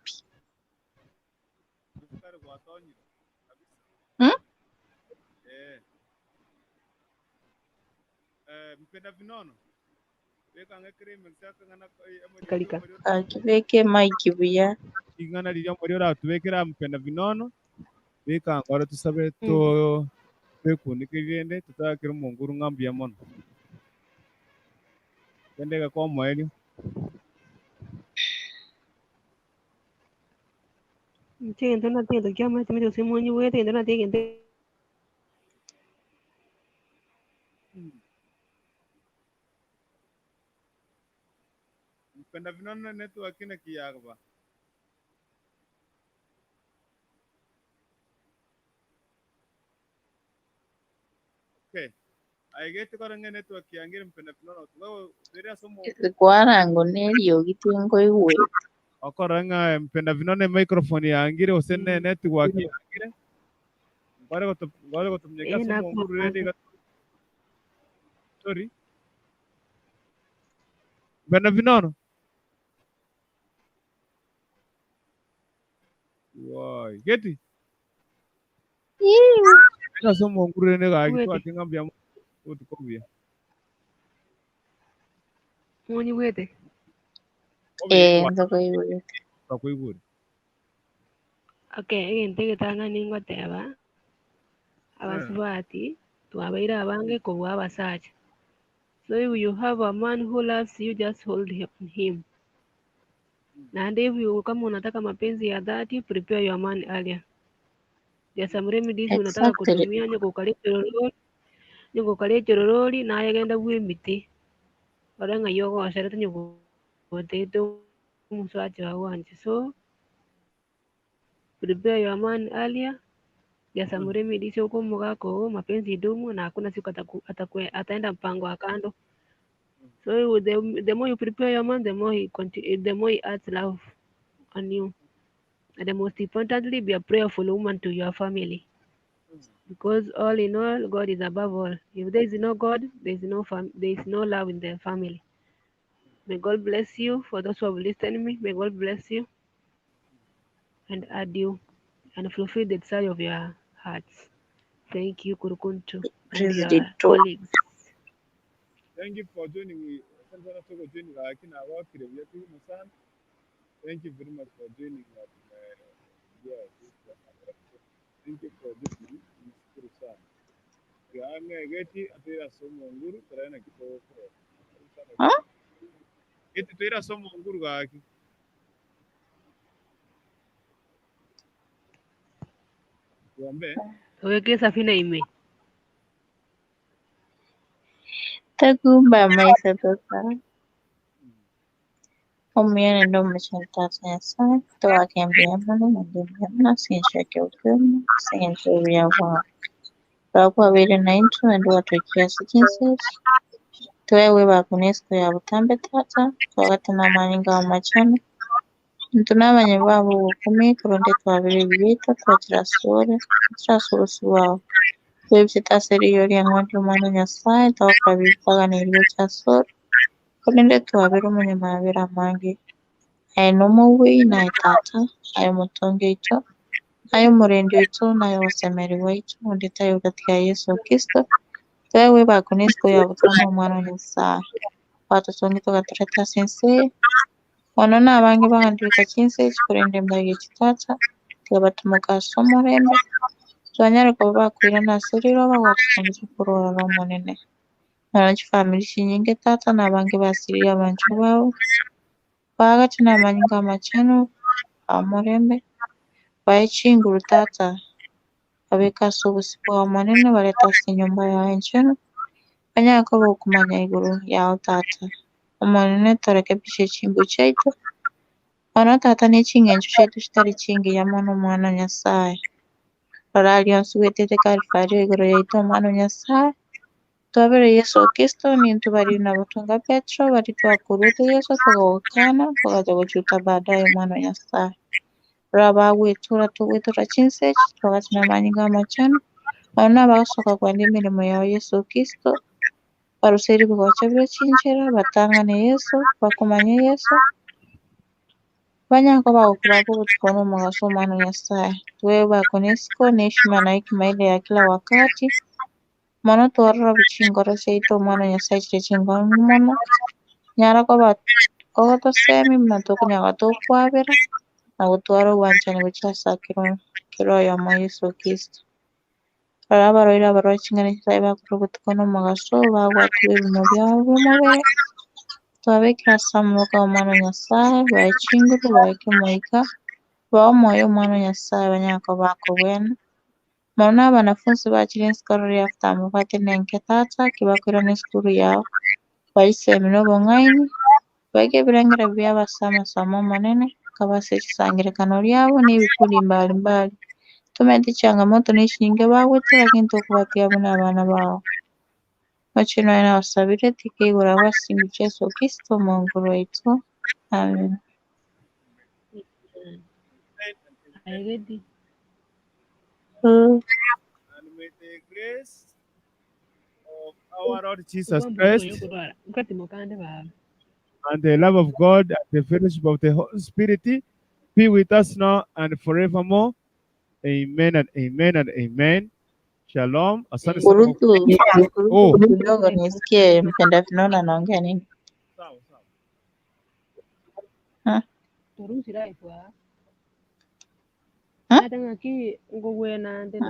Mpenda vinono. Weka ngekire msaka ngana Kalika. Akiveke mic buya. Ingana lilyo muri ora tubekera mpenda vinono. Weka ngora tusabe to bekunikirende tutakira munguru ngambi ya mono. Kendega kwa mwenyu. Entiendo, no entiendo. ¿Qué más te metes en moño? Voy a entender, no entiendo. Mpenda vinono network ina kiyagba. Okay. Aigete kwa rangi network yangira mpenda vinono. Tuwe beria somo. Kwarango nelio gitengo iwe. Okoranga mpenda vinono microphone yangire usene network yangire. Ngwale kutumnyega somo nguru ready. Sorry. Mpenda vinono. Why? Geti. Ina somo nguru ready ga kitu atingambia utukobia. Mwonyi wete. Ndoko iwete. Bakuiburi. Okay, egente getanga ningoteba. Abasubati twabaira abange kubwa abasacha. So if you have a man who loves you, just hold him. Na if you kama unataka mapenzi ya dhati, prepare your man earlier. There are some remedies unataka kutumia nyuko kale chororori na yagenda bwimiti. Oranga yogo asharata nyuko potato muswache wa wanje. So prepare your man earlier. There are some remedies huko mugako mapenzi idumu na hakuna siku ataenda mpango wa kando. So the more you prepare your man, the more he adds love on you. And the most importantly, be a prayerful woman to your family. Because all in all, God is above all. If there is no God, there is no love in the family. May God bless you. For those who have listened to me, may God bless you and add you and fulfill the desire of your hearts. Thank you, Kurukuntu, and your colleagues. Thank you for joining me. Thank you very much for joining us. Thank you for listening. Iti tuira somo nguru gaki. Tuombe. Weke safina ime. Tagumba maisha sasa. Umione ndo umeshatata ya sana. Toa kiambia mbona na mbia na sinshake ukimu. Sinshake ya wa. Kwa vile na intu na ndo watu kiasi jinsi. Twewe bakunesco ya butambe tata. Twagati na maninga wa machana. Ntunabanye babo bukomeye kuronde twabire bibita twakira sura. Twasura suwao. Website seriyori ya ng'ondi umwana nyasaye tawakabikaga niryo cyasora kunende tuwabera umunyamabera mangi ayo nomuwi na itata ayo mutonge ito ayo murende ito nayo wasemeriwe ito ndeta yo katika Yesu Kristo twewe bakunesco ya butama umwana nyasaye watutonge tugatureta sense ono nabange bagandika kinse kurende mbage kitata tugatumuka somorembe twanyare kuba bakwira naseriro bagwatutonge kurora munene family shinyinge tata nabange basiriya bantu babo bagati namanyinga amachano amurembe bayicingura tata abekasa obusipo amanene baletasa enyumba yawe ncheno banyako bokumanya iguru yawe tata omunene torekebisha echimbo kyaitu ono tata n'ekingencho kyaitu kitari kingi yamono omwana nyasaye rora lyonsi wetete kalifari iguru yaitu omwana nyasaye twabere Yesu Kristo nintu bari na butunga Petro bari twakuruta Yesu tukawukana tukaja kuchuta baadaye mwana nyasaye raba wetura tuwetura chinsechi twagati namanyinga amachano ona basoka kwa imirimo ya Yesu Kristo baruseri bwacha bwechinjira batangane Yesu bakumanye Yesu banyako bakubako butukono mugaso mwana nyasaye tuwe bakonesiko neshima na hekima ile ya kila wakati mono twarra bichingoro seito mwana nyasaye chingoro mono nyara ko tosemi mnatoko nyaga tokwabera na gutwara uwanjani buchasa kiro ya Yesu Kristo barabaroira barokingana kitai bakuru butukono mugaso bagwatiwe bimo byabo mubere twabekera samuka mwana nyasaye bachinguru bakemoika bamoyo mwana nyasaye banyako bakobwena Maona wanafunzi bakiri skuru ya futamu bati nenke tata kibakwira n'eskuru yao bayisemino bongaini bage birengera byabasama somo manene kabase kisangirekano lyabo n'ibikuri mbalimbali tumedi changamoto n'ishinge bawete lakini tukubatia abana babo machino yana wasabire tikigura basingi Yesu Kristo Mungu wetu amen. Ready? And may the grace of our Lord Jesus Christ and the love of God and the fellowship of the Holy Spirit be with us now and forevermore. Amen and amen and amen. Shalom. Asante sana. Kurutu kidogo nisikie mpenda Finola anaongea nini? Sawa sawa. Torusi life wa. Huh? Natanga ki ngogwe nande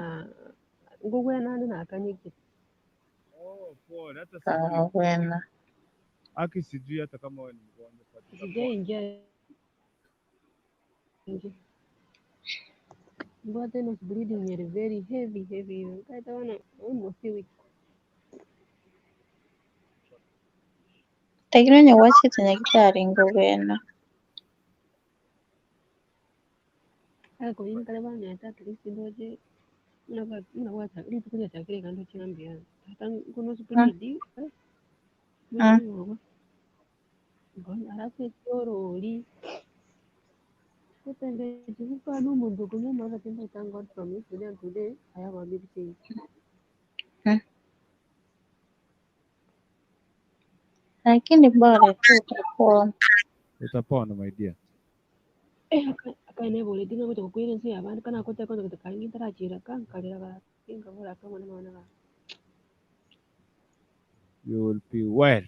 na kanyiki. Oh, pole. Hata sijui. Wena. Aki sijui hata kama wewe ni mgonjwa. Sijaingia nje. But then was bleeding here very heavy. I don't know, almost a week. Tegironye wachitanya kitaringo wena. Ako yini kale bana at least ndoje unaweza litu kuja chakile kando chambia. Hata ngono supulidi. Mimi ngono arafe yoroli. Depende jikupa no mundo kunya mara tendo thank God from yesterday and today I have a big change. Lakini bora tu utakuwa. Utapona my dear. Akaine bole dinga kuja kukwira nsi abantu kana kota kwanza kutakangi tarachira kan kalira ba kinga bora kama na maana. You will be well.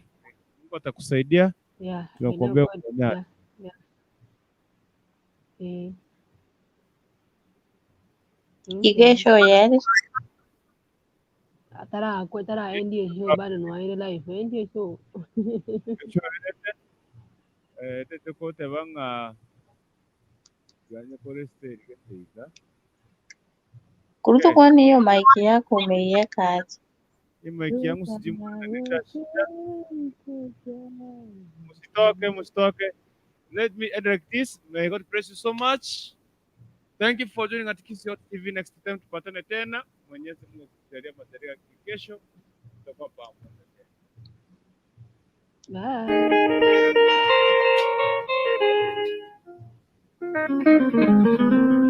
Mungu atakusaidia. Yeah, I know Tunakuombea God. kuponyana. Yeah. Igesho yeri. Tara endie show bana no aire life endie show. Tete kote banga ganya cholesterol kete. Kurutu kwani hiyo mic yako umeiweka aje? Hii mic yangu sijui mbona shida. Msitoke. Let me edit this. May God bless you so much. Thank you for joining at Kiss Your TV. Next time tupatane tena. Mwenyezi Mungu akujalie majaliwa kesho. Tutakuwa pamoja. Bye.